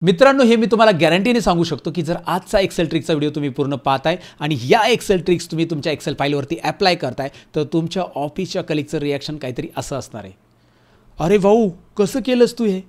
मित्रांनो, हे मी तुम्हाला गॅरंटीने सांगू शकतो की जर आजचा एक्सेल ट्रिकचा व्हिडिओ तुम्ही पूर्ण पाहताय आणि या एक्सेल ट्रिक्स तुम्ही तुमच्या एक्सेल फाईलवरती अप्लाय करताय तर तुमच्या ऑफिसच्या कलिगचं रिॲक्शन काहीतरी असं असणार आहे, अरे भाऊ कसं केलंस तू हे?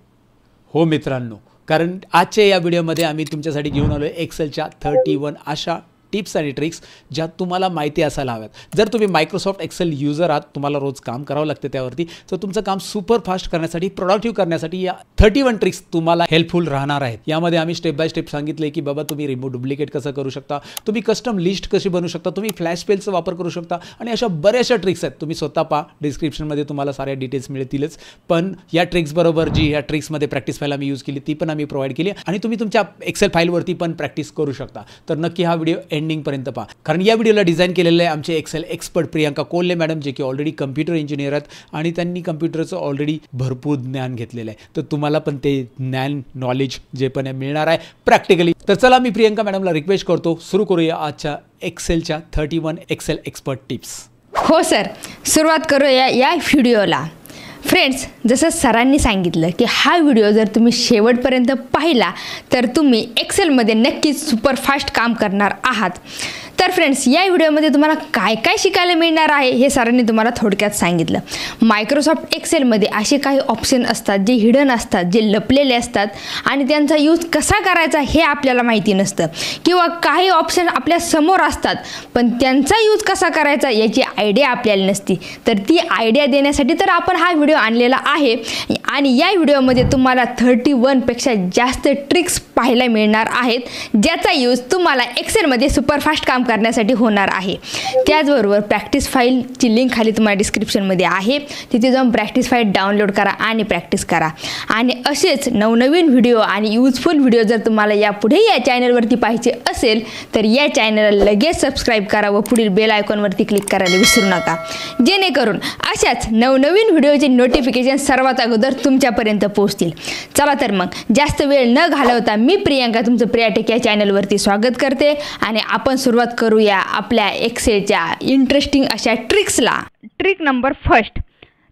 हो मित्रांनो, कारण आजच्या या व्हिडिओमध्ये आम्ही तुमच्यासाठी घेऊन आलो एक्सेलच्या 31 अशा टिप्स आणि ट्रिक्स ज्या तुम्हाला माहिती असायला हव्यात। जर तुम्ही मायक्रोसॉफ्ट एक्सेल यूजर आहात, तुम्हाला रोज काम करावं लागते त्यावरती, तर तुमचं काम सुपर फास्ट करण्यासाठी, प्रोडक्टिव्ह करण्यासाठी या 31 ट्रिक्स तुम्हाला हेल्पफुल राहणार आहेत। यामध्ये आम्ही स्टेप बाय स्टेप सांगितले की बाबा तुम्ही रिमूव्ह डुप्लिकेट कसं करू शकता, तुम्ही कस्टम लिस्ट कशी बनवू शकता, तुम्ही फ्लॅश पेलचा वापर करू शकता आणि अशा बऱ्याचशा ट्रिक्स आहेत। तुम्ही स्वतः पहा, डिस्क्रिप्शनमध्ये तुम्हाला साऱ्या डिटेल्स मिळतीलच। पण या ट्रिक्स बरोबर जी या ट्रिक्समध्ये प्रॅक्टिस फाईल आम्ही यूज केली ती पण आम्ही प्रोव्हाइड केली आणि तुम्ही तुमच्या एक्सेल फाईलवरती पण प्रॅक्टिस करू शकता। तर नक्की हा व्हिडिओ एंडिंग पर्यंत पहा, कारण या व्हिडिओला डिझाइन केलेले आहे आमचे Excel expert Priyanka Kolhe madam, जे की ऑलरेडी कम्प्युटर इंजिनियर आहेत आणि त्यांनी कम्प्युटरचं ऑलरेडी भरपूर ज्ञान घेतलेलं आहे। तर तुम्हाला पण ते ज्ञान नॉलेज जे पण आहे मिळणार आहे प्रॅक्टिकली। तर चला मी प्रियंका मॅडमला रिक्वेस्ट करतो, सुरू करूया आजच्या एक्सेलच्या 31 एक्सेल एक्सपर्ट टिप्स। हो सर, सुरुवात करूया या व्हिडिओला। फ्रेंड्स, जसं सरांनी सांगितलं की हा व्हिडिओ जर तुम्ही शेवटपर्यंत पाहिला तर तुम्ही एक्सेलमध्ये नक्कीच सुपरफास्ट काम करणार आहात। तर फ्रेंड्स, या व्हिडिओमध्ये तुम्हाला काय काय शिकायला मिळणार आहे हे सरांनी तुम्हाला थोडक्यात सांगितलं। मायक्रोसॉफ्ट एक्सेलमध्ये असे काही ऑप्शन असतात जे हिडन असतात, जे लपलेले असतात आणि त्यांचा यूज कसा करायचा हे आपल्याला माहिती नसतं, किंवा काही ऑप्शन आपल्या समोर असतात पण त्यांचा यूज कसा करायचा याची आयडिया आपल्याला नसती। तर ती आयडिया देण्यासाठी तर आपण हा व्हिडिओ आणलेला आहे आणि या व्हिडिओमध्ये तुम्हाला 31 पेक्षा जास्त ट्रिक्स पाहायला मिळणार आहेत ज्याचा यूज तुम्हाला एक्सेलमध्ये सुपरफास्ट काम करण्यासाठी होणार आहे। त्याचबरोबर प्रॅक्टिस फाईलची लिंक खाली तुम्हाला डिस्क्रिप्शनमध्ये आहे, तिथे जाऊन प्रॅक्टिस फाईल डाउनलोड करा आणि प्रॅक्टिस करा। आणि असेच नवनवीन व्हिडिओ आणि यूजफुल व्हिडिओ जर तुम्हाला यापुढे या चॅनलवरती पाहायचे असेल तर या चॅनलला लगेच सबस्क्राईब करा व पुढील बेल आयकॉनवरती क्लिक करायला विसरू नका, जेणेकरून अशाच नवनवीन व्हिडिओचे नोटिफिकेशन सर्वात अगोदर तुमच्यापर्यंत पोहोचतील। चला तर मग जास्त वेळ न घालवता मी प्रियंका तुमचं प्रियाटेक या चॅनलवरती स्वागत करते आणि आपण सुरुवात करूया आपल्या एक्सेलच्या इंटरेस्टिंग अशा ट्रिक्सला। ट्रिक नंबर फर्स्ट,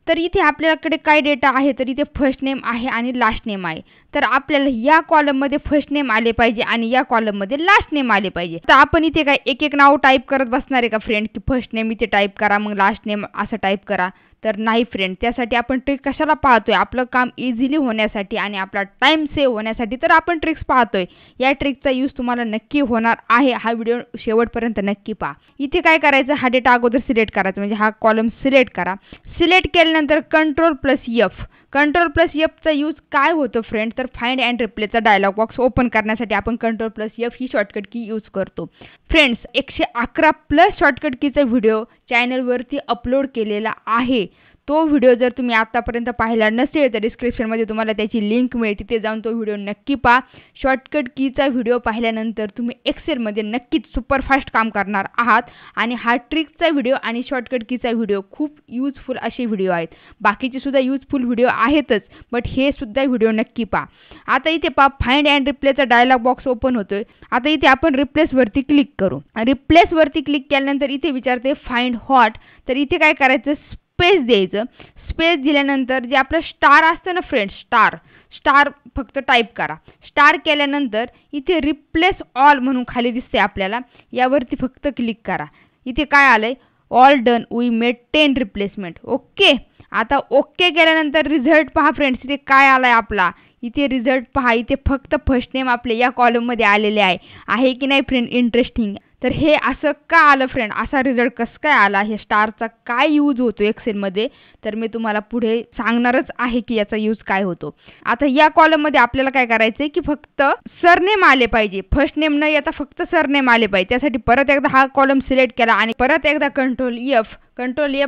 तर इथे आपल्याकडे काय डेटा आहे, तर इथे फर्स्ट नेम आहे आणि लास्ट नेम आहे। तर आपल्याला या कॉलममध्ये फर्स्ट नेम आले पाहिजे आणि या कॉलममध्ये लास्ट नेम आले पाहिजे। तर आपण इथे काय एक एक नाव टाईप करत बसणार आहे का फ्रेंड, की फर्स्ट नेम इथे टाईप करा मग लास्ट नेम असं टाईप करा? तर नाही फ्रेंड, त्यासाठी आपण ट्रिक कशाला पाहतोय? आपलं काम इझिली होण्यासाठी आणि आपला टाइम सेव्ह होण्यासाठी तर आपण ट्रिक्स पाहतोय। या ट्रिकचा यूज तुम्हाला नक्की होणार आहे, हा व्हिडिओ शेवटपर्यंत नक्की पहा। इथे काय करायचं, हा डेटा अगोदर सिलेक्ट करायचा, म्हणजे हा कॉलम सिलेक्ट करा। सिलेक्ट केल्यानंतर Ctrl+F, Ctrl+Fचा यूज काय होतो फ्रेंड, तर फाइंड अँड रिप्लेसचा डायलॉग बॉक्स ओपन करण्यासाठी आपण Ctrl+F ही शॉर्टकट की यूज करतो। फ्रेंड्स, 111+ शॉर्टकट कीचा व्हिडिओ चॅनलवरती अपलोड केलेला आहे। तो व्हिडिओ जर तुम्ही आतापर्यंत पाहिला नसेल तर डिस्क्रिप्शनमध्ये तुम्हाला त्याची लिंक मिळेल, तिथे जाऊन तो व्हिडिओ नक्की पहा। शॉर्टकट कीचा व्हिडिओ पाहिल्यानंतर तुम्ही एक्सेलमध्ये नक्कीच सुपरफास्ट काम करणार आहात आणि हा ट्रिकचा व्हिडिओ आणि शॉर्टकट कीचा व्हिडिओ खूप यूजफुल असे व्हिडिओ आहेत। बाकीचे सुद्धा यूजफुल व्हिडिओ आहेतच, बट हे सुद्धा व्हिडिओ नक्की पहा। आता इथे पहा, फाइंड अँड रिप्लेसचा डायलॉग बॉक्स ओपन होतोय। आता इथे आपण रिप्लेसवरती क्लिक करू। रिप्लेसवरती क्लिक केल्यानंतर इथे विचारते फाइंड हॉट, तर इथे काय करायचं, स्पेस द्यायचं। स्पेस दिल्यानंतर जे आपलं स्टार असतं ना फ्रेंड्स, स्टार फक्त टाईप करा। स्टार केल्यानंतर इथे रिप्लेस ऑल म्हणून खाली दिसते आपल्याला, यावरती फक्त क्लिक करा। इथे काय आलंय, all done, we made 10 replacement. Okay, आता ओके केल्यानंतर रिझल्ट पहा फ्रेंड्स, इथे काय आलाय आपला, इथे रिझल्ट पहा, इथे फक्त फर्स्ट नेम आपले या कॉलममध्ये आलेले आहे की नाही फ्रेंड? इंटरेस्टिंग। तर हे असं का आलं फ्रेंड, असा रिझल्ट कसं काय आला, हे स्टारचा काय यूज होतो एक्सेलमध्ये, तर मी तुम्हाला पुढे सांगणारच आहे की याचा यूज काय होतो। आता या कॉलममध्ये आपल्याला काय करायचं आहे की फक्त सरनेम आले पाहिजे, फर्स्ट नेम न येता फक्त सरनेम आले पाहिजे। त्यासाठी परत एकदा हा कॉलम सिलेक्ट केला आणि परत एकदा Ctrl+F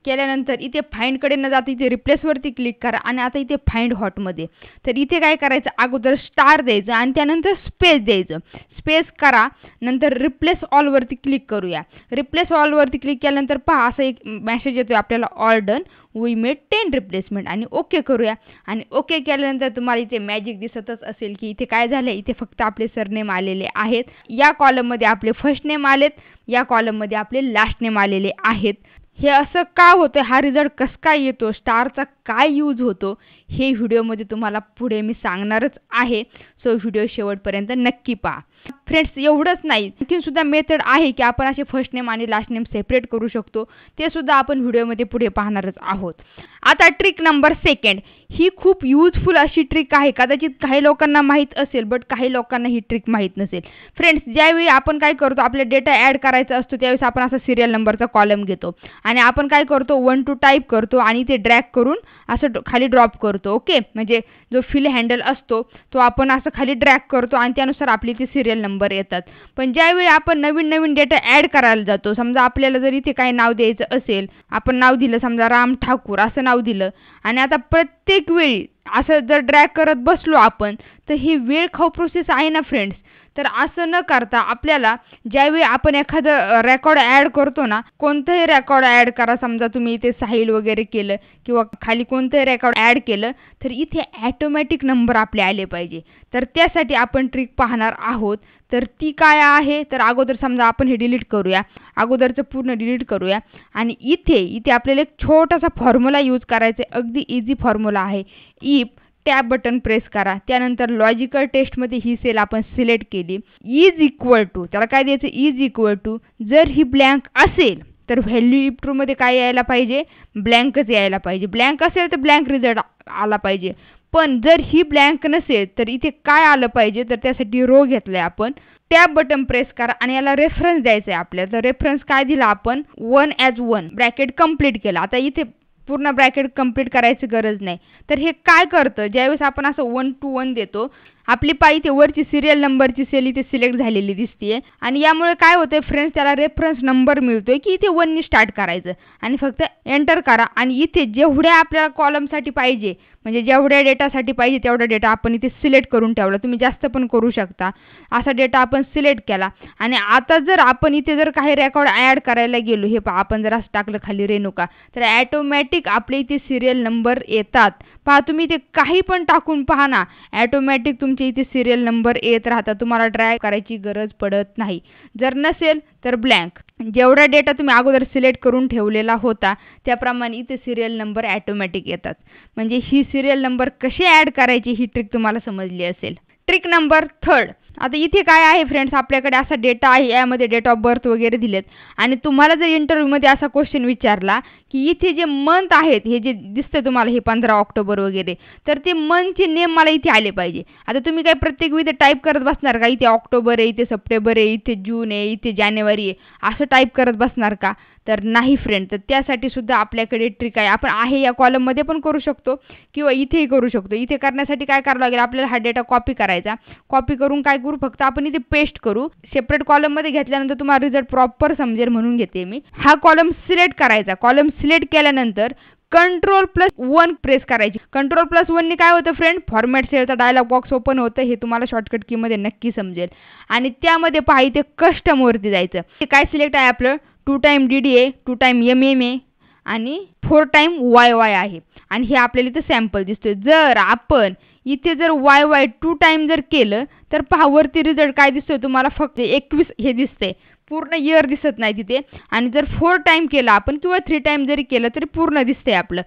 केल्यानंतर इथे फाइंडकडे न जाता इथे रिप्लेसवरती क्लिक करा आणि आता इथे फाइंड हॉटमध्ये, तर इथे काय करायचं, अगोदर स्टार द्यायचं आणि त्यानंतर स्पेस द्यायचं। स्पेस करा, नंतर रिप्लेस ऑलवरती क्लिक करूया। रिप्लेस ऑलवरती क्लिक केल्यानंतर पहा असं एक मेसेज येतो आपल्याला, all done, we made 10 replacement, आणि ओके करूया। आणि ओके केल्यानंतर तुम्हाला इथे मॅजिक दिसतच असेल की इथे काय झालं, इथे फक्त आपले सरनेम आलेले आहेत। या कॉलममध्ये आपले फर्स्ट नेम आलेत, या कॉलममध्ये आपले लास्ट नेम आलेले आहेत। हे असं का होतं, हा रिझल्ट कसं काय येतो, स्टारचा काय यूज होतो, हे व्हिडिओमध्ये तुम्हाला पुढे मी सांगणारच आहे. सो व्हिडिओ शेवटपर्यंत नक्की पहा. फ्रेंड्स, एवढंच नाही, आणखी सुद्धा मेथड आहे की आपण असे फर्स्ट नेम आणि लास्ट नेम सेपरेट करू शकतो. ते सुद्धा आपण व्हिडिओमध्ये पुढे पाहणारच आहोत. आता ट्रिक नंबर 2, ही खूप यूजफुल अशी ट्रिक आहे. कदाचित काही लोकांना माहीत असेल, बट काही लोकांना ही ट्रिक माहीत नसेल. फ्रेंड्स, ज्यावेळी आपण काय करतो, आपला डेटा ॲड करायचा असतो, त्यावेळेस आपण असा सिरियल नंबरचा कॉलम घेतो आणि आपण काय करतो, 1 2 टाईप करतो आणि ते ड्रॅग करून असं खाली ड्रॉप करतो. ओके, म्हणजे जो फिल हँडल असतो तो आपण असं खाली ड्रॅग करतो आणि त्यानुसार आपली ते सिरियल नंबर येतात. पण ज्यावेळी आपण नवीन नवीन डेटा ॲड करायला जातो, समजा आपल्याला जर इथे काही नाव द्यायचं असेल, आपण नाव दिलं समजा राम ठाकूर असं नाव दिलं आणि आता प्रत्येक वेळी असं जर ड्रॅग करत बसलो आपण, तर ही वेळ खाऊ प्रोसेस आहे ना फ्रेंड्स. तर असं न करता आपल्याला ज्यावेळी आपण एखादं रेकॉर्ड ॲड करतो ना, कोणतंही रेकॉर्ड ॲड करा, समजा तुम्ही इथे साहिल वगैरे केलं किंवा खाली कोणतंही रेकॉर्ड ॲड केलं, तर इथे ॲटोमॅटिक नंबर आपले आले पाहिजे. तर त्यासाठी आपण ट्रिक पाहणार आहोत. तर ती काय आहे, तर अगोदर समजा आपण हे डिलीट करूया, अगोदरचं पूर्ण डिलीट करूया आणि इथे आपल्याला एक छोटासा फॉर्म्युला यूज करायचा आहे. अगदी इझी फॉर्म्युला आहे. इफ टॅब बटन प्रेस करा, त्यानंतर लॉजिकल टेस्टमध्ये ही सेल आपण सिलेक्ट केली. इज इक्वल टू, त्याला काय द्यायचं, इज इक्वल टू, जर ही ब्लँक असेल तर व्हॅल्यू इफ ट्रूमध्ये काय यायला पाहिजे, ब्लँकच यायला पाहिजे. ब्लँक असेल तर ब्लँक रिझल्ट आला पाहिजे. पण जर ही ब्लँक नसेल तर इथे काय आलं पाहिजे, तर त्यासाठी रो घेतलाय आपण. टॅब बटन प्रेस करा आणि याला रेफरन्स द्यायचा आहे आपल्याला. तर रेफरन्स काय दिला आपण, 1 as 1 ब्रॅकेट कंप्लीट केला. आता इथे पूर्ण ब्रॅकेट कंप्लीट करायची गरज नाही. तर हे काय करतं, ज्यावेळेस आपण असं 1 to 1 देतो, आपली पाय इथे वरची सिरियल नंबरची सेल इथे सिलेक्ट झालेली दिसते आणि यामुळे काय होतंय फ्रेंड्स, त्याला रेफरन्स नंबर मिळतोय की इथे 1 नी स्टार्ट करायचं आणि फक्त एंटर करा आणि इथे जेवढ्या आपल्याला कॉलमसाठी पाहिजे, म्हणजे जेवढ्या डेटासाठी पाहिजे तेवढा डेटा आपण इथे सिलेक्ट करून ठेवला. तुम्ही जास्त पण करू शकता. असा डेटा आपण सिलेक्ट केला आणि आता जर आपण इथे जर काही रेकॉर्ड ॲड करायला गेलो, हे पहा आपण जर असं टाकलं खाली रेणुका, तर ॲटोमॅटिक आपले इथे सिरियल नंबर येतात. पहा तुम्ही इथे काही पण टाकून पहा ना, ॲटोमॅटिक तुमचे इथे सिरियल नंबर येत राहतात. तुम्हाला ड्रॅग करायची गरज पडत नाही. जर नसेल तर ब्लँक, जेवढा डेटा तुम्ही अगोदर सिलेक्ट करून ठेवलेला होता त्याप्रमाणे इथे सिरियल नंबर ॲटोमॅटिक येतात. म्हणजे ही सिरियल नंबर कशी ॲड करायची ही ट्रिक तुम्हाला समजली असेल. ट्रिक नंबर 3, आता इथे काय आहे फ्रेंड्स, आपल्याकडे असा डेटा आहे, यामध्ये डेट ऑफ बर्थ वगैरे दिलेत आणि तुम्हाला जर इंटरव्ह्यूमध्ये असा क्वेश्चन विचारला की इथे जे मंथ आहेत, हे जे दिसतं तुम्हाला हे 15 ऑक्टोबर वगैरे, तर ते मंथचे नेम मला इथे आले पाहिजे. आता तुम्ही काय प्रत्येक वेळी टाईप करत बसणार का, इथे ऑक्टोबर आहे, इथे सप्टेंबर आहे, इथे जून आहे, इथे जानेवारी आहे, असं टाईप करत बसणार का, तर नाही फ्रेंड. तर त्यासाठी सुद्धा आपल्याकडे ट्रिक आहे. आपण आहे या कॉलममध्ये पण करू शकतो किंवा इथेही करू शकतो. इथे करण्यासाठी काय करावं लागेल, आपल्याला हा डेटा कॉपी करायचा. कॉपी करून काय करू, फक्त आपण इथे पेस्ट करू. सेपरेट कॉलममध्ये घेतल्यानंतर तुम्हाला रिझल्ट प्रॉपर समजेल म्हणून घेते मी. हा कॉलम सिलेक्ट करायचा. कॉलम सिलेक्ट केल्यानंतर Ctrl+1 प्रेस करायची. Ctrl+1 ने काय होतं फ्रेंड, फॉर्मॅट सेलचा डायलॉग बॉक्स ओपन होतं. हे तुम्हाला शॉर्टकट कीमध्ये नक्की समजेल आणि त्यामध्ये पहा इथे कस्टमवरती जायचं. हे काय सिलेक्ट आहे आपलं, 2 टाइम DD आहे, 2 टाइम MM आहे आणि 4 टाइम YY आहे आणि हे आपल्याला इथे सॅम्पल दिसतोय. जर आपण इथे जर YY 2 टाइम जर केलं तर पहा वरती रिझल्ट काय दिसतोय तुम्हाला, फक्त 21 हे दिसतंय, पूर्ण इयर दिसत नाही तिथे. आणि जर 4 टाइम केलं आपण किंवा 3 टाइम जरी केलं तरी पूर्ण दिसतंय आपलं.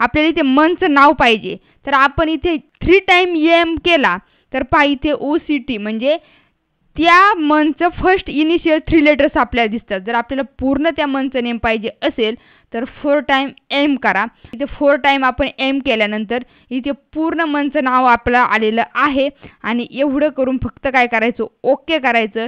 आपल्याला इथे मंथचं नाव पाहिजे, तर आपण इथे 3 टाइम AM केला तर पहा इथे OCT म्हणजे त्या मंथचं फर्स्ट इनिशियल 3 लेटर्स आपल्याला दिसतात. जर आपल्याला पूर्ण त्या मंथचं नेम पाहिजे असेल तर 4 टाइम M करा. इथे 4 टाइम आपण M केल्यानंतर इथे पूर्ण मंथचं नाव आपलं आलेलं आहे आणि एवढं करून फक्त काय करायचं, ओके करायचं.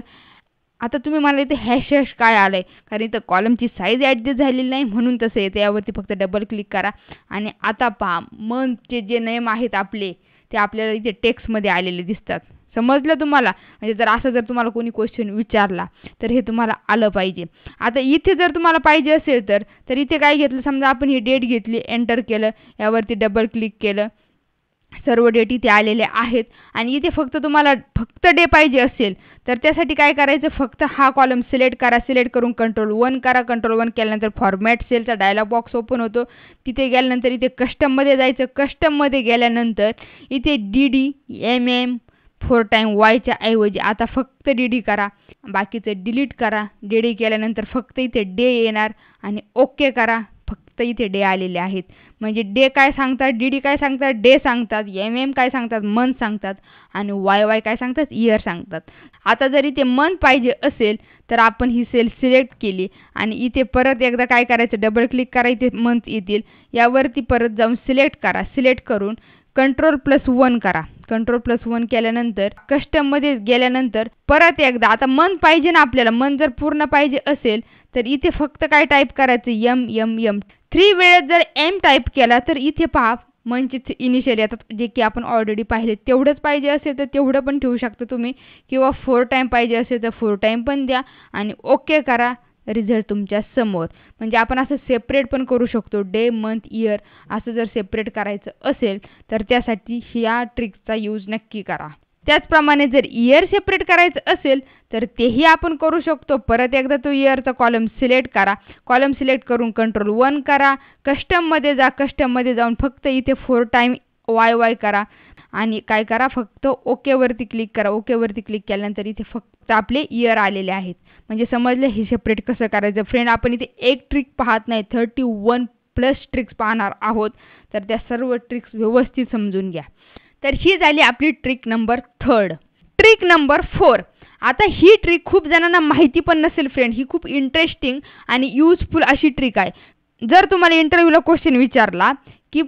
आता तुम्ही मला इथे हॅश काय आलं आहे, कारण इथं कॉलमची साईज ॲडजस्ट झालेली नाही म्हणून तसं येतं. यावरती फक्त डबल क्लिक करा आणि आता पहा मंथचे जे नेम आहेत आपले ते आपल्याला इथे टेक्स्टमध्ये आलेले दिसतात. समजलं तुम्हाला, म्हणजे जर तुम्हाला कोणी क्वेश्चन विचारला तर हे तुम्हाला आलं पाहिजे. आता इथे जर तुम्हाला पाहिजे असेल तर इथे काय घेतलं, समजा आपण ही डेट घेतली, एंटर केलं, यावरती डबल क्लिक केलं, सर्व डेट इथे आलेले आहेत आणि इथे फक्त तुम्हाला फक्त डे पाहिजे असेल तर त्यासाठी काय करायचं, फक्त हा कॉलम सिलेक्ट करा. सिलेक्ट करून Ctrl+1 करा. Ctrl+1 केल्यानंतर फॉर्मॅट सेलचा डायलॉग बॉक्स ओपन होतो. तिथे गेल्यानंतर इथे कस्टममध्ये जायचं. कस्टममध्ये गेल्यानंतर इथे DD MM 4 टाइम वायच्या ऐवजी आता फक्त डी करा, बाकीचं डिलीट करा. डी केल्यानंतर फक्त इथे डे येणार आणि ओके करा. फक्त इथे डे आलेले आहेत. म्हणजे डे काय सांगतात, डी काय सांगतात, डे सांगतात, काय सांगतात, मंथ सांगतात आणि वाय काय सांगतात, इयर सांगतात. आता जर इथे मंथ पाहिजे असेल तर आपण ही सेल सिलेक्ट केली आणि इथे परत एकदा काय करायचं, डबल क्लिक करा, इथे मंथ येतील. यावरती परत जाऊन सिलेक्ट करा. सिलेक्ट करून Ctrl+1 करा. Ctrl+1 केल्यानंतर कस्टममध्ये गेल्यानंतर परत एकदा आता मंथ पाहिजे ना आपल्याला, मंथ जर पूर्ण पाहिजे असेल तर इथे फक्त काय टाईप करायचं, एम 3 वेळेस जर एम टाईप केला तर इथे पहा मंथचे इनिशियल येतात, जे की आपण ऑलरेडी पाहिले. तेवढंच पाहिजे असेल तर तेवढं पण ठेवू शकता तुम्ही, किंवा 4 टाईम पाहिजे असेल तर 4 टाईम पण द्या आणि ओके करा. रिझल्ट तुमच्या समोर. म्हणजे आपण असं सेपरेट पण करू शकतो, डे, मंथ, इयर असं जर सेपरेट करायचं असेल तर त्यासाठी ह्या ट्रिक्सचा यूज नक्की करा. त्याचप्रमाणे जर इयर सेपरेट करायचं असेल तर तेही आपण करू शकतो. परत एकदा तो इयरचा कॉलम सिलेक्ट करा. कॉलम सिलेक्ट करून Ctrl+1 करा. कस्टममध्ये जा. कस्टममध्ये जाऊन फक्त इथे 4 टाइम वाय करा आणि काय करा, फक्त ओकेवरती क्लिक करा. ओकेवरती क्लिक केल्यानंतर इथे फक्त आपले इयर आलेले आहेत. म्हणजे समजलं हे सेपरेट कसं करायचं. फ्रेंड, आपण इथे एक ट्रिक पाहत नाही, 31+ ट्रिक्स पाहणार आहोत. तर त्या सर्व ट्रिक्स व्यवस्थित समजून घ्या. तर ही झाली आपली ट्रिक नंबर 3. Trick number 4. आता ही ट्रिक खूप जणांना माहिती पण नसेल फ्रेंड. ही खूप इंटरेस्टिंग आणि यूजफुल अशी ट्रिक आहे. जर तुम्हाला इंटरव्ह्यूला क्वेश्चन विचारला की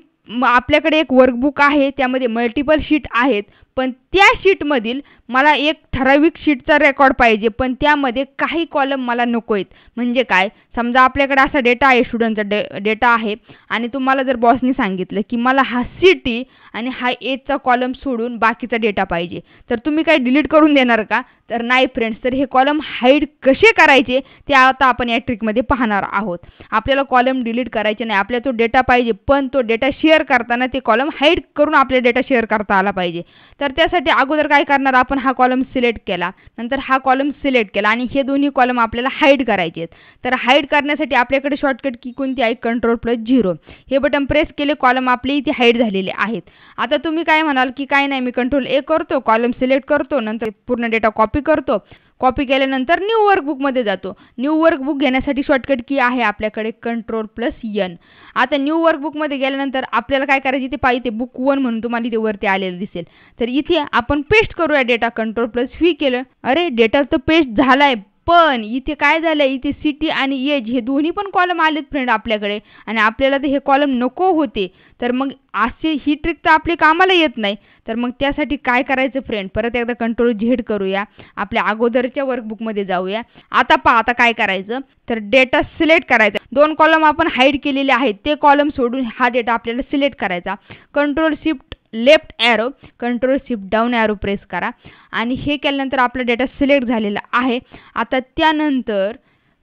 आपल्याकडे एक वर्कबुक आहे, त्यामध्ये मल्टिपल शीट आहेत, पण त्या शीटमधील मला एक ठराविक शीटचा रेकॉर्ड पाहिजे, पण त्यामध्ये काही कॉलम मला नको आहेत. म्हणजे काय, समजा आपल्याकडे असा डेटा आहे, स्टुडंटचा डेटा आहे आणि तुम्हाला जर बॉसने सांगितलं की मला हा सिटी आणि हा एजचा कॉलम सोडून बाकीचा डेटा पाहिजे, तर तुम्ही काय डिलीट करून देणार का? तर नाही फ्रेंड्स. तर हे कॉलम हाईड कसे करायचे ते आता आपण या ट्रिकमध्ये पाहणार आहोत. आपल्याला कॉलम डिलीट करायचे नाही, आपल्याला तो डेटा पाहिजे, पण तो डेटा शेअर करताना ते कॉलम हाईड करून आपल्या डेटा शेअर करता आला पाहिजे. तर त्यासाठी अगोदर काय करणार, आपण हा कॉलम सिलेक्ट केला, नंतर हा कॉलम सिलेक्ट केला आणि हे दोन्ही कॉलम आपल्याला हाईड करायचे आहेत. तर हाईड करण्यासाठी आपल्याकडे शॉर्टकट की कोणती आहे, Ctrl+0. हे बटन प्रेस केले, कॉलम आपले इथे हाईड झालेले आहेत. आता तुम्ही काय म्हणाल की काय नाही, मी Ctrl+A करतो, कॉलम सिलेक्ट करतो, नंतर पूर्ण डेटा कॉपी करतो. कॉपी केल्यानंतर न्यू वर्कबुकमध्ये जातो. न्यू वर्कबुक घेण्यासाठी शॉर्टकट की आहे आपल्याकडे Ctrl+N. आता न्यू वर्कबुकमध्ये गेल्यानंतर आपल्याला काय करायचं, इथे पाहिजे बुक 1 म्हणून तुम्हाला इथे वरती आलेलं दिसेल. तर इथे आपण पेस्ट करूया डेटा. Ctrl+V केलं. अरे डेटा तर पेस्ट झालाय, पण इथे काय झालं, इथे सिटी आणि एज हे दोन्ही पण कॉलम आलेत फ्रेंड आपल्याकडे आणि आपल्याला ते हे कॉलम नको होते. तर मग अशी ही ट्रिक तर आपली कामाला येत नाही. तर मग त्यासाठी काय करायचं फ्रेंड, परत एकदा Ctrl+Z करूया. आपल्या अगोदरच्या वर्कबुकमध्ये जाऊया. आता पहा, आता काय करायचं, तर डेटा सिलेक्ट करायचा. 2 कॉलम आपण हाईड केलेले आहेत, ते कॉलम सोडून हा डेटा आपल्याला सिलेक्ट करायचा. Ctrl+Shift+Left arrow, Ctrl+Shift+Down arrow press करा आणि हे केल्यानंतर आपला डेटा सिलेक्ट झालेला आहे. आता त्यानंतर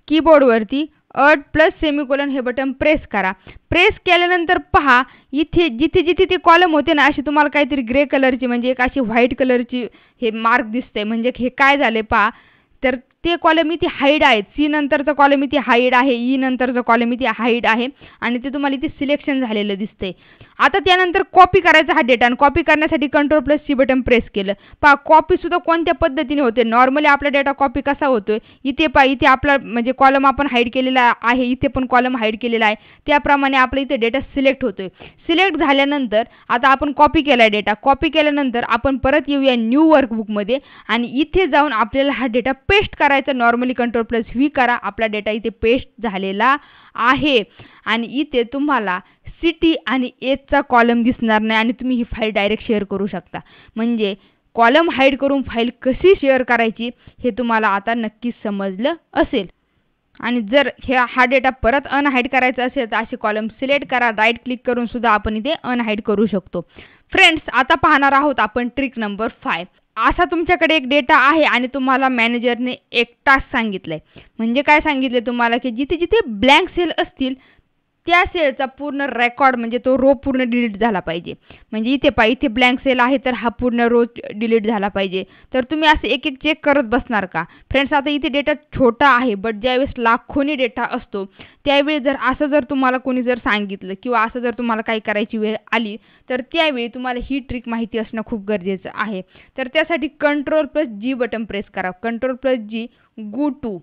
कीबोर्डवरती Alt+सेमिकोलॉन हे बटन प्रेस करा. प्रेस केल्यानंतर पहा, इथे जिथे जिथे ते कॉलम होते ना, अशी तुम्हाला काहीतरी ग्रे कलरची म्हणजे एक अशी व्हाईट कलरची हे मार्क दिसते. म्हणजे हे काय झाले पहा, तर ते कॉलम इथे हाईड आहेत. सी नंतरचा कॉलम इथे हाईड आहे, ई नंतरचा कॉलम इथे हाईड आहे आणि ते तुम्हाला इथे सिलेक्शन झालेलं दिसतंय. आता त्यानंतर कॉपी करायचा हा डेटा आणि कॉपी करण्यासाठी Ctrl+C बटन प्रेस केलं. पहा, कॉपी सुद्धा कोणत्या पद्धतीने होते. नॉर्मली आपला डेटा कॉपी कसा होतोय, इथे पहा, इथे आपला म्हणजे कॉलम आपण हाईड केलेला आहे, इथे पण कॉलम हाईड केलेला आहे, त्याप्रमाणे आपला इथे डेटा सिलेक्ट होतोय. सिलेक्ट झाल्यानंतर आता आपण कॉपी केला डेटा. कॉपी केल्यानंतर आपण परत येऊया न्यू वर्कबुकमध्ये आणि इथे जाऊन आपल्याला हा डेटा पेस्ट करायचा. नॉर्मली Ctrl+V करा. आपला डेटा इथे पेस्ट झालेला आहे आणि इथे तुम्हाला सिटी आणि एजचा कॉलम दिसणार नाही आणि तुम्ही ही फाईल डायरेक्ट शेअर करू शकता. म्हणजे कॉलम हाईड करून फाईल कशी शेअर करायची हे तुम्हाला आता नक्कीच समजलं असेल. आणि जर हा डेटा परत अनहाईड करायचा असेल तर असे कॉलम सिलेक्ट करा. राईट क्लिक करून सुद्धा आपण इथे अनहाईड करू शकतो. फ्रेंड्स, आता पाहणार आहोत आपण ट्रिक नंबर 5. असा तुमच्याकडे एक डेटा आहे आणि तुम्हाला मॅनेजरने एक टास्क सांगितलंय. म्हणजे काय सांगितले तुम्हाला की जिथे जिथे ब्लँक सेल असतील त्या सेलचा पूर्ण रेकॉर्ड म्हणजे तो रो पूर्ण डिलीट झाला पाहिजे. म्हणजे इथे ब्लँक सेल आहे तर हा पूर्ण रो डिलीट झाला पाहिजे. तर तुम्ही असं एक एक चेक करत बसणार का फ्रेंड्स? आता इथे डेटा छोटा आहे, बट ज्यावेळेस लाखोनी डेटा असतो त्यावेळी जर तुम्हाला कोणी जर सांगितलं किंवा असं जर तुम्हाला काही करायची वेळ आली तर त्यावेळी तुम्हाला ही ट्रिक माहिती असणं खूप गरजेचं आहे. तर त्यासाठी Ctrl+G बटन प्रेस करा. Ctrl+G go to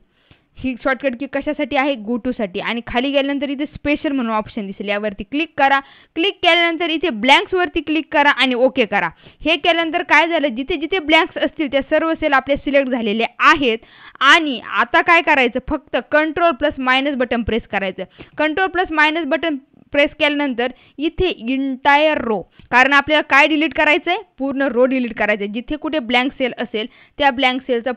he shortcut की कशासाठी आहे? गो टू साठी. आणि खाली गेल्यानंतर इथे स्पेशल म्हणून ऑप्शन दिसेल, यावरती क्लिक करा. क्लिक केल्यानंतर इथे ब्लँक्स वरती क्लिक करा आणि ओके करा. हे केल्यानंतर काय झालं, जिथे जिथे ब्लँक्स असतील त्या सर्व सेल आपले सिलेक्ट झालेले आहेत. आणि आता काय करायचं, फक्त Ctrl+- बटन प्रेस करायचं. Ctrl+- बटन प्रेस केल्यानंतर इथे इंटायर रो, कारण आपल्याला काय डिलीट करायचं आहे? पूर्ण रो डिलीट करायचं आहे. जिथे कुठे ब्लँक सेल असेल त्या ब्लँक सेलचा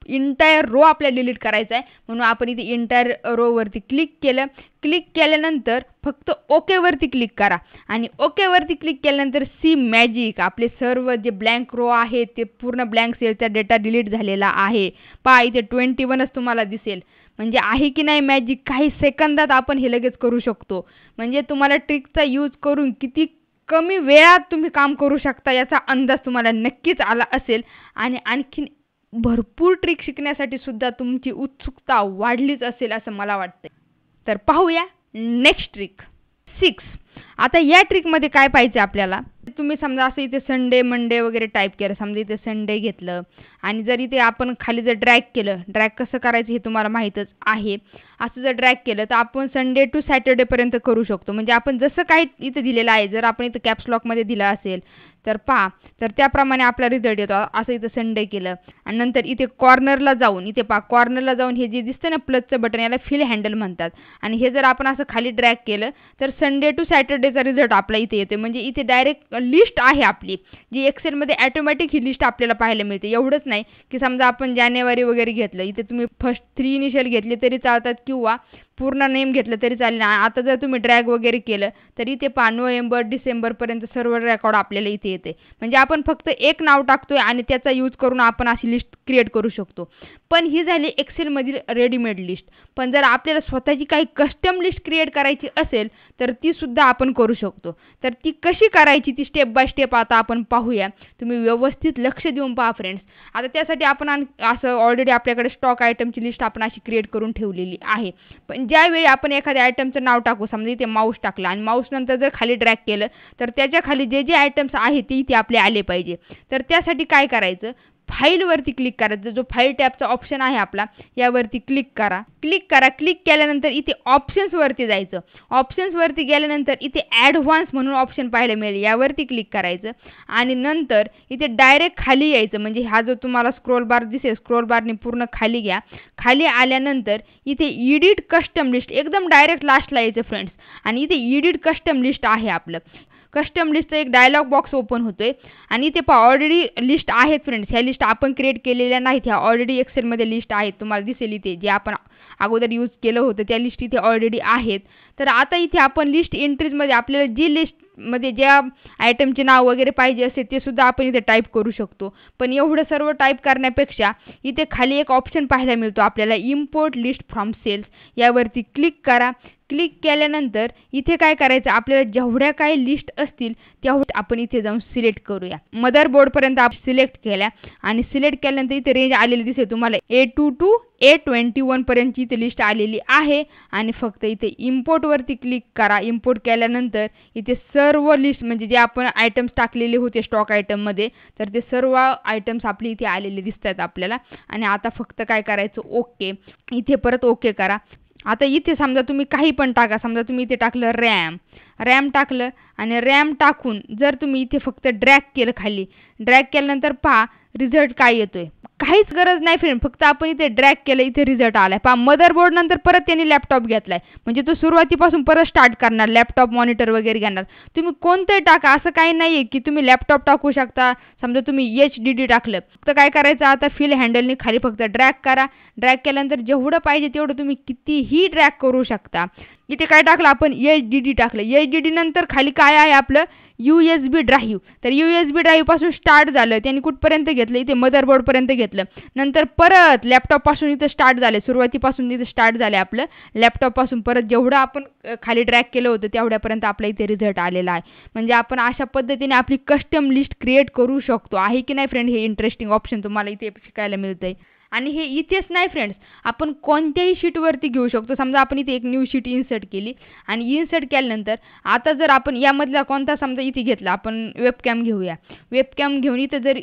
इंटायर रो आपल्याला डिलीट करायचा आहे. म्हणून आपण इथे इंटायर रोवरती क्लिक केलं. क्लिक केल्यानंतर फक्त ओकेवरती क्लिक करा. आणि ओकेवरती क्लिक केल्यानंतर सी मॅजिक, आपले सर्व जे ब्लँक रो आहे ते पूर्ण ब्लँक सेलचा डेटा डिलीट झालेला आहे. पहा इथे 21च तुम्हाला दिसेल. म्हणजे आहे की नाही मॅजिक? काही सेकंदात आपण हे लगेच करू शकतो. म्हणजे तुम्हाला ट्रिकचा यूज करून किती कमी वेळात तुम्ही काम करू शकता याचा अंदाज तुम्हाला नक्कीच आला असेल. आणि आणखीन भरपूर ट्रिक शिकण्यासाठी सुद्धा तुमची उत्सुकता वाढलीच असेल असं मला वाटतं. तर पाहूया नेक्स्ट ट्रिक 6. आता या ट्रिकमध्ये काय पाहिजे आपल्याला, तुम्ही समजा असं इथे संडे मंडे वगैरे टाईप केलं, समजा इथे संडे घेतलं आणि जर इथे आपण खाली जर ड्रॅग केलं, ड्रॅग कसं करायचं हे तुम्हाला माहीतच आहे. असं जर ड्रॅग केलं तर आपण संडे टू सॅटर्डेपर्यंत करू शकतो. म्हणजे आपण जसं काही इथे दिलेलं आहे, जर आपण इथं कॅप्स लॉकमध्ये दिलं असेल तर पहा, तर त्याप्रमाणे आपला रिझल्ट येतो. असं इथं संडे केलं आणि नंतर इथे कॉर्नरला जाऊन, इथे पहा कॉर्नरला जाऊन हे जे दिसतं ना प्लसचं बटन, याला फिल हँडल म्हणतात. आणि हे जर आपण असं खाली ड्रॅग केलं तर संडे टू सॅटर्डेचा रिझल्ट आपला इथे येतो. म्हणजे इथे डायरेक्ट लिस्ट आहे आपली, जी एक्सेलमध्ये ॲटोमॅटिक ही लिस्ट आपल्याला पाहायला मिळते. एवढंच नाही की समजा आपण जानेवारी वगैरे घेतलं, इथे तुम्ही फर्स्ट 3 इनिशियल घेतले तरी चालतात किंवा पूर्ण नेम घेतलं तरी चालेल. आता जर तुम्ही ड्रॅग वगैरे केलं तर इथे पहा नोव्हेंबर डिसेंबरपर्यंत सर्व रेकॉर्ड आपल्याला इथे येते. म्हणजे आपण फक्त एक नाव टाकतोय आणि त्याचा यूज करून आपण अशी लिस्ट क्रिएट करू शकतो. पण ही झाली एक्सेलमधील रेडीमेड लिस्ट. पण जर आपल्याला स्वतःची काही कस्टम लिस्ट क्रिएट करायची असेल तर ती सुद्धा आपण करू शकतो. तर ती कशी करायची ती स्टेप बाय स्टेप आता आपण पाहूया. तुम्ही व्यवस्थित लक्ष देऊन पहा फ्रेंड्स. आता त्यासाठी आपण असं ऑलरेडी आपल्याकडे स्टॉक आयटमची लिस्ट आपण अशी क्रिएट करून ठेवलेली आहे. पण ज्यावेळी आपण एखाद्या आयटमचं नाव टाकू, समजा इथे माऊस टाकला आणि माऊस नंतर जर खाली ड्रॅग केलं तर त्याच्या खाली जे जे आयटम्स आहेत ते इथे आपले आले पाहिजे. तर त्यासाठी काय करायचं, फाईलवरती क्लिक करायचं. जो फाईल टॅबचा ऑप्शन आहे आपला, यावरती क्लिक करा. क्लिक केल्यानंतर इथे ऑप्शन्सवरती जायचं. ऑप्शन्सवरती गेल्यानंतर इथे ॲडव्हान्स म्हणून ऑप्शन पाहायला मिळेल, यावरती क्लिक करायचं. आणि नंतर इथे डायरेक्ट खाली यायचं. म्हणजे हा जो तुम्हाला स्क्रोल बार दिसेल, स्क्रोल बारने पूर्ण खाली घ्या. खाली आल्यानंतर इथे एडिट कस्टम लिस्ट, एकदम डायरेक्ट लास्टला यायचं फ्रेंड्स. आणि इथे एडिट कस्टम लिस्ट आहे आपलं. कस्टम लिस्टचा एक डायलॉग बॉक्स ओपन होतोय आणि इथे पहा ऑलरेडी लिस्ट आहेत फ्रेंड्स. ह्या लिस्ट आपण क्रिएट केलेल्या नाहीत, ह्या ऑलरेडी एक्सेलमध्ये लिस्ट आहेत. तुम्हाला दिसेल इथे जे आपण अगोदर यूज केलं होतं त्या लिस्ट इथे ऑलरेडी आहेत. तर आता इथे आपण लिस्ट एंट्रीजमध्ये आपल्याला जी लिस्टमध्ये ज्या आयटमचे नाव वगैरे पाहिजे असेल ते सुद्धा आपण इथे टाईप करू शकतो. पण एवढं सर्व टाईप करण्यापेक्षा इथे खाली एक ऑप्शन पाहायला मिळतो आपल्याला, इम्पोर्ट लिस्ट फ्रॉम सेल्स. यावरती क्लिक करा. क्लिक केल्यानंतर इथे काय करायचं, आपल्याला जेवढ्या काही लिस्ट असतील तेवढ्या आपण इथे जाऊन सिलेक्ट करूया. मदरबोर्डपर्यंत आपण सिलेक्ट केल्या आणि सिलेक्ट केल्यानंतर इथे रेंज आलेली दिसेल तुम्हाला, A2 to A21 पर्यंतची इथे लिस्ट आलेली आहे. आणि फक्त इथे इम्पोर्टवरती क्लिक करा. इम्पोर्ट केल्यानंतर इथे सर्व लिस्ट म्हणजे जे आपण आयटम्स टाकलेले होते स्टॉक आयटममध्ये, तर ते सर्व आयटम्स आपले इथे आलेले दिसतात आपल्याला. आणि आता फक्त काय करायचं, ओके. इथे परत ओके करा. आता इथे समजा तुम्ही काही पण टाका, समजा तुम्ही इथे टाकलं रॅम टाकलं आणि रॅम टाकून जर तुम्ही इथे फक्त ड्रॅग केलं, खाली ड्रॅग केल्यानंतर पहा रिझल्ट काय येतोय. काहीच गरज नाही फ्रेंड, फक्त आपण इथे ड्रॅग केलं, इथे रिझल्ट आलाय. पहा मदरबोर्ड नंतर परत त्यांनी लॅपटॉप घेतलाय. म्हणजे तो सुरुवातीपासून परत स्टार्ट करणार, लॅपटॉप मॉनिटर वगैरे घेणार. तुम्ही कोणतंही टाका, असं काही नाहीये की तुम्ही लॅपटॉप टाकू शकता. समजा तुम्ही HDD टाकलं तर काय करायचं, आता फिल हँडलने खाली फक्त ड्रॅग करा. ड्रॅग केल्यानंतर जेवढं पाहिजे तेवढं तुम्ही कितीही ड्रॅग करू शकता. इथे काय टाकलं आपण, HDD टाकलं. HDD नंतर खाली काय आहे आपलं, USB ड्राईव्ह. तर USB ड्राईव्हपासून स्टार्ट झालं, त्यांनी कुठपर्यंत घेतलं, इथे मदरबोर्डपर्यंत घेतलं. नंतर परत लॅपटॉपपासून इथं स्टार्ट झालं, सुरुवातीपासून इथं स्टार्ट झालं आपलं लॅपटॉपपासून. परत जेवढं आपण खाली ड्रॅग केलं होतं तेवढ्यापर्यंत आपल्या इथे रिझल्ट आलेला आहे. म्हणजे आपण अशा पद्धतीने आपली कस्टम लिस्ट क्रिएट करू शकतो. आहे की नाही फ्रेंड? हे इंटरेस्टिंग ऑप्शन तुम्हाला इथे शिकायला मिळतंय. आणि हे इथेच नाही फ्रेंड्स, आपण कोणत्याही शीटवरती घेऊ शकतो. समजा आपण इथे एक न्यू शीट इन्सर्ट केली आणि इन्सर्ट केल्यानंतर आता जर आपण यामधला कोणता समजा इथे घेतला, आपण वेबकॅम घेऊया. वेबकॅम घेऊन इथे जर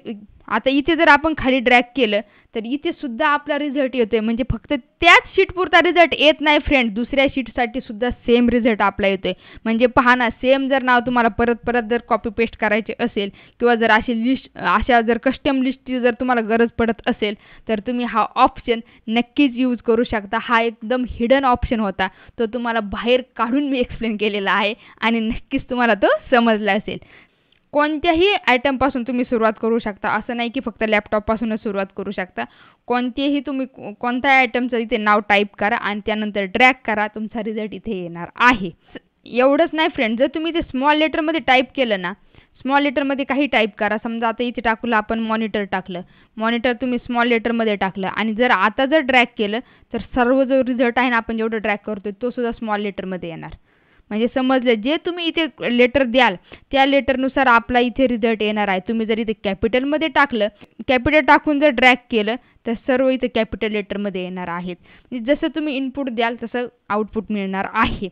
आता इथे जर आपण खाली ड्रॅग केलं तर इथे सुद्धा आपला रिझल्ट येतोय. म्हणजे फक्त त्याच शीटपुरता रिझल्ट येत नाही फ्रेंड, दुसऱ्या शीटसाठी सुद्धा सेम रिझल्ट आपला येतोय. म्हणजे पहा ना, सेम जर नाव तुम्हाला परत परत जर कॉपी पेस्ट करायचे असेल किंवा जर अशा जर कस्टम लिस्टची जर तुम्हाला गरज पडत असेल तर तुम्ही हा ऑप्शन नक्कीच यूज करू शकता. हा एकदम हिडन ऑप्शन होता, तो तुम्हाला बाहेर काढून मी एक्सप्लेन केलेला आहे आणि नक्कीच तुम्हाला तो समजला असेल. कोणत्याही आयटमपासून तुम्ही सुरुवात करू शकता, असं नाही की फक्त लॅपटॉपपासूनच सुरुवात करू शकता. कोणतेही तुम्ही कोणत्याही आयटमचं इथे नाव टाईप करा आणि त्यानंतर ड्रॅग करा, तुमचा रिझल्ट इथे येणार आहे. एवढंच नाही फ्रेंड, जर तुम्ही ते स्मॉल लेटरमध्ये टाईप केलं ना, स्मॉल लेटरमध्ये काही टाईप करा. समजा आता इथे टाकलं आपण मॉनिटर टाकलं, मॉनिटर तुम्ही स्मॉल लेटरमध्ये टाकलं आणि जर आता जर ड्रॅग केलं तर सर्व जो रिझल्ट आहे ना आपण जेवढं ड्रॅग करतोय तो सुद्धा स्मॉल लेटरमध्ये येणार. म्हणजे समजलं, जे तुम्ही इथे लेटर द्याल त्या लेटरनुसार आपला इथे रिझल्ट येणार आहे. तुम्ही जर इथे कॅपिटलमध्ये टाकलं, कॅपिटल टाकून जर ड्रॅग केलं तर सर्व इथे कॅपिटल लेटरमध्ये येणार आहेत. म्हणजे जसं तुम्ही इनपुट द्याल तसं आउटपुट मिळणार आहे.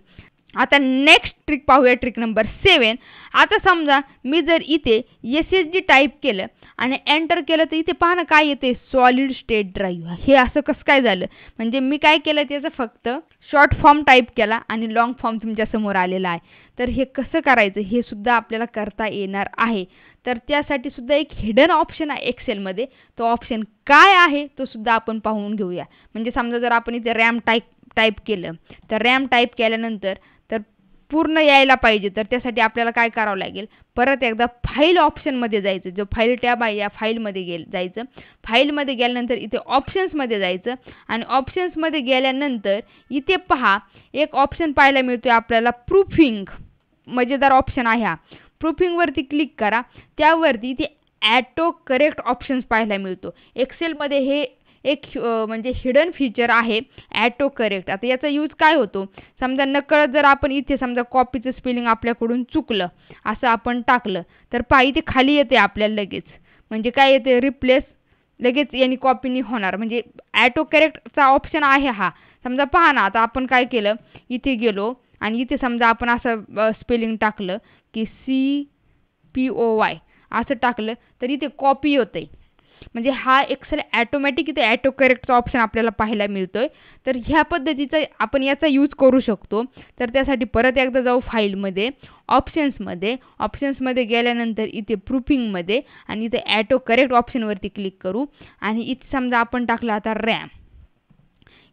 आता नेक्स्ट ट्रिक पाहूया, ट्रिक नंबर 7. आता समजा मी जर इथे SSD टाईप केलं आणि एंटर केलं तर इथे पहा ना काय येते, सॉलिड स्टेट ड्राईव्ह. हे असं कसं काय झालं? म्हणजे मी काय केलं, त्याचं फक्त शॉर्ट फॉर्म टाईप केला आणि लॉंग फॉर्म तुमच्या समोर आलेला आहे. तर हे कसं करायचं हे सुद्धा आपल्याला करता येणार आहे. तर त्यासाठी सुद्धा एक हिडन ऑप्शन आहे एक्सेलमध्ये. तो ऑप्शन काय आहे तो सुद्धा आपण पाहून घेऊया. म्हणजे समजा जर आपण इथे रॅम टाईप केलं तर रॅम टाईप केल्यानंतर तर पूर्ण यायला पाहिजे, तर त्यासाठी आपल्याला काय करावं लागेल, परत एकदा फाईल ऑप्शनमध्ये जायचं. जो फाईल टॅब आहे या फाईलमध्ये जायचं. फाईलमध्ये गेल्यानंतर इथे ऑप्शन्समध्ये जायचं आणि ऑप्शन्समध्ये गेल्यानंतर इथे पहा एक ऑप्शन पाहायला मिळतोय आपल्याला, प्रूफिंग. मजेदार ऑप्शन आहे हा. प्रूफिंगवरती क्लिक करा. त्यावरती इथे ॲटो करेक्ट ऑप्शन्स पाहायला मिळतो. एक्सेलमध्ये हे एक म्हणजे हिडन फीचर आहे ॲटो करेक्ट. आता याचा यूज काय होतो, समजा नकळत जर आपण इथे समजा कॉपीचं स्पेलिंग आपल्याकडून चुकलं असं आपण टाकलं तर पहा इथे खाली येते आपल्याला लगेच. म्हणजे काय येते, रिप्लेस, लगेच यांनी कॉपी नाही होणार. म्हणजे ॲटो करेक्टचा ऑप्शन आहे हा. समजा पहा ना, आता आपण काय केलं, इथे गेलो आणि इथे समजा आपण असं स्पेलिंग टाकलं की CPOY असं टाकलं तर इथे कॉपी होते. म्हणजे हा एक्सेल ॲटोमॅटिक इथे ॲटो करेक्टचा ऑप्शन आपल्याला पाहायला मिळतोय. तर ह्या पद्धतीचा आपण याचा यूज करू शकतो. तर त्यासाठी परत एकदा जाऊ फाईलमध्ये, ऑप्शन्समध्ये गेल्यानंतर इथे प्रूफिंगमध्ये आणि इथे ॲटो करेक्ट ऑप्शनवरती क्लिक करू आणि इथे समजा आपण टाकलं आता रॅम.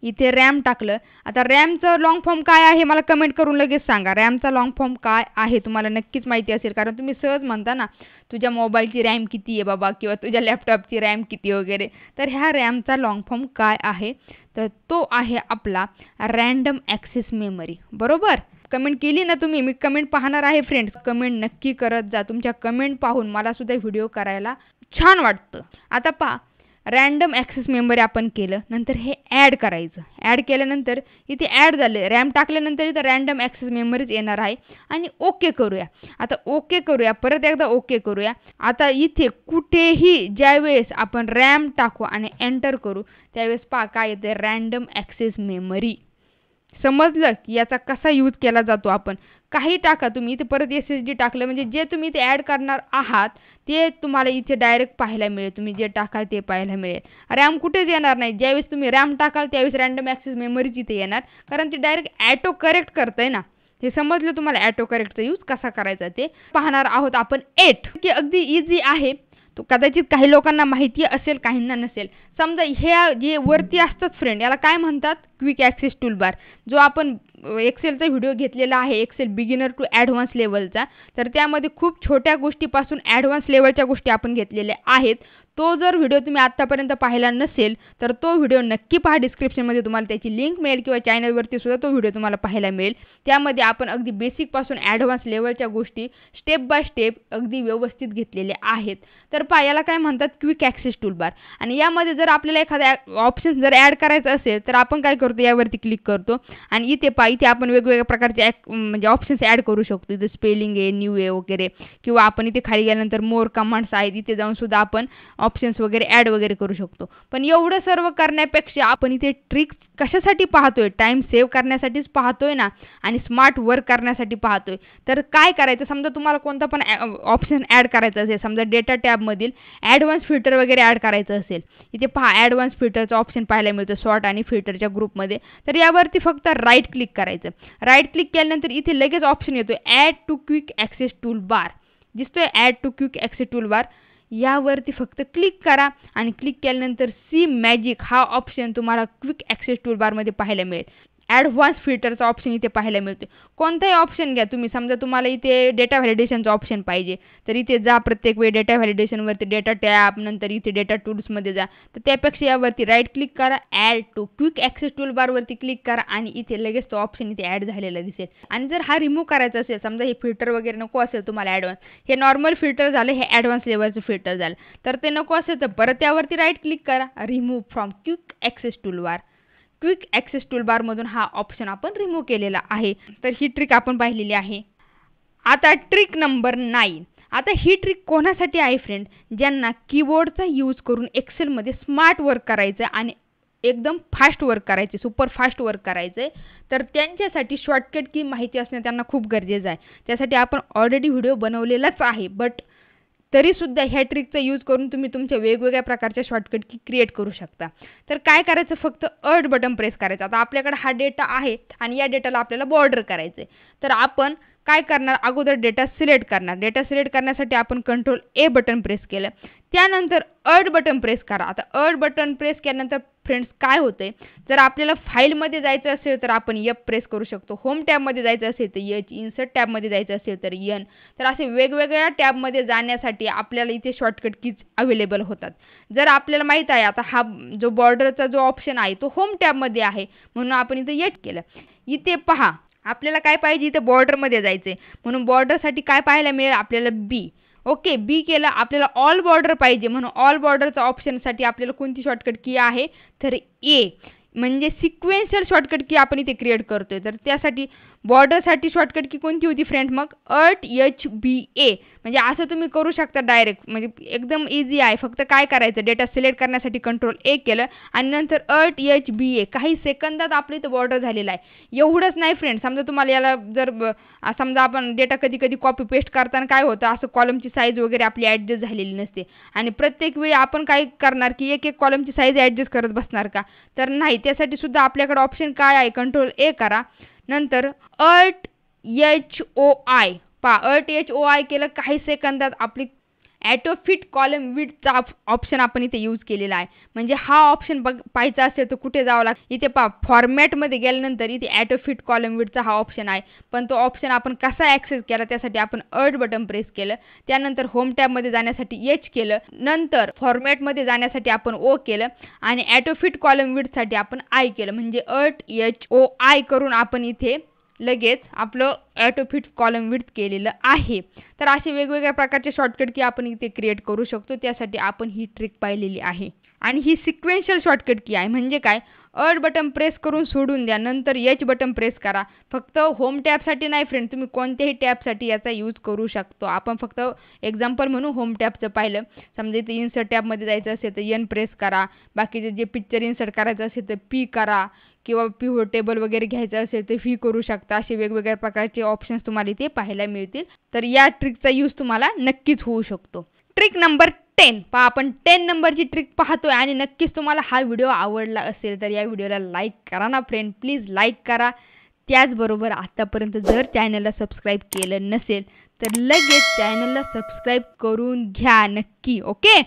इथे रॅम टाकलं. आता रॅमचं लॉंग फॉर्म काय आहे मला कमेंट करून लगेच सांगा. रॅमचा लॉंग फॉर्म काय आहे तुम्हाला नक्कीच माहिती असेल, कारण तुम्ही सहज म्हणता ना तुझ्या मोबाईलची रॅम किती आहे बाबा किंवा तुझ्या लॅपटॉपची रॅम किती वगैरे. तर ह्या रॅमचा लॉंग फॉर्म काय आहे, तर तो आहे आपला रँडम ॲक्सेस मेमरी. बरोबर, कमेंट केली ना तुम्ही, मी कमेंट पाहणार आहे फ्रेंड्स. कमेंट नक्की करत जा. तुमच्या कमेंट पाहून मला सुद्धा व्हिडिओ करायला छान वाटतं. आता पहा, रँडम ॲक्सेस मेमरी आपण केलं, नंतर हे ॲड करायचं. ॲड केल्यानंतर इथे ॲड झाले, रॅम टाकल्यानंतर इथं रँडम ॲक्सेस मेमरीज येणार आहे आणि ओके करूया. आता ओके करूया, परत एकदा ओके करूया. आता इथे कुठेही ज्यावेळेस आपण रॅम टाकू आणि एंटर करू त्यावेळेस पहा काय येते, रँडम ॲक्सेस मेमरी. समजलं की याचा कसा यूज केला जातो. आपण काही टाका, तुम्ही इथे परत SSD टाकलं म्हणजे जे तुम्ही इथे ॲड करणार आहात ते तुम्हाला इथे डायरेक्ट पाहायला मिळेल. तुम्ही जे टाकाल ते पाहायला मिळेल. रॅम कुठेच येणार नाही. ज्यावेळेस तुम्ही रॅम टाकाल त्यावेळेस रँडम ॲक्सेस मेमरीज इथे येणार, कारण ते डायरेक्ट ॲटो करेक्ट करतंय ना. हे समजलं तुम्हाला ॲटो करेक्टचा यूज कसा करायचा ते पाहणार आहोत आपण. 8 की अगदी इझी आहे. तो कदाचित काही लोकांना माहिती असेल, काहींना नसेल. समजा ह्या जे वरती असतात फ्रेंड याला काय म्हणतात, क्विक ॲक्सेस टूलबार. जो आपण एक्सेलचा व्हिडिओ घेतलेला आहे एक्सेल बिगिनर टू ॲडव्हान्स लेवलचा, तर त्यामध्ये खूप छोट्या गोष्टीपासून ॲडव्हान्स लेवलच्या गोष्टी आपण घेतलेल्या आहेत. तो जर व्हिडिओ तुम्ही आत्तापर्यंत पाहिला नसेल तर तो व्हिडिओ नक्की पहा. डिस्क्रिप्शनमध्ये तुम्हाला त्याची लिंक मिळेल किंवा चॅनलवरती सुद्धा तो व्हिडिओ तुम्हाला पाहायला मिळेल. त्यामध्ये आपण अगदी बेसिकपासून ॲडव्हान्स लेवलच्या गोष्टी स्टेप बाय स्टेप अगदी व्यवस्थित घेतलेले आहेत. तर पहा, याला काय म्हणतात क्विक ॲक्सेस टूलबार. आणि यामध्ये जर आपल्याला एखादा ऑप्शन जर ॲड करायचा असेल तर आपण काय करतो, यावरती क्लिक करतो आणि इथे पहा, इथे आपण वेगवेगळ्या प्रकारचे म्हणजे ऑप्शन्स ॲड करू शकतो. इथे स्पेलिंग आहे, न्यू आहे वगैरे, किंवा आपण इथे खाली गेल्यानंतर मोर कमांड्स आहेत, इथे जाऊन सुद्धा आपण ऑप्शन्स वगैरे ॲड वगैरे करू शकतो. पण एवढं सर्व करण्यापेक्षा आपण इथे ट्रिक्स कशासाठी पाहतोय, टाइम सेव्ह करण्यासाठीच पाहतोय ना, आणि स्मार्ट वर्क करण्यासाठी पाहतोय. तर काय करायचं, समजा तुम्हाला कोणता पण ऑप्शन ॲड करायचा असेल, समजा डेटा टॅबमधील ॲडव्हान्स फिल्टर वगैरे ॲड करायचं असेल, इथे पहा ॲडव्हान्स फिल्टरचं ऑप्शन पाहायला मिळतं सॉर्ट आणि फिल्टरच्या ग्रुपमध्ये. तर यावरती फक्त राईट क्लिक करायचं. राईट क्लिक केल्यानंतर इथे लगेच ऑप्शन येतो add to quick access tool bar, दिसतोय add to quick access tool bar. यावरती फक्त क्लिक करा आणि क्लिक केल्यानंतर सी मॅजिक हा ऑप्शन तुम्हाला क्विक ॲक्सेस टूलबारमध्ये पाहायला मिळेल. ॲडव्हान्स फिल्टरचा ऑप्शन इथे पाहायला मिळतो. कोणताही ऑप्शन घ्या तुम्ही, समजा तुम्हाला इथे डेटा व्हॅलिडेशनचा ऑप्शन पाहिजे तर इथे जा, प्रत्येक वेळी डेटा व्हॅलिडेशनवरती डेटा टॅब, नंतर इथे डेटा टूल्समध्ये जा. तर त्यापेक्षा यावरती राईट क्लिक करा, ॲड टू क्विक ॲक्सेस टूलबारवरती क्लिक करा आणि इथे लगेच तो ऑप्शन इथे ॲड झालेला दिसेल. आणि जर हा रिमूव्ह करायचा असेल, समजा हे फिल्टर वगैरे नको असेल तुम्हाला ॲडव्हान्स, हे नॉर्मल फिल्टर झालं, हे ॲडव्हान्स लेवलचं फिल्टर झालं, तर ते नको असेल तर परत यावरती राईट क्लिक करा, remove from quick access toolbar. Quick access टूलबारमधून हा ऑप्शन आपण रिमूव्ह केलेला आहे. तर ही ट्रिक आपण पाहिलेली आहे. आता ट्रिक नंबर 9. आता ही ट्रिक कोणासाठी आहे फ्रेंड, ज्यांना कीबोर्डचा यूज करून एक्सेलमध्ये स्मार्ट वर्क करायचं आणि एकदम फास्ट वर्क करायचे, सुपर फास्ट वर्क करायचं आहे, तर त्यांच्यासाठी शॉर्टकट की माहिती असणं त्यांना खूप गरजेचं आहे. त्यासाठी आपण ऑलरेडी व्हिडिओ बनवलेलाच आहे, बट तरीसुद्धा ह्या ट्रिकचा यूज करून तुम्ही तुमच्या वेगवेगळ्या प्रकारच्या शॉर्टकट की क्रिएट करू शकता. तर काय करायचं, फक्त अल्ट बटन प्रेस करायचं. आता आपल्याकडे हा डेटा आहे आणि या डेटाला आपल्याला बॉर्डर करायचं आहे. तर आपण काय करणार, अगोदर डेटा सिलेक्ट करणार. डेटा सिलेक्ट करण्यासाठी आपण कंट्रोल ए बटन प्रेस केलं, त्यानंतर अल्ट बटन प्रेस करा. आता अल्ट बटन प्रेस केल्यानंतर फ्रेंड्स काय होतंय, जर आपल्याला फाईलमध्ये जायचं असेल तर आपण एफ प्रेस करू शकतो, होम टॅबमध्ये जायचं असेल तर एच, इन्सर्ट टॅबमध्ये जायचं असेल तर एन. तर असे वेगवेगळ्या टॅबमध्ये जाण्यासाठी आपल्याला इथे शॉर्टकट कीज अवेलेबल होतात. जर आपल्याला माहीत आहे आता हा जो बॉर्डरचा जो ऑप्शन आहे तो होम टॅबमध्ये आहे, म्हणून आपण इथे एच केलं. इथे पहा, आपल्याला काय पाहिजे, इथे बॉर्डरमध्ये जायचं आहे, म्हणून बॉर्डरसाठी काय पाहायला मिळेल आपल्याला बी. ओके, बी केलं. आपल्याला ऑल बॉर्डर पाहिजे, म्हणून ऑल बॉर्डरचा ऑप्शनसाठी आपल्याला कोणती शॉर्टकट की आहे तर ए, म्हणजे सिक्वेन्शियल शॉर्टकट की आपण इथे क्रिएट करतोय. तर त्यासाठी बॉर्डरसाठी शॉर्टकट की कोणती होती फ्रेंड, मग अल्ट एच बी ए. म्हणजे असं तुम्ही करू शकता डायरेक्ट, म्हणजे एकदम इझी आहे. फक्त काय करायचं, डेटा सिलेक्ट करण्यासाठी कंट्रोल ए केलं आणि नंतर अल्ट एच बी ए, काही सेकंदात आपलं इथं बॉर्डर झालेला आहे. एवढंच नाही फ्रेंड, समजा तुम्हाला याला जर समजा आपण डेटा कधी कधी कॉपी पेस्ट करताना काय होतं, असं कॉलमची साईज वगैरे आपली ॲडजस्ट झालेली नसते आणि प्रत्येक वेळी आपण काय करणार की एक एक कॉलमची साईज ॲडजस्ट करत बसणार का, तर नाही. त्यासाठी सुद्धा आपल्याकडे ऑप्शन काय आहे, कंट्रोल ए करा, नंतर अल्ट एच ओ आय. पहा, अल्ट एच ओ आय केलं, काही सेकंदात आपली ॲटो फिट कॉलम विड्थचा ऑप्शन आपण इथे यूज केलेला आहे. म्हणजे हा ऑप्शन पाहायचा असेल तर कुठे जावं लागतं, इथे पहा फॉर्मॅटमध्ये गेल्यानंतर इथे ॲटो फिट कॉलम विड्थचा हा ऑप्शन आहे. पण तो ऑप्शन आपण कसा ॲक्सेस केला, त्यासाठी आपण अल्ट बटन प्रेस केलं, त्यानंतर होम टॅबमध्ये जाण्यासाठी एच केलं, नंतर फॉर्मॅटमध्ये जाण्यासाठी आपण ओ केलं आणि ॲटो फिट कॉलम विड्थसाठी आपण आय केलं. म्हणजे अल्ट एच ओ आय करून आपण इथे लगेच आपलं ॲटो फिट कॉलम विड्थ केलेलं आहे. तर असे वेगवेगळ्या प्रकारचे शॉर्टकट की आपण इथे क्रिएट करू शकतो. त्यासाठी आपण ही ट्रिक पाहिलेली आहे आणि ही सिक्वेन्शियल शॉर्टकट की आहे. म्हणजे काय, अल्ट बटन प्रेस करून सोडून द्या, नंतर एच बटन प्रेस करा. फक्त होम टॅबसाठी नाही फ्रेंड, तुम्ही कोणत्याही टॅबसाठी याचा यूज करू शकतो. आपण फक्त एक्झाम्पल म्हणून होम टॅबचं पाहिलं. समजा इथे इन्सर्ट टॅबमध्ये जायचं असेल तर एन प्रेस करा, बाकीचे जे पिक्चर इन्सर्ट करायचं असेल तर पी करा, किंवा पिव्होट टेबल वगैरे घ्यायचं असेल तर व्ही करू शकता. असे वेगवेगळ्या प्रकारचे ऑप्शन्स तुम्हाला इथे पाहायला मिळतील. तर या ट्रिकचा यूज तुम्हाला नक्कीच होऊ शकतो. Trick number 10. पहा, आपण 10 नंबरची ट्रिक पाहतोय आणि नक्कीच तुम्हाला हा व्हिडिओ आवडला असेल तर या व्हिडिओला लाईक करा ना फ्रेंड, प्लीज लाईक करा. त्याचबरोबर आतापर्यंत जर चॅनलला सबस्क्राईब केलं नसेल तर लगेच चॅनलला सबस्क्राईब करून घ्या नक्की. ओके.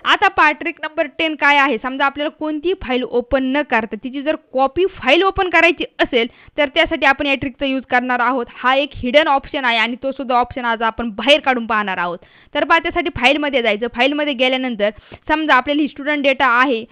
आता ट्रिक नंबर 10 काय आहे, समजा आपल्याला कोणती फाईल ओपन न करता तिची जर कॉपी फाईल ओपन करायची असेल तर त्यासाठी आपण या ट्रिकचा यूज करणार आहोत. हा एक हिडन ऑप्शन आहे आणि तो सुद्धा ऑप्शन आज आपण बाहेर काढून पाहणार आहोत. तर त्यासाठी फाईलमध्ये जायचं. फाईलमध्ये गेल्यानंतर समजा आपल्याला ही स्टुडंट डेटा आहे,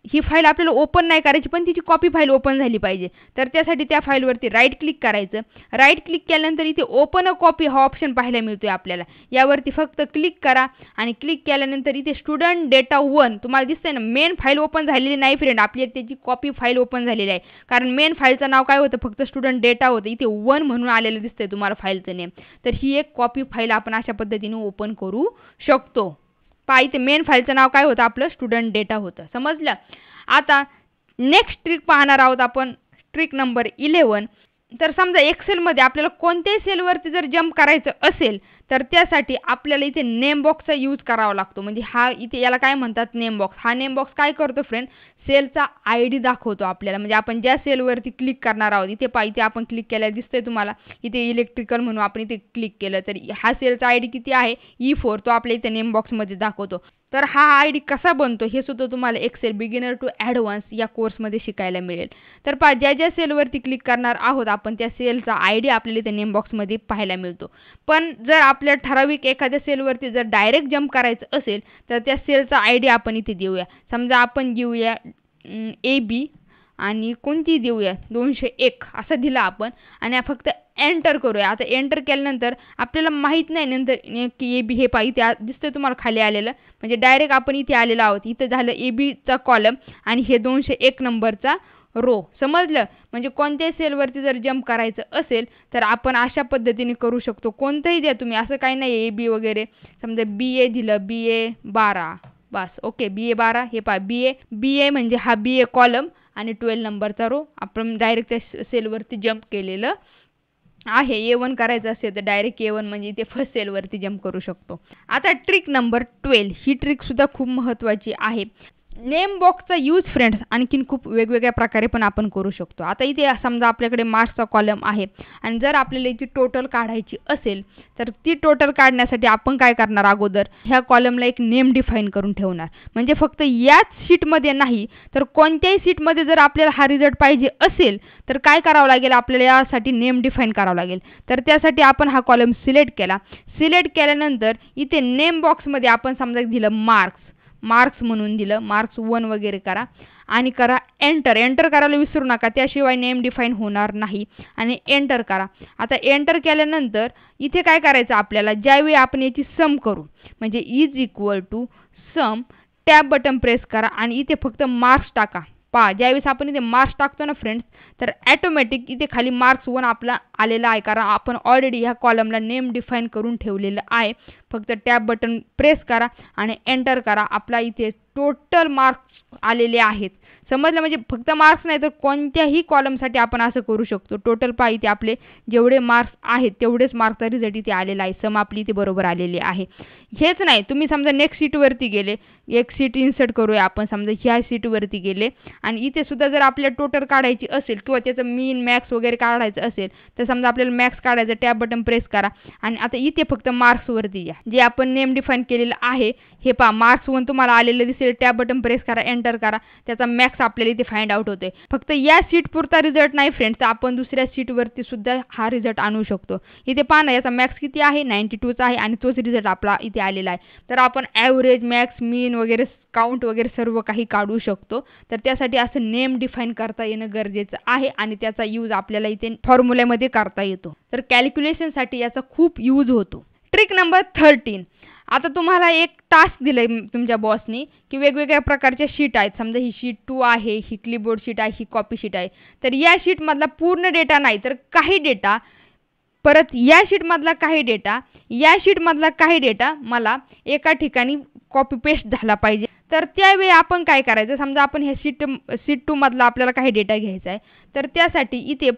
ही फाईल आपल्याला ओपन नाही करायची पण तिची कॉपी फाईल ओपन झाली पाहिजे. तर त्यासाठी त्या फाईलवरती राईट क्लिक करायचं. राईट क्लिक केल्यानंतर इथे ओपन अ कॉपी हा ऑप्शन पाहायला मिळतोय आपल्याला. यावरती फक्त क्लिक करा आणि क्लिक केल्यानंतर इथे स्टुडंट डेटा 1 तुम्हाला दिसतंय ना. मेन फाईल ओपन झालेली नाही फ्रेंड, आपली त्याची कॉपी फाईल ओपन झालेली आहे. कारण मेन फाईलचं नाव काय होतं, फक्त स्टुडंट डेटा होतं. इथे 1 म्हणून आलेलं दिसतंय तुम्हाला फाईलचं नेम. तर ही एक कॉपी फाईल आपण अशा पद्धतीने ओपन करू शकतो. इथे मेन फाईलचं नाव काय होतं, आपलं स्टुडंट डेटा होतं. समजलं. आता नेक्स्ट ट्रिक पाहणार आहोत आपण, ट्रिक नंबर 11. तर समजा एक्सेलमध्ये आपल्याला कोणत्याही सेलवरती जर जम्प करायचं असेल तर त्यासाठी आपल्याला इथे नेम बॉक्सचा यूज करावा लागतो. म्हणजे हा इथे याला काय म्हणतात, नेम बॉक्स. हा नेम बॉक्स काय करतो फ्रेंड, सेलचा ID दाखवतो आपल्याला. म्हणजे आपण ज्या सेलवरती क्लिक करणार आहोत, इथे इथे आपण क्लिक केल्यावर दिसतंय तुम्हाला, इथे इलेक्ट्रिकल म्हणून आपण इथे क्लिक केलं तर हा सेलचा ID किती आहे, E4, तो आपल्या इथे नेम बॉक्समध्ये दाखवतो. तर हा ID कसा बनतो हे सुद्धा तुम्हाला एक्सेल बिगिनर टू ॲडव्हान्स या कोर्समध्ये शिकायला मिळेल. तर ज्या ज्या सेलवरती क्लिक करणार आहोत आपण त्या सेलचा ID आपल्याला इथे नेम बॉक्समध्ये पाहायला मिळतो. पण जर आपल्या ठराविक एखाद्या सेलवरती जर डायरेक्ट जम्प करायचं असेल तर त्या सेलचा ID आपण इथे देऊया. समजा आपण घेऊया AB आणि कोणती देऊया 201 असं दिला आपण आणि फक्त एंटर करूया. आता एंटर केल्यानंतर आपल्याला माहीत नाही नंतर की AB हे इथे दिसतंय तुम्हाला खाली आलेलं, म्हणजे डायरेक्ट आपण इथे आलेलो आहोत. इथं झालं ABचा कॉलम आणि हे 201 नंबरचा रो. समजलं. म्हणजे कोणत्याही सेलवरती जर जम्प करायचं असेल तर आपण अशा पद्धतीने करू शकतो. कोणतंही द्या तुम्ही, असं काही नाही AB वगैरे. समजा BA दिलं, BA 12 बस. ओके. BA 12 हे BA म्हणजे हा BA कॉलम आणि 12 नंबरचा रो. आपण डायरेक्ट त्या सेलवरती जम्प केलेलं आहे. A1 करायचं असेल तर डायरेक्ट A1 म्हणजे इथे फर्स्ट सेलवरती जम्प करू शकतो. आता ट्रिक नंबर 12, ही ट्रिक सुद्धा खूप महत्त्वाची आहे. नेम बॉक्सचा यूज फ्रेंड्स आणखीन खूप वेगवेगळ्या प्रकारे पण आपण करू शकतो. आता इथे समजा आपल्याकडे मार्क्सचा कॉलम आहे आणि जर आपल्याला याची टोटल काढायची असेल तर ती टोटल काढण्यासाठी आपण काय करणार, अगोदर ह्या कॉलमला एक नेम डिफाईन करून ठेवणार. म्हणजे फक्त याच शीटमध्ये नाही तर कोणत्याही शीटमध्ये जर आपल्याला हा रिझल्ट पाहिजे असेल तर काय करावं लागेल, आपल्याला यासाठी नेम डिफाईन करावं लागेल. तर त्यासाठी आपण हा कॉलम सिलेक्ट केला. सिलेक्ट केल्यानंतर इथे नेम बॉक्समध्ये आपण समजा दिलं मार्क्स म्हणून दिलं, मार्क्स 1 वगैरे करा आणि करा एंटर करायला विसरू नका, त्याशिवाय नेम डिफाईन होणार नाही. आणि एंटर करा. आता एंटर केल्यानंतर इथे काय करायचं आपल्याला, ज्यावेळी आपण याची सम करू म्हणजे is equal to sum, tab button press करा आणि इथे फक्त मार्क्स टाका. ज्यावेळेस आपण इथे मार्क्स टाकतो ना फ्रेंड्स तर ॲटोमॅटिक इथे खाली मार्क्स 1 आपला आलेला आहे, कारण आपण ऑलरेडी ह्या कॉलमला नेम डिफाईन करून ठेवलेलं आहे. फक्त टॅब बटन प्रेस करा आणि एंटर करा. आपला इथे टोटल मार्क्स आलेले आहेत. समजलं. म्हणजे फक्त मार्क्स नाही तर कोणत्याही कॉलमसाठी आपण असं करू शकतो. टोटल इथे आपले जेवढे मार्क्स आहेत तेवढेच मार्क्सचा रिझल्ट इथे आलेला आहे. सम आपली इथे बरोबर आलेली आहे. हेच नाही, तुम्ही समजा नेक्स्ट सीटवरती गेले, एक सीट इन्सर्ट करूया आपण. समजा ह्या सीटवरती गेले आणि इथे सुद्धा जर आपल्याला टोटल काढायची असेल किंवा त्याचं मीन मॅक्स वगैरे काढायचं असेल तर समजा आपल्याला मॅक्स काढायचं, टॅब बटन प्रेस करा आणि आता इथे फक्त मार्क्सवरती या, जे आपण नेम डिफाईन केलेलं आहे. हे मार्क्स 1 तुम्हाला आलेलं दिसेल, टॅब बटन प्रेस करा, एंटर करा, त्याचा मॅक्स आपल्याला इथे फाइंड आउट होते. फक्त या सीट पुरता रिझल्ट नाही फ्रेंड्स, आपण दुसऱ्या सीटवरती सुद्धा हा रिझल्ट आणू शकतो. इथे पहा ना, याचा मॅक्स किती आहे, 92चा आहे आणि तोच रिझल्ट आपला इथे आलेला आहे. तर आपण ॲव्हरेज, मॅक्स, मीन वगैरे काउंट वगैरे सर्व काही काढू शकतो. तर त्यासाठी असं नेम डिफाईन करता येणं गरजेचं आहे आणि त्याचा यूज आपल्याला इथे फॉर्म्युल्यामध्ये करता येतो. तर कॅल्क्युलेशनसाठी याचा खूप यूज होतो. Trick number 13. आता तुम्हाला एक टास्क दिलं आहे तुमच्या बॉसनी की वेगवेगळ्या प्रकारच्या शीट आहेत. समजा ही शीट 2 आहे, ही क्लिपबोर्ड शीट आहे, ही कॉपी शीट आहे. तर या शीटमधला पूर्ण डेटा नाही तर काही डेटा, परत या शीटमधला काही डेटा, या शीटमधला काही डेटा मला एका ठिकाणी कॉपी पेस्ट झाला पाहिजे. तर त्यावेळी आपण काय करायचं, समजा आपण हे शीट 2 मधला आपल्याला काही डेटा घ्यायचा आहे. तर त्यासाठी इथे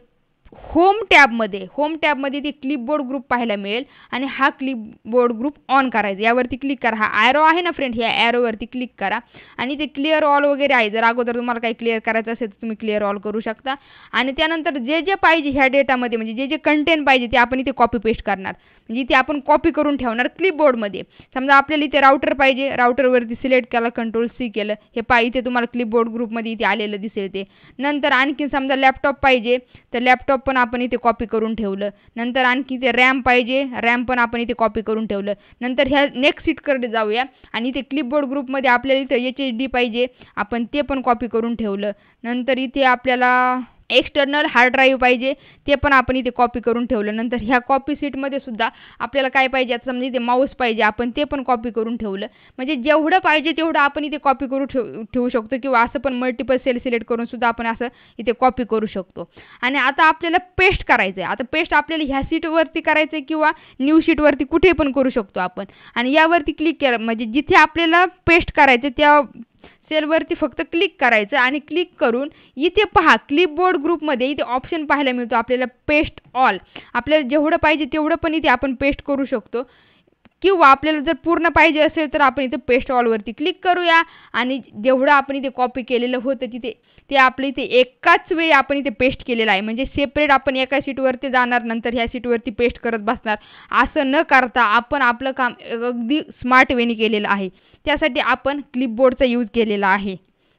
होम टॅबमध्ये ते क्लिपबोर्ड ग्रुप पाहायला मिळेल आणि हा क्लिपबोर्ड ग्रुप ऑन करायचा. यावरती क्लिक करा. हा ॲरो आहे ना फ्रेंड, ह्या ॲरोवरती क्लिक करा आणि ते क्लिअर ऑल वगैरे आहे. जर अगोदर तुम्हाला काही क्लिअर करायचं असेल तर तुम्ही क्लिअर ऑल करू शकता. आणि त्यानंतर जे जे पाहिजे ह्या डेटामध्ये, म्हणजे जे जे कंटेंट पाहिजे ते आपण इथे कॉपी पेस्ट करणार. म्हणजे इथे आपण कॉपी करून ठेवणार क्लिपबोर्डमध्ये. समजा आपल्याला इथे राउटर पाहिजे, राउटरवरती सिलेक्ट केला, Ctrl+C केलं, हे पहा इथे तुम्हाला क्लिपबोर्ड ग्रुपमध्ये इथे आलेलं दिसेल ते. नंतर आणखी समजा लॅपटॉप पाहिजे तर लॅपटॉप पण आपण इथे कॉपी करून ठेवलं. नंतर आणखी इथे रॅम पाहिजे, रॅम पण आपण इथे कॉपी करून ठेवलं. नंतर ह्या नेक्स्ट सीटकडे जाऊया आणि इथे क्लिपबोर्ड ग्रुपमध्ये आपल्याला इथं HDD पाहिजे, आपण ते पण कॉपी करून ठेवलं. नंतर इथे आपल्याला एक्सटर्नल हार्ड ड्राईव्ह पाहिजे, ते पण आपण इथे कॉपी करून ठेवलं. नंतर ह्या कॉपी सीटमध्ये सुद्धा आपल्याला काय पाहिजे, आता समजा इथे माऊस पाहिजे, आपण ते पण कॉपी करून ठेवलं. म्हणजे जेवढं पाहिजे तेवढं आपण इथे कॉपी करू ठेवू शकतो, किंवा असं पण मल्टिपल सेल सिलेक्ट करून सुद्धा आपण असं इथे कॉपी करू शकतो. आणि आता आपल्याला पेस्ट करायचं आहे. आता पेस्ट आपल्याला ह्या सीटवरती करायचं आहे किंवा न्यू शीटवरती कुठेही पण करू शकतो आपण. आणि यावरती क्लिक केलं म्हणजे जिथे आपल्याला पेस्ट करायचं त्या सेलवरती फक्त क्लिक करायचं आणि क्लिक करून इथे पहा क्लिपबोर्ड ग्रुपमध्ये इथे ऑप्शन पाहायला मिळतो आपल्याला पेस्ट ऑल. आपल्याला जेवढं पाहिजे तेवढं पण इथे आपण पेस्ट करू शकतो, किंवा आपल्याला जर पूर्ण पाहिजे असेल तर आपण इथे पेस्ट ऑलवरती क्लिक करूया आणि जेवढं आपण इथे कॉपी केलेलं होतं तिथे ते आपलं इथे एकाच वेळी आपण इथे पेस्ट केलेलं आहे. म्हणजे सेपरेट आपण एका सीटवरती जाणार, नंतर ह्या सीटवरती पेस्ट करत बसणार, असं न करता आपण आपलं काम अगदी स्मार्ट वेने केलेलं आहे. त्यासाठी आपण क्लिपबोर्डचा यूज केलेला आहे.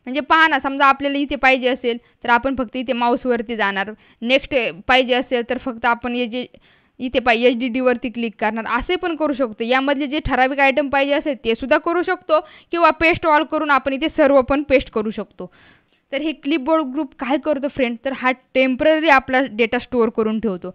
म्हणजे पहा ना, समजा आपल्याला इथे पाहिजे असेल तर आपण फक्त इथे माऊसवरती जाणार, नेक्स्ट पाहिजे असेल तर फक्त आपण हे जे इथे HDDवरती क्लिक करणार, असे पण करू शकतो. यामधले जे ठराविक आयटम पाहिजे असेल ते सुद्धा करू शकतो, किंवा पेस्ट ऑल करून आपण इथे सर्व पण पेस्ट करू शकतो. तर हे क्लिपबोर्ड ग्रुप काय करतो फ्रेंड, तर हा टेम्पररी आपला डेटा स्टोअर करून ठेवतो.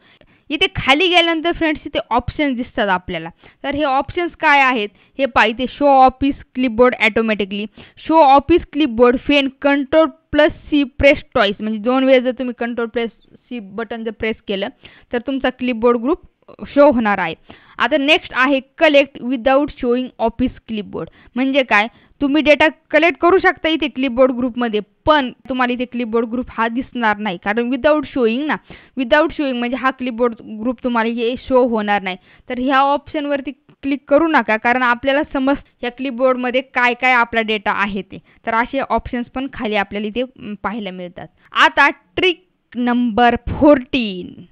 इथे खाली गेल्यानंतर फ्रेंड्स इथे ऑप्शन्स दिसतात आपल्याला. तर हे ऑप्शन्स काय आहेत हे पहा, इथे show office clipboard automatically, show office clipboard when Ctrl+C press twice, म्हणजे 2 वेळेस जर तुम्ही Ctrl+C बटन जर प्रेस केलं तर तुमचा क्लिपबोर्ड ग्रुप शो होणार आहे. आता नेक्स्ट आहे collect without showing office clipboard. म्हणजे काय, तुम्ही डेटा कलेक्ट करू शकता इथे क्लिपबोर्ड ग्रुपमध्ये, पण तुम्हाला इथे क्लिपबोर्ड ग्रुप हा दिसणार नाही, कारण विदाऊट शोईंग ना, विदाऊट शोईंग म्हणजे हा क्लिपबोर्ड ग्रुप तुम्हाला हे शो होणार नाही. तर ह्या ऑप्शनवरती क्लिक करू नका, कारण आपल्याला समज या क्लिपबोर्डमध्ये काय काय आपला डेटा आहे ते. तर असे ऑप्शन्स पण खाली आपल्याला इथे पाहायला मिळतात. आता ट्रिक नंबर 14.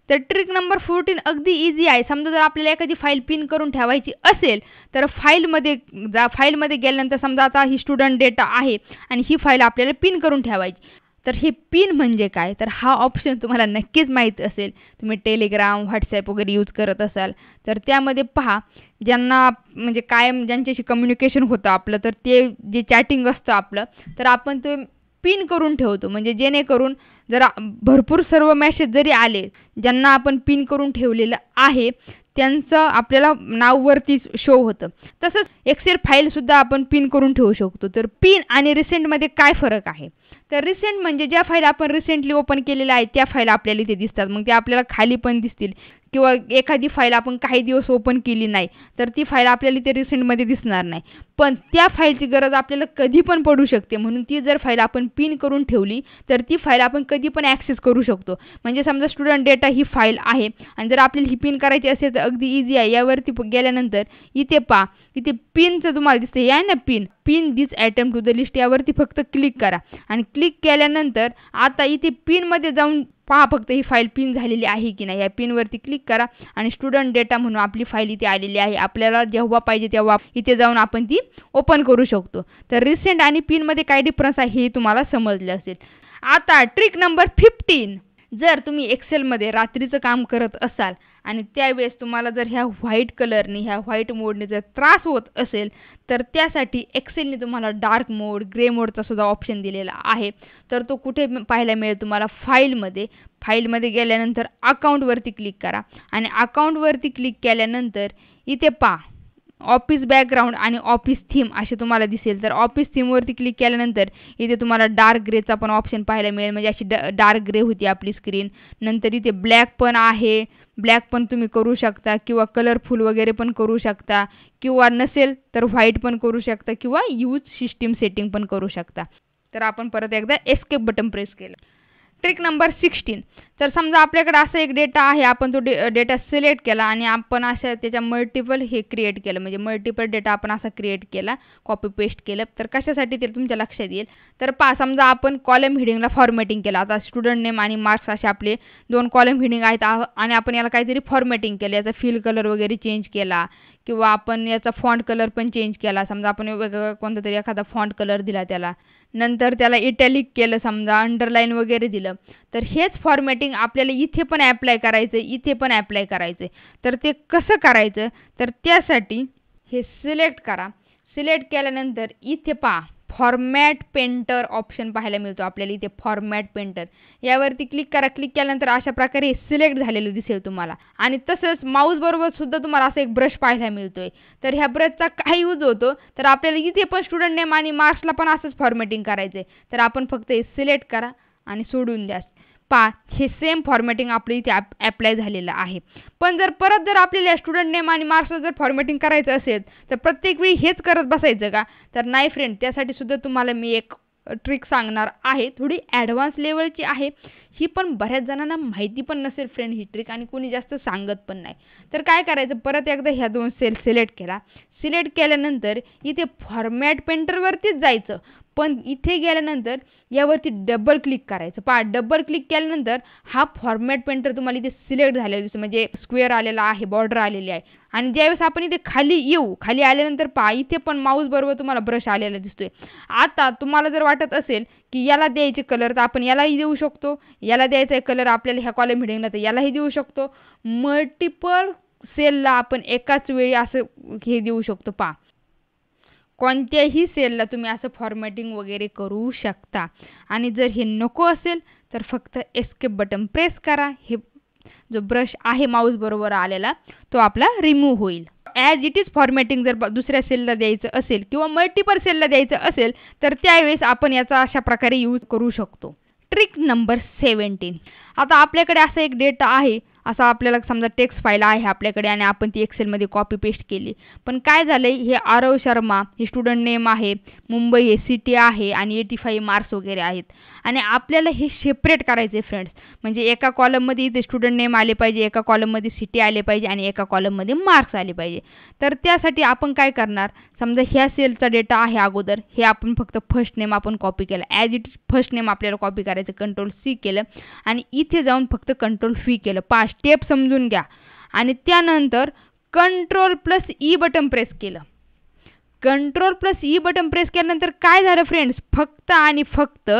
तर ट्रिक नंबर 14 अगदी इझी आहे. समजा जर आपल्याला एखादी फाईल पिन करून ठेवायची असेल तर फाईलमध्ये गेल्यानंतर समजा आता ही स्टुडंट डेटा आहे आणि ही फाईल आपल्याला पिन करून ठेवायची. तर हे पिन म्हणजे काय, तर हा ऑप्शन तुम्हाला नक्कीच माहीत असेल. तुम्ही टेलिग्राम, व्हॉट्सॲप वगैरे यूज करत असाल तर त्यामध्ये पहा, ज्यांना म्हणजे कायम ज्यांच्याशी कम्युनिकेशन होतं आपलं, तर ते जे चॅटिंग असतं आपलं, तर आपण ते पिन करून ठेवतो. म्हणजे जेणेकरून जर भरपूर सर्व मेसेज जरी आले, ज्यांना आपण पिन करून ठेवलेलं आहे त्यांचं आपल्याला नाववरती शो होतं. तसंच एक्सेल फाईलसुद्धा आपण पिन करून ठेवू शकतो. तर पिन आणि रिसेंटमध्ये काय फरक आहे, तर रिसेंट म्हणजे ज्या फाईल आपण रिसेंटली ओपन केलेल्या आहेत त्या फाईल आपल्याला इथे दिसतात, मग ते आपल्याला खाली पण दिसतील. किंवा एखादी फाईल आपण काही दिवस ओपन केली नाही तर ती फाईल आपल्याला इथे रिसेंटमध्ये दिसणार नाही, पण त्या फाईलची गरज आपल्याला कधी पण पडू शकते. म्हणून ती जर फाईल आपण पिन करून ठेवली तर ती फाईल आपण कधी पण ॲक्सेस करू शकतो. म्हणजे समजा स्टुडंट डेटा ही फाईल आहे आणि जर आपल्याला ही पिन करायची असेल तर अगदी इझी आहे. यावरती गेल्यानंतर इथे पहा, इथे पिनचं तुम्हाला दिसतं, हे आहे ना pin this item to the list, यावरती फक्त क्लिक करा आणि क्लिक केल्यानंतर आता इथे पिनमध्ये जाऊन पहा फक्त ही फाईल पिन झालेली आहे की नाही. या पिनवरती क्लिक करा आणि स्टुडंट डेटा म्हणून आपली फाईल इथे आलेली आहे. आपल्याला जेव्हा पाहिजे तेव्हा इथे जाऊन आपण ती ओपन करू शकतो. तर रिसेंट आणि पिनमध्ये काय डिफरन्स आहे हे तुम्हाला समजलं असेल. आता ट्रिक नंबर 15. जर तुम्ही एक्सेलमध्ये रात्रीचं काम करत असाल आणि त्यावेळेस तुम्हाला जर ह्या व्हाईट कलरने, ह्या व्हाईट मोडने जर त्रास होत असेल तर त्यासाठी एक्सेलने तुम्हाला डार्क मोड, ग्रे मोडचा सुद्धा ऑप्शन दिलेला आहे. तर तो कुठे पाहायला मिळेल तुम्हाला, फाईलमध्ये गेल्यानंतर अकाउंटवरती क्लिक करा आणि अकाउंटवरती क्लिक केल्यानंतर इथे पहा ऑफिस बॅकग्राऊंड आणि ऑफिस थीम असे तुम्हाला दिसेल. तर ऑफिस थीमवरती क्लिक केल्यानंतर इथे तुम्हाला डार्क ग्रेचा पण ऑप्शन पाहायला मिळेल, म्हणजे अशी डार्क ग्रे होती आपली स्क्रीन. नंतर इथे ब्लॅक पण आहे, ब्लॅक पण तुम्ही करू शकता, किंवा कलरफुल वगैरे पण करू शकता, किंवा नसेल तर व्हाईट पण करू शकता, किंवा यूज सिस्टीम सेटिंग पण करू शकता. तर आपण परत एकदा एस्केप बटन प्रेस केलं. Trick number 16. तर समजा आपल्याकडे असा एक डेटा आहे, आपण तो डेटा सिलेक्ट केला आणि आपण अशा त्याच्या मल्टिपल हे क्रिएट केलं, म्हणजे मल्टिपल डेटा आपण असा क्रिएट केला, कॉपी पेस्ट केलं. तर कशासाठी ते तुमच्या लक्षात येईल. तर समजा आपण कॉलम हेडिंगला फॉर्मॅटिंग केलं. आता स्टुडंट नेम आणि मार्क्स असे आपले 2 कॉलम हेडिंग आहेत आणि आपण याला काहीतरी फॉर्मॅटिंग केलं, याचा फिल कलर वगैरे चेंज केला किंवा आपण याचा फॉन्ट कलर पण चेंज केला. समजा आपण वेगवेगळा कोणता तरी एखादा फॉन्ट कलर दिला त्याला, नंतर त्याला इटॅलिक केलं, समजा अंडरलाईन वगैरे दिलं. तर हेच फॉर्मॅटिंग आपल्याला इथे पण ॲप्लाय करायचं, इथे पण ॲप्लाय करायचं. तर ते कसं करायचं, तर त्यासाठी हे सिलेक्ट करा. सिलेक्ट केल्यानंतर इथे फॉर्मॅट पेंटर ऑप्शन पाहायला मिळतो आपल्याला. इथे फॉर्मॅट पेंटर यावरती क्लिक करा. क्लिक केल्यानंतर अशा प्रकारे सिलेक्ट झालेलं दिसेल तुम्हाला. आणि तसंच माऊस बरोबर सुद्धा तुम्हाला असा एक ब्रश पाहायला मिळतोय. तर ह्या ब्रशचा काय यूज होतो, तर आपल्याला इथे पण स्टुडंट नेम आणि मार्क्सला पण असंच फॉर्मॅटिंग करायचं आहे. तर आपण फक्त हे सिलेक्ट करा आणि सोडून द्या. हे सेम फॉर्मॅटिंग आपल्या इथे ॲप्लाय झालेलं आहे. पण जर आपल्याला स्टुडंट नेम आणि मार्क्सला जर फॉर्मॅटिंग करायचं असेल तर प्रत्येक वेळी हेच करत बसायचं का, तर नाही फ्रेंड. त्यासाठी सुद्धा तुम्हाला मी एक ट्रिक सांगणार आहे, थोडी ॲडव्हान्स लेवलची आहे ही, पण बऱ्याच जणांना माहिती पण नसेल फ्रेंड ही ट्रिक, आणि कोणी जास्त सांगत पण नाही. तर काय करायचं, परत एकदा ह्या 2 सेल सिलेक्ट केला. सिलेक्ट केल्यानंतर इथे फॉर्मॅट पेंटरवरतीच जायचं, पण इथे गेल्यानंतर यावरती डबल क्लिक करायचं. डबल क्लिक केल्यानंतर हा फॉर्मॅट पेंटर तुम्हाला इथे सिलेक्ट झालेला दिसतो, म्हणजे स्क्वेअर आलेला आहे, बॉर्डर आलेली आहे. आणि ज्यावेळेस आपण इथे खाली आल्यानंतर इथे पण माऊस बरोबर तुम्हाला ब्रश आलेला दिसतोय. आता तुम्हाला जर वाटत असेल की याला द्यायचे कलर, तर आपण यालाही देऊ शकतो. याला द्यायचा आहे कलर आपल्याला ह्या कॉलम हेडिंगला, तर यालाही देऊ शकतो. मल्टिपल सेलला आपण एकाच वेळी असं हे देऊ शकतो. कोणत्याही सेलला तुम्ही असं फॉर्मॅटिंग वगैरे करू शकता. आणि जर हे नको असेल तर फक्त एस्केप बटन प्रेस करा. हे जो ब्रश आहे माऊस बरोबर आलेला तो आपला रिमूव्ह होईल. ॲज इट इज फॉर्मॅटिंग जर दुसऱ्या सेलला द्यायचं असेल किंवा मल्टिपल सेलला द्यायचं असेल तर त्यावेळेस आपण याचा अशा प्रकारे यूज करू शकतो. Trick number 17. आता आपल्याकडे असा एक डेटा आहे, असा आपल्याला समजा टेक्स्ट फाईल आहे आपल्याकडे आणि आपण ती एक्सेलमध्ये कॉपी पेस्ट केली. पण काय झालं, हे आरव शर्मा हे स्टुडंट नेम आहे, मुंबई हे सिटी आहे आणि 85 मार्क्स वगैरे आहेत. आणि आपल्याला हे सेपरेट करायचे फ्रेंड्स, म्हणजे एका कॉलममध्ये इथे स्टुडंट नेम आले पाहिजे, एका कॉलममध्ये सिटी आले पाहिजे आणि एका कॉलममध्ये मार्क्स आले पाहिजे. तर त्यासाठी आपण काय करणार, समजा ह्या सेलचा डेटा आहे अगोदर, हे आपण फक्त फर्स्ट नेम आपण कॉपी केलं. As it is first name आपल्याला कॉपी करायचं, कंट्रोल-C केलं आणि इथे जाऊन फक्त कंट्रोल-V केलं. स्टेप समजून घ्या. आणि त्यानंतर कंट्रोल+E बटन प्रेस केलं. कंट्रोल+E बटन प्रेस केल्यानंतर काय झालं फ्रेंड्स, फक्त आणि फक्त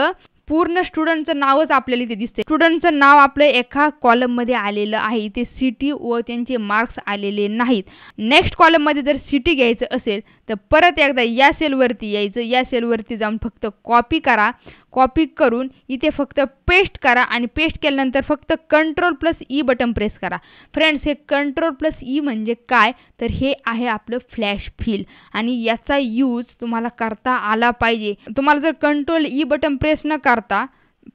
पूर्ण स्टुडंटचं नावच आपल्याला इथे दिसते. स्टुडंटचं नाव आपलं एका कॉलममध्ये आलेलं आहे, इथे सिटी व त्यांचे मार्क्स आलेले नाहीत. नेक्स्ट कॉलममध्ये जर सिटी घ्यायचं असेल तर परत एकदा या सेलवरती यायचं, या सेलवरती जाऊन फक्त कॉपी करा. कॉपी करून इथे फक्त पेस्ट करा आणि पेस्ट केल्यानंतर फक्त कंट्रोल+E बटन प्रेस करा. फ्रेंड्स, हे कंट्रोल+E म्हणजे काय, तर हे आहे आपलं फ्लॅश फिल आणि याचा यूज तुम्हाला करता आला पाहिजे. तुम्हाला जर कंट्रोल-E बटन प्रेस न करता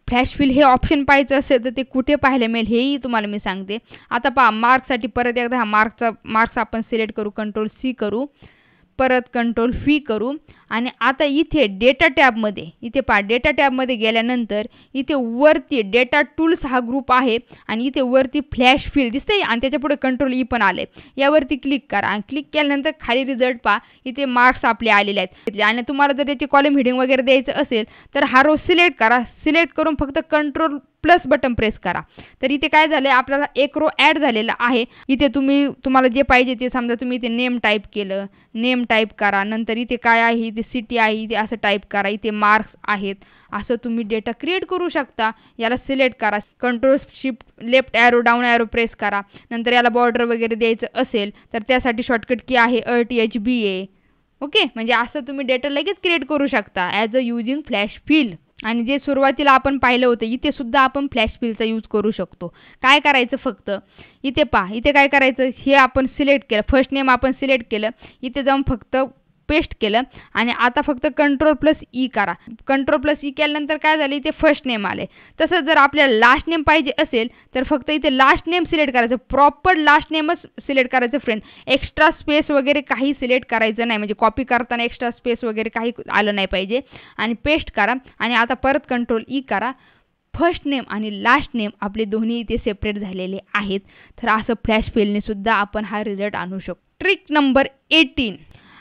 फ्लॅश फिल हे ऑप्शन पाहायचं असेल तर ते कुठे पाहायला मिळेल हेही तुम्हाला मी सांगते. आता मार्क्ससाठी परत एकदा हा मार्क्स आपण सिलेक्ट करू, कंट्रोल-C करू, परत कंट्रोल-V करू आणि आता इथे डेटा टॅबमध्ये डेटा टॅबमध्ये गेल्यानंतर इथे वरती डेटा टूल्स हा ग्रुप आहे आणि इथे वरती फ्लॅश फिल दिसते आणि त्याच्यापुढे कंट्रोल-E पण आले. यावरती क्लिक करा आणि क्लिक केल्यानंतर खाली रिझल्ट इथे मार्क्स आपले आलेले आहेत. आणि तुम्हाला जर त्याची कॉलम हेडिंग वगैरे द्यायचं असेल तर हा रो सिलेक्ट करा. सिलेक्ट करून फक्त कंट्रोल+ बटन प्रेस करा. तर इथे काय झालंय, आपल्याला एक रो ॲड झालेला आहे. इथे तुम्हाला जे पाहिजे ते, समजा तुम्ही इथे नेम टाईप केलं, नेम टाईप करा. नंतर इथे काय आहे, इथे सिटी आहे, इथे असं टाईप करा, इथे मार्क्स आहेत, असं तुम्ही डेटा क्रिएट करू शकता. याला सिलेक्ट करा, control shift left arrow down arrow press करा. नंतर याला बॉर्डर वगैरे द्यायचं असेल तर त्यासाठी शॉर्टकट की आहे Alt+HBA. ओके, म्हणजे असं तुम्ही डेटा लगेच क्रिएट करू शकता as a using flash fill. आणि जे सुरुवातीला आपण पाहिलं होतं इथे सुद्धा आपण फ्लॅश फिलचा यूज करू शकतो. काय करायचं, फक्त इथे इथे काय करायचं, हे आपण सिलेक्ट केलं, फर्स्ट नेम आपण सिलेक्ट केलं, इथे जाऊन फक्त पेस्ट केलं आणि आता फक्त कंट्रोल+E करा. कंट्रोल+E केल्यानंतर काय झालं, इथे फर्स्ट नेम आले. तसंच जर आपल्याला लास्ट नेम पाहिजे असेल तर फक्त इथे लास्ट नेम सिलेक्ट करायचं, प्रॉपर लास्ट नेमच सिलेक्ट करायचं फ्रेंड. एक्स्ट्रा स्पेस वगैरे काही सिलेक्ट करायचं नाही, म्हणजे कॉपी करताना एक्स्ट्रा स्पेस वगैरे काही आलं नाही पाहिजे. आणि पेस्ट करा आणि आता परत कंट्रोल-E करा. फर्स्ट नेम आणि लास्ट नेम आपले दोन्ही इथे सेपरेट झालेले आहेत. तर असं फ्लॅश फिलने सुद्धा आपण हा रिझल्ट आणू शकतो. Trick number 18.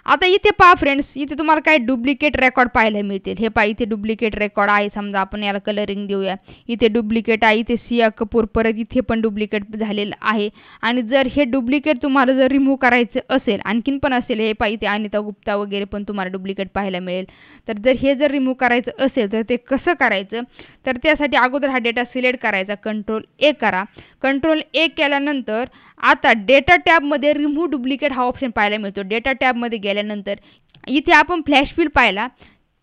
आता इथे पहा फ्रेंड्स, इथे तुम्हाला काय डुप्लिकेट रेकॉर्ड पाहायला मिळतील. हे पहा, इथे डुप्लिकेट रेकॉर्ड आहे. समजा आपण याला कलरिंग देऊया. इथे डुप्लिकेट आहे. इथे सिया कपूर, परत इथे पण डुप्लिकेट झालेलं आहे. आणि जर हे डुप्लिकेट तुम्हाला जर रिमूव्ह करायचं असेल, आणखीन पण असेल, हे पहा इथे अनिता गुप्ता वगैरे पण तुम्हाला डुप्लिकेट पाहायला मिळेल. तर जर हे जर रिमूव्ह करायचं असेल तर ते कसं करायचं, तर त्यासाठी अगोदर हा डेटा सिलेक्ट करायचा. Ctrl+A करा. Ctrl+A केल्यानंतर आता डेटा टॅबमध्ये रिमूव्ह डुप्लिकेट हा ऑप्शन पाहायला मिळतो. डेटा टॅबमध्ये गेल्यानंतर इथे आपण फ्लॅश फिल पाहिला,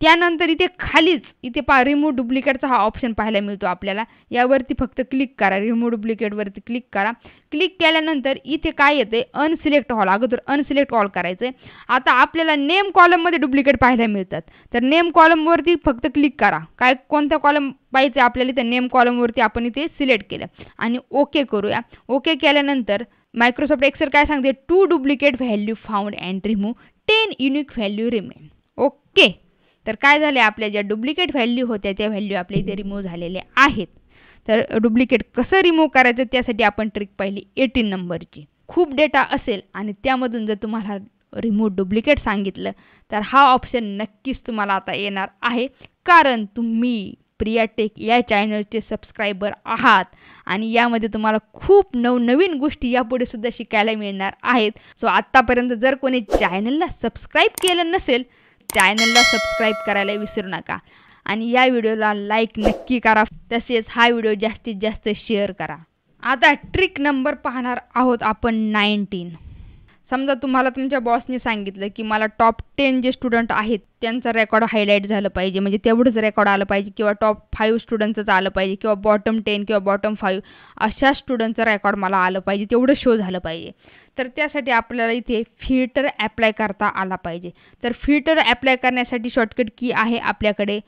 त्यानंतर इथे खालीच इथे पहा रिमूव्ह डुप्लिकेटचा हा ऑप्शन पाहायला मिळतो आपल्याला. यावरती फक्त क्लिक करा. रिमूव्ह डुप्लिकेटवरती क्लिक करा. क्लिक केल्यानंतर इथे काय येते, अनसिलेक्ट ऑल. अगोदर अनसिलेक्ट ऑल करायचं आहे. आता आपल्याला नेम कॉलममध्ये डुप्लिकेट पाहायला मिळतात. तर नेम कॉलमवरती फक्त क्लिक करा. काय कोणता कॉलम पाहिजे आपल्याला, इथे नेम कॉलमवरती आपण इथे सिलेक्ट केलं आणि ओके करूया. ओके केल्यानंतर मायक्रोसॉफ्ट एक्सेल काय सांगते, 2 duplicate value found and remove 10 unique value remain. Okay. तर काय झाले, आपल्या ज्या डुप्लिकेट व्हॅल्यू होत्या त्या व्हॅल्यू आपल्या इथे रिमूव्ह झालेल्या आहेत. तर डुप्लिकेट कसं रिमूव्ह करायचं त्यासाठी आपण ट्रिक पाहिली 18 नंबरची. खूप डेटा असेल आणि त्यामधून जर तुम्हाला रिमूव्ह डुप्लिकेट सांगितलं तर हा ऑप्शन नक्कीच तुम्हाला आता येणार आहे, कारण तुम्ही प्रिया टेक या चॅनलचे सबस्क्रायबर आहात आणि यामध्ये तुम्हाला खूप नवनवीन गोष्टी यापुढे सुद्धा शिकायला मिळणार आहेत. सो आत्तापर्यंत जर कोणी चॅनलला सबस्क्राईब केलं नसेल, चॅनलला सबस्क्राईब करायला विसरू नका आणि या व्हिडिओला लाईक नक्की करा. तसेच हा व्हिडिओ जास्तीत जास्त शेअर करा. आता ट्रिक नंबर पाहणार आहोत आपण 19. समजा तुम्हाला तुमच्या बॉसने सांगितलं की मला टॉप 10 जे स्टुडंट आहेत त्यांचं रेकॉर्ड हायलाईट झालं पाहिजे, म्हणजे तेवढंच रेकॉर्ड आलं पाहिजे, किंवा टॉप 5 स्टुडंटचं आलं पाहिजे, किंवा बॉटम 10 किंवा बॉटम 5 अशा स्टुडंटचं रेकॉर्ड मला आलं पाहिजे, तेवढं शो झालं पाहिजे. तर त्यासाठी आपल्याला इथे फिल्टर ॲप्लाय करता आला पाहिजे. तर फिल्टर ॲप्लाय करण्यासाठी शॉर्टकट की आहे आपल्याकडे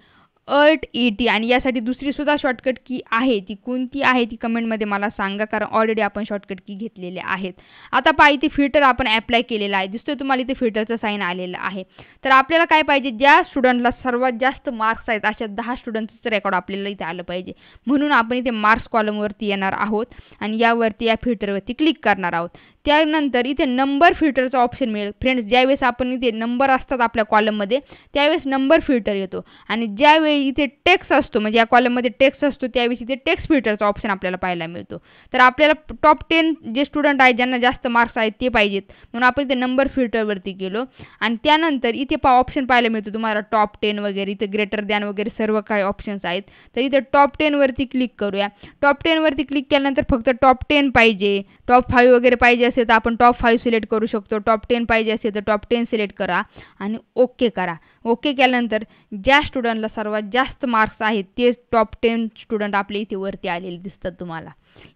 Alt+ET आणि यासाठी दुसरी सुद्धा शॉर्टकट की आहे. ती कोणती आहे ती कमेंटमध्ये मला सांगा, कारण ऑलरेडी आपण शॉर्टकट की घेतलेले आहेत. आता पहा, इथे फिल्टर आपण ॲप्लाय केलेला आहे. दिसतोय तुम्हाला इथे फिल्टरचं साईन आलेलं आहे. तर आपल्याला काय पाहिजे, ज्या स्टुडंटला सर्वात जास्त मार्क्स आहेत अशा 10 स्टुडंट्सचं रेकॉर्ड आपल्याला इथे आलं पाहिजे. म्हणून आपण इथे मार्क्स कॉलमवरती येणार आहोत आणि यावरती या फिल्टरवरती क्लिक करणार आहोत. त्यानंतर इथे नंबर फिल्टरचा ऑप्शन मिळेल. फ्रेंड्स, ज्यावेळेस आपण इथे नंबर असतात आपल्या कॉलममध्ये त्यावेळेस नंबर फिल्टर येतो आणि ज्यावेळी इथे टेक्स्ट असतो, म्हणजे या कॉलममध्ये टेक्स्ट असतो, त्यावेळेस इथे टेक्स्ट फिल्टरचा ऑप्शन आपल्याला पाहायला मिळतो. तर आपल्याला टॉप 10 जे स्टुडंट आहेत ज्यांना जास्त मार्क्स आहेत ते पाहिजेत, म्हणून आपण इथे नंबर फिल्टरवरती गेलो आणि त्यानंतर इथे ऑप्शन पाहायला मिळतो तुम्हाला टॉप 10 वगैरे, इथे ग्रेटर दॅन वगैरे सर्व काही ऑप्शन्स आहेत. तर इथे टॉप 10 वरती क्लिक करूया. टॉप 10 वरती क्लिक केल्यानंतर फक्त टॉप 10 पाहिजे, टॉप 5 वगैरे पाहिजे असेल तर आपण टॉप 5 सिलेक्ट करू शकतो. टॉप 10 पाहिजे असेल तर टॉप 10 सिलेक्ट करा आणि ओके करा. ओके केल्यानंतर ज्या स्टुडंटला सर्वात जास्त मार्क्स आहेत ते टॉप 10 स्टुडंट आपल्या इथे वरती आलेले दिसतात तुम्हाला.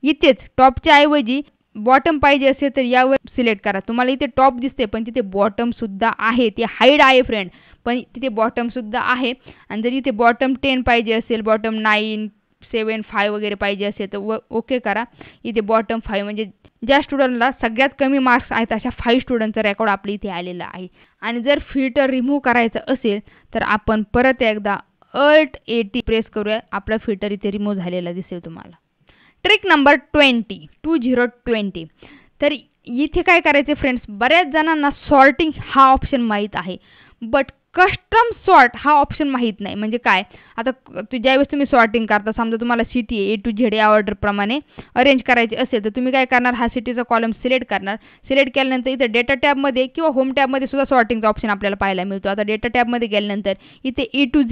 इथेच टॉपच्या ऐवजी बॉटम पाहिजे असेल तर यावर सिलेक्ट करा. तुम्हाला इथे टॉप दिसते पण तिथे बॉटम सुद्धा आहे, ते हाईड आहे फ्रेंड, पण तिथे बॉटम सुद्धा आहे. आणि जर इथे बॉटम 10 पाहिजे असेल, बॉटम 9, 7, 5 वगैरे पाहिजे असेल तर ओके करा. इथे बॉटम 5 म्हणजे ज्या स्टुडंटला सगळ्यात कमी मार्क्स आहेत अशा 5 स्टुडंटचं रेकॉर्ड आपल्या इथे आलेलं आहे. आणि जर फिल्टर रिमूव्ह करायचं असेल तर आपण परत एकदा Alt+AT प्रेस करूया. आपला फिल्टर इथे रिमूव्ह झालेला दिसेल तुम्हाला. Trick number 20. तर इथे काय करायचे फ्रेंड्स, बऱ्याच जणांना सॉर्टिंग हा ऑप्शन माहीत आहे, बट कस्टम सॉर्ट हा ऑप्शन माहीत नाही. म्हणजे काय, आता ज्यावेळेस तुम्ही सॉर्टिंग करता, समजा तुम्हाला सिटी A to Z या ऑर्डरप्रमाणे अरेंज करायची असेल तर तुम्ही काय करणार, हा सिटीचा कॉलम सिलेक्ट करणार. सिलेक्ट केल्यानंतर इथे डेटा टॅबमध्ये किंवा होम टॅबमध्ये सुद्धा सॉर्टिंगचा ऑप्शन आपल्याला पाहायला मिळतो. आता डेटा टॅबमध्ये गेल्यानंतर इथे A to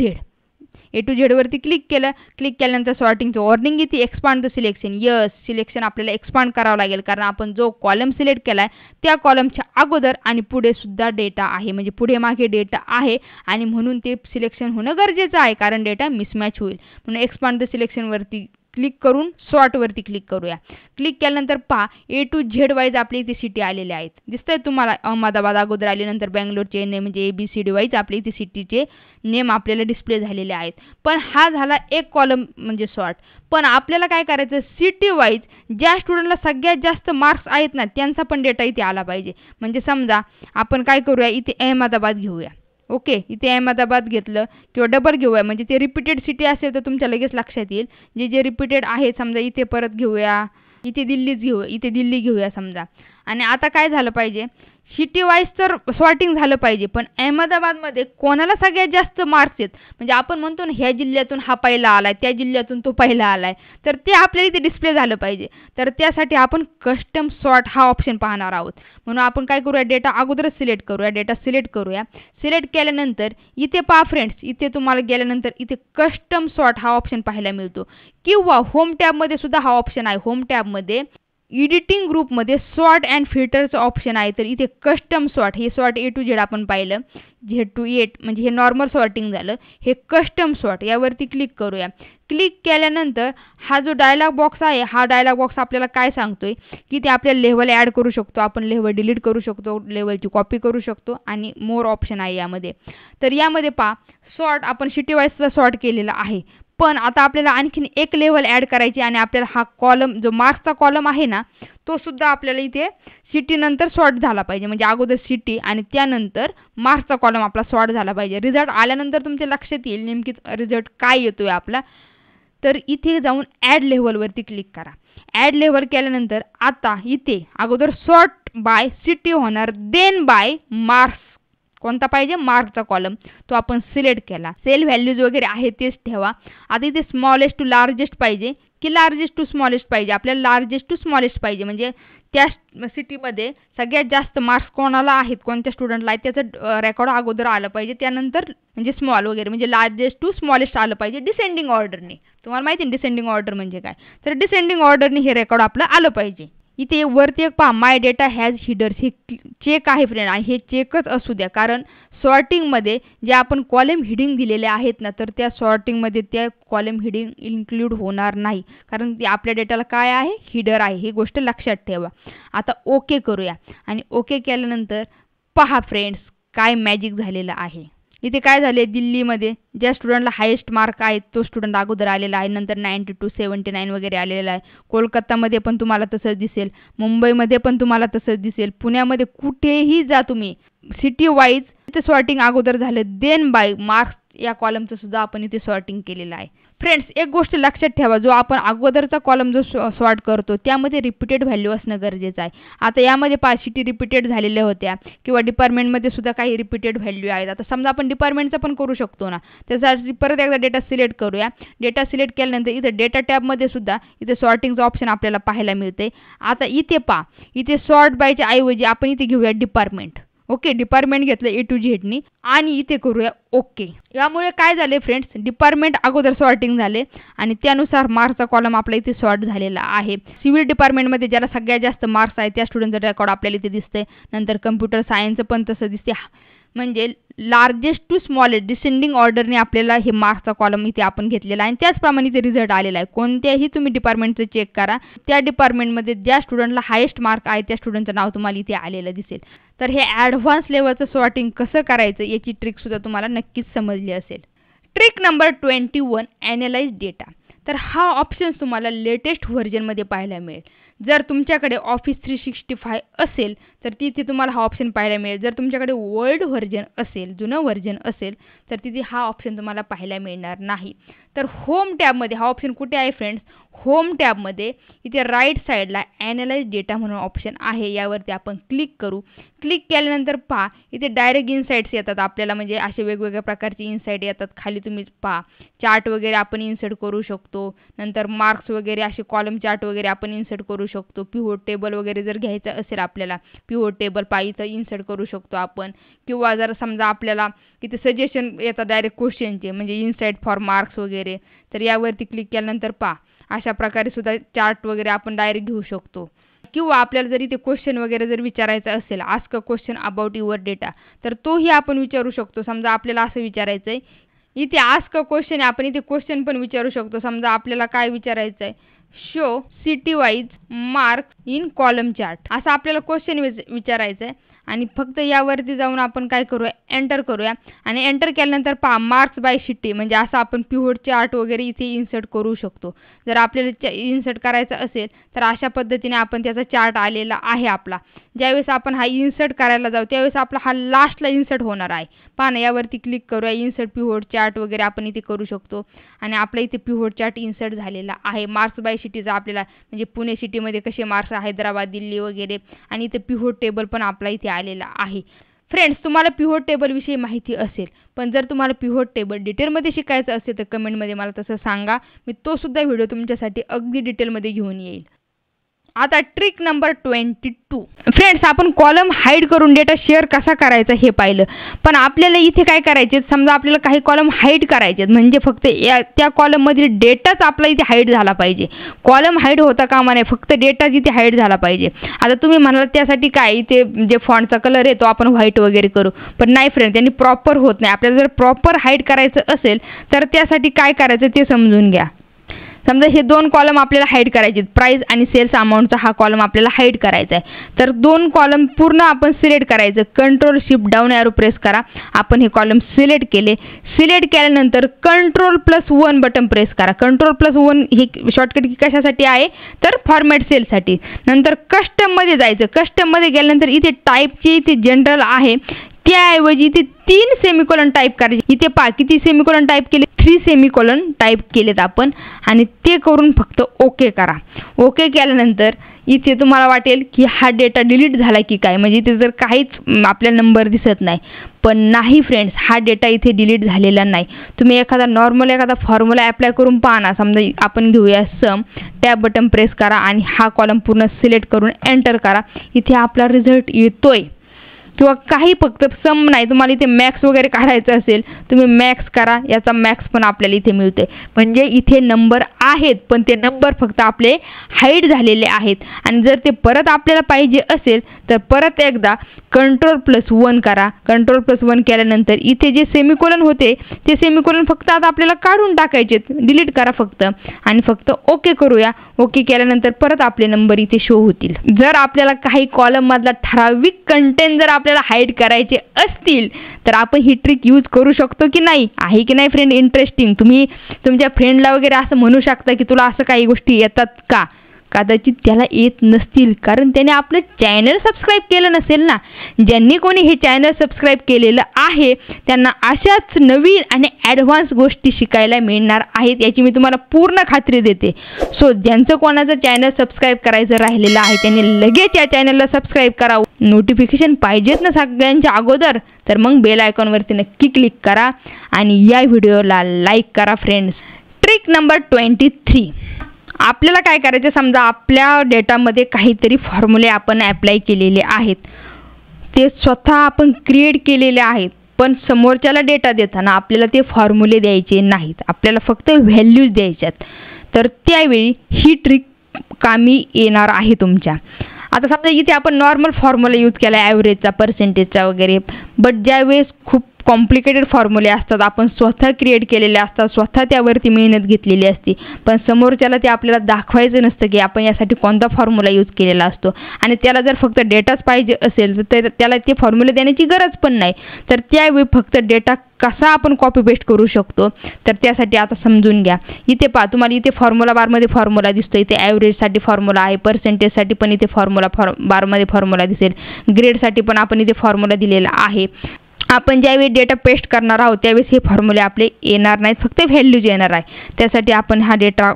Z वरती क्लिक केलं. क्लिक केल्यानंतर सॉर्टिंगचं वॉर्निंग इथे expand the selection. Yes, selection आपल्याला एक्सपांड करावं लागेल, कारण आपण जो कॉलम सिलेक्ट केला आहे त्या कॉलमच्या अगोदर आणि पुढे सुद्धा डेटा आहे, म्हणजे पुढे मागे डेटा आहे आणि म्हणून ते सिलेक्शन होणं गरजेचं आहे, कारण डेटा मिसमॅच होईल. म्हणून एक्सपांड द सिलेक्शनवरती क्लिक करून सॉर्टवरती क्लिक करूया. क्लिक केल्यानंतर पहा A to Z वाईज आपल्या इथे सिटी आलेल्या आहेत. दिसतंय तुम्हाला, अहमदाबाद अगोदर आले, नंतर बँगलोरचे नेम म्हणजे ABCD वाईज आपल्या इथे सिटीचे नेम आपल्याला डिस्प्ले झालेले आहेत. पण हा झाला एक कॉलम म्हणजे सॉर्ट. पण आपल्याला काय करायचं, सिटी वाईज ज्या स्टुडंटला सगळ्यात जास्त मार्क्स आहेत ना त्यांचा पण डेटा इथे आला पाहिजे. म्हणजे समजा आपण काय करूया, इथे अहमदाबाद घेऊया. ओके, इथे अहमदाबाद घेतलं किंवा डबल घेऊया, म्हणजे ते रिपीटेड सिटी असेल तर तुमच्या लगेच लक्षात येईल. जे रिपीटेड आहे समजा इथे परत घेऊया, इथे दिल्ली घेऊया समजा. आणि आता काय झालं पाहिजे, सिटी वाईज तर सॉर्टिंग झालं पाहिजे, पण अहमदाबादमध्ये कोणाला सगळ्यात जास्त मार्क्स आहेत, म्हणजे आपण म्हणतो ना ह्या जिल्ह्यातून हा पहिला आलाय, त्या जिल्ह्यातून तो पहिला आलाय, तर ते आपल्याला इथे डिस्प्ले झालं पाहिजे. तर त्यासाठी आपण कस्टम सॉर्ट हा ऑप्शन पाहणार आहोत. म्हणून आपण काय करूया, डेटा अगोदरच सिलेक्ट करूया. सिलेक्ट केल्यानंतर इथे पहा फ्रेंड्स, इथे तुम्हाला गेल्यानंतर इथे कस्टम सॉर्ट हा ऑप्शन पाहायला मिळतो, किंवा होम टॅबमध्ये सुद्धा हा ऑप्शन आहे. होम टॅबमध्ये एडिटिंग ग्रुपमध्ये सॉर्ट अँड फिल्टरचं ऑप्शन आहे. तर इथे कस्टम सॉर्ट, हे सॉर्ट A to Z आपण पाहिलं, Z to 8 म्हणजे हे नॉर्मल सॉर्टिंग झालं. हे कस्टम सॉर्ट यावरती क्लिक करूया. क्लिक केल्यानंतर हा जो डायलॉग बॉक्स आहे, हा डायलॉग बॉक्स आपल्याला काय सांगतोय की ते आपल्याला लेव्हल ॲड करू शकतो, आपण लेव्हल डिलीट करू शकतो, लेव्हलची कॉपी करू शकतो, आणि मोर ऑप्शन आहे यामध्ये. तर यामध्ये पहा सॉर्ट आपण सिटी वाईजचा सॉर्ट केलेला आहे, पण आता आपल्याला आणखीन एक लेव्हल ॲड करायची, आणि आपल्याला हा कॉलम जो मार्क्सचा कॉलम आहे ना, तो सुद्धा आपल्याला इथे सिटी नंतर सॉर्ट झाला पाहिजे. म्हणजे अगोदर सिटी आणि त्यानंतर मार्क्सचा कॉलम आपला सॉर्ट झाला पाहिजे. रिझल्ट आल्यानंतर तुमच्या लक्षात येईल नेमकी रिझल्ट काय येतोय आपला. तर इथे जाऊन ॲड लेव्हलवरती क्लिक करा. ॲड लेव्हल केल्यानंतर आता इथे अगोदर सॉर्ट बाय सिटी होणार, देन बाय मार्क्स. कोणता पाहिजे, मार्क्सचा कॉलम, तो आपण सिलेक्ट केला. सेल व्हॅल्यूज वगैरे आहे तेच ठेवा. आता इथे स्मॉलेस्ट टू लार्जेस्ट पाहिजे की लार्जेस्ट टू स्मॉलेस्ट पाहिजे, आपल्याला लार्जेस्ट टू स्मॉलेस्ट पाहिजे. म्हणजे त्या सिटीमध्ये सगळ्यात जास्त मार्क्स कोणाला आहेत, कोणत्या स्टुडंटला आहेत त्याचं रेकॉर्ड अगोदर आलं पाहिजे, त्यानंतर म्हणजे स्मॉल वगैरे, म्हणजे लार्जेस्ट टू स्मॉलेस्ट आलं पाहिजे डिसेंडिंग ऑर्डरने. तुम्हाला माहिती आहे डिसेंडिंग ऑर्डर म्हणजे काय, तर डिसेंडिंग ऑर्डरने हे रेकॉर्ड आपलं आलं पाहिजे. इथे वरती एक पहा, माय डेटा हॅज हिडर्स, हे चेक आहे फ्रेंड, आणि हे चेकच असू द्या, कारण सॉर्टिंगमध्ये जे आपण कॉलम हिडिंग दिलेले आहेत ना, तर त्या सॉर्टिंगमध्ये त्या कॉलम हिडिंग इन्क्लूड होणार नाही, कारण ते आपल्या डेटाला काय आहे, हिडर आहे. ही गोष्ट लक्षात ठेवा. आता ओके करूया, आणि ओके केल्यानंतर पहा फ्रेंड्स काय मॅजिक झालेलं आहे. इथे काय झाले, दिल्लीमध्ये ज्या स्टुडंटला हायेस्ट मार्क आहेत तो स्टुडंट अगोदर आलेला आहे, नंतर 92, 79 वगैरे आलेला आहे. कोलकातामध्ये पण तुम्हाला तसंच दिसेल, मुंबईमध्ये पण तुम्हाला तसंच दिसेल, पुण्यामध्ये कुठेही जा तुम्ही, सिटी वाईज इथे सॉर्टिंग अगोदर झालं, देन बाय मार्क्स या कॉलमचं सुद्धा आपण इथे सॉर्टिंग केलेलं आहे. फ्रेंड्स एक गोष्ट लक्षात ठेवा, जो आपण अगोदरचा कॉलम जो सॉर्ट करतो त्यामध्ये रिपीटेड व्हॅल्यू असणं गरजेचं आहे. आता यामध्ये 5 सिटी रिपीटेड झालेल्या होत्या, किंवा डिपार्टमेंटमध्ये सुद्धा काही रिपीटेड व्हॅल्यू आहेत. आता समजा आपण डिपार्टमेंटचं पण करू शकतो ना, त्यासाठी परत एकदा डेटा सिलेक्ट करूया. डेटा सिलेक्ट केल्यानंतर इथे डेटा टॅबमध्ये सुद्धा इथे सॉर्टिंगचं ऑप्शन आपल्याला पाहायला मिळते. आता इथे पहा, इथे सॉर्ट बायच्या ऐवजी आपण इथे घेऊया डिपार्टमेंट. ओके, डिपार्टमेंट घेतलं A to Z नी, आणि इथे करूया ओके. यामुळे काय झाले फ्रेंड्स, डिपार्टमेंट अगोदर सॉर्टिंग झाले, आणि त्यानुसार मार्क्सचा कॉलम आपला इथे सॉर्ट झालेला आहे. सिव्हिल डिपार्टमेंटमध्ये ज्याला सगळ्यात जास्त मार्क्स आहे त्या स्टुडंटचं रेकॉर्ड आपल्याला इथे दिसतंय. नंतर कम्प्युटर सायन्सचं पण तसं दिसते, म्हणजे लार्जेस्ट टू स्मॉलेस्ट डिसेंडिंग ऑर्डरने आपल्याला हे मार्क्सचा कॉलम इथे आपण घेतलेला आहे. आणि त्याचप्रमाणे इथे रिझल्ट आलेला आहे. कोणत्याही तुम्ही डिपार्टमेंटचं चेक करा, त्या डिपार्टमेंटमध्ये ज्या स्टुडंटला हायेस्ट मार्क आहे त्या स्टुडंटचं नाव तुम्हाला इथे आलेलं दिसेल. तर हे ॲडव्हान्स लेवलचं सॉर्टिंग कसं करायचं याची ट्रिकसुद्धा तुम्हाला नक्कीच समजली असेल. Trick number 21, analyse data. तर हा ऑप्शन तुम्हाला लेटेस्ट व्हर्जनमध्ये पाहायला मिळेल. जर तुमच्याकडे ऑफिस 365 असेल तर तिथे तुम्हाला हा ऑप्शन पाहायला मिळेल. जर तुमच्याकडे ओल्ड व्हर्जन असेल, जुनं व्हर्जन असेल, तर तिथे हा ऑप्शन तुम्हाला पाहायला मिळणार नाही. तर होम टॅबमध्ये हा ऑप्शन कुठे आहे फ्रेंड्स, होम टॅबमध्ये इथे राईट साईडला ॲनालाइज डेटा म्हणून ऑप्शन आहे, यावरती आपण क्लिक करू. क्लिक केल्यानंतर पहा इथे डायरेक्ट इन्साईट्स येतात आपल्याला, म्हणजे असे वेगवेगळ्या प्रकारचे इन्साईट येतात. खाली तुम्ही पहा चार्ट वगैरे आपण इन्सर्ट करू शकतो, नंतर मार्क्स वगैरे असे कॉलम चार्ट वगैरे आपण इन्सर्ट करू शकतो. पिव्होट टेबल वगैरे जर घ्यायचं असेल आपल्याला, पिव्होट टेबल पाहिजे इन्सर्ट करू शकतो आपण. किंवा जर समजा आपल्याला इथे सजेशन येतात डायरेक्ट क्वेश्चनचे, म्हणजे इन्साईट फॉर मार्क्स वगैरे, तर यावरती क्लिक केल्यानंतर पहा अशा प्रकारे सुद्धा चार्ट वगैरे आपण डायरेक्ट घेऊ शकतो. किंवा आपल्याला जर इथे क्वेश्चन वगैरे जर विचारायचा असेल, ask a question about your data, तर तोही आपण विचारू शकतो. समजा आपल्याला असं विचारायचं आहे, इथे आस्क अ क्वेश्चन, आपण इथे क्वेश्चन पण विचारू शकतो. समजा आपल्याला काय विचारायचं आहे, show city wise marks in column chart, असं आपल्याला क्वेश्चन विचारायचं आहे. आणि फक्त यावरती जाऊन आपण काय करूया, एंटर करूया. आणि एंटर केल्यानंतर पहा मार्क्स बाय सिटी, म्हणजे असं आपण पिव्होट चार्ट वगैरे इथे इन्सर्ट करू शकतो. जर आपल्याला इन्सर्ट करायचं असेल तर अशा पद्धतीने आपण त्याचा चार्ट आलेला आहे आपला. ज्यावेळेस आपण हा इन्सर्ट करायला जाऊ त्यावेळेस आपला हा लास्टला इन्सर्ट होणार आहे. पहा ना, यावरती क्लिक करूया. इन्सर्ट पिव्होट चार्ट वगैरे आपण इथे करू शकतो आणि आपल्या इथे पिव्होट चार्ट इन्सर्ट झालेला आहे. मार्क्स बाय सिटीचा आपल्याला म्हणजे पुणे सिटीमध्ये कसे मार्क्स, हैदराबाद, दिल्ली वगैरे, आणि इथे पिव्होट टेबल पण आपला इथे आलेला आहे. फ्रेंड्स, तुम्हाला पिव्होट टेबलविषयी माहिती असेल, पण जर तुम्हाला पिव्होट टेबल डिटेलमध्ये शिकायचं असेल तर कमेंटमध्ये मला तसं सांगा. मी तो सुद्धा व्हिडिओ तुमच्यासाठी अगदी डिटेलमध्ये घेऊन येईल. आता ट्रिक नंबर 22. फ्रेंड्स, आपण कॉलम हाईड करून डेटा शेअर कसा करायचा हे पाहिलं, पण आपल्याला इथे काय करायचे, समजा आपल्याला काही कॉलम हाईड करायचे म्हणजे फक्त त्या कॉलममधील डेटाच आपला इथे हाईड झाला पाहिजे. कॉलम हाईड होता कामा नये, फक्त डेटाच इथे हाईड झाला पाहिजे. आता तुम्ही म्हणाल त्यासाठी काय, इथे जे फॉन्टचा कलर आहे तो आपण व्हाईट वगैरे करू, पण नाही फ्रेंड, त्यांनी प्रॉपर होत नाही. आपल्याला जर प्रॉपर हाईड करायचं असेल तर त्यासाठी काय करायचं ते समजून घ्या. समजा हे 2 कॉलम आपल्याला हाईड करायचे, प्राइस आणि सेल्स अमाऊंटचा हा कॉलम आपल्याला हाईड करायचा आहे. तर 2 कॉलम पूर्ण आपण सिलेक्ट करायचं. Control shift down arrow press करा. आपण हे कॉलम सिलेक्ट केले. सिलेक्ट केल्यानंतर कंट्रोल+1 बटन प्रेस करा. कंट्रोल+1 ही शॉर्टकट की कशासाठी आहे तर फॉर्मॅट सेलसाठी. नंतर कस्टममध्ये जायचं. कस्टममध्ये गेल्यानंतर इथे टाईपची इथे जनरल आहे, त्याऐवजी इथे 3 सेमिकोलन टाईप करायचे. इथे पहा किती सेमिकोलन टाईप केले, 3 सेमिकोलन टाईप केलेत आपण, आणि ते करून फक्त ओके करा. ओके केल्यानंतर इथे तुम्हाला वाटेल की हा डेटा डिलीट झाला की काय, म्हणजे इथे जर काहीच आपल्या नंबर दिसत नाही, पण नाही फ्रेंड्स, हा डेटा इथे डिलीट झालेला नाही. तुम्ही एखादा फॉर्म्युला अप्लाय करून पहा ना. समजा आपण घेऊया सम, टॅब बटन प्रेस करा आणि हा कॉलम पूर्ण सिलेक्ट करून एंटर करा. इथे आपला रिझल्ट येतोय. किंवा काही फक्त सम नाही, तुम्हाला इथे मॅक्स वगैरे काढायचं असेल तुम्ही मॅक्स करा, याचा मॅक्स पण आपल्याला इथे मिळते. म्हणजे इथे नंबर आहेत, पण ते नंबर फक्त आपले हाईड झालेले आहेत. आणि जर ते परत आपल्याला पाहिजे असेल तर परत एकदा कंट्रोल+1 करा. कंट्रोल+1 केल्यानंतर इथे जे सेमिकोलन होते ते सेमिकोलन फक्त आता आपल्याला काढून टाकायचे, डिलीट करा फक्त, आणि फक्त ओके करूया. ओके केल्यानंतर परत आपले नंबर इथे शो होतील. जर आपल्याला काही कॉलम मधला ठराविक कंटेंट जर आपल्याला हाईड करायचे असतील तर आपण ही ट्रिक यूज करू शकतो की नाही, आहे की नाही फ्रेंड इंटरेस्टिंग. तुम्ही तुमच्या फ्रेंडला वगैरे असं म्हणू शकता की तुला असं काही गोष्टी येतात का, कदाचित त्याला येत नसतील, कारण त्याने आपलं चॅनल सबस्क्राईब केलं नसेल ना. ज्यांनी कोणी हे चॅनल सबस्क्राईब केलेलं आहे त्यांना अशाच नवीन आणि ॲडव्हान्स गोष्टी शिकायला मिळणार आहेत, याची मी तुम्हाला पूर्ण खात्री देते. सो ज्यांचं कोणाचं चॅनल सबस्क्राईब करायचं राहिलेलं आहे त्यांनी लगेच या चॅनलला सबस्क्राईब करावं. नोटिफिकेशन पाहिजेत ना सगळ्यांच्या अगोदर, तर मग बेल आयकॉनवरती नक्की क्लिक करा आणि या व्हिडिओला लाईक करा फ्रेंड्स. Trick number 23. आपल्याला काय करायचं, समजा आपल्या डेटामध्ये काहीतरी फॉर्म्युले आपण ॲप्लाय केलेले आहेत, ते स्वतः आपण क्रिएट केलेले आहेत, पण समोरच्याला डेटा देताना आपल्याला ते फॉर्म्युले द्यायचे नाहीत, आपल्याला फक्त व्हॅल्यूज द्यायच्यात. तर त्यावेळी ही ट्रिक कामी येणार आहे तुमच्या. आता समजा इथे आपण नॉर्मल फॉर्म्युला यूज केला ॲव्हरेजचा, पर्सेंटेजचा वगैरे, बट ज्यावेळेस खूप कॉम्प्लिकेटेड फॉर्म्युले असतात, आपण स्वतः क्रिएट केलेले असतात, स्वतः त्यावरती मेहनत घेतलेली असते, पण समोरच्याला ते आपल्याला दाखवायचं नसतं की आपण यासाठी कोणता फॉर्म्युला यूज केलेला असतो, आणि त्याला जर फक्त डेटाच पाहिजे असेल तर त्याला ते फॉर्म्युले देण्याची गरज पण नाही. तर त्यावेळी फक्त डेटा कसा आपण कॉपी पेस्ट करू शकतो तर त्यासाठी आता समजून घ्या. इथे पहा, तुम्हाला इथे फॉर्म्युला बारमध्ये फॉर्म्युला दिसतो, इथे ॲव्हरेजसाठी फॉर्म्युला आहे, पर्सेंटेजसाठी पण इथे बारमध्ये फॉर्म्युला दिसेल, ग्रेडसाठी पण आपण इथे फॉर्म्युला दिलेला आहे. आपण ज्यावेळी डेटा पेस्ट करणार आहोत त्यावेळेस हे फॉर्म्युले आपले येणार नाहीत, फक्त व्हॅल्यूज येणार आहे. त्यासाठी आपण हा डेटा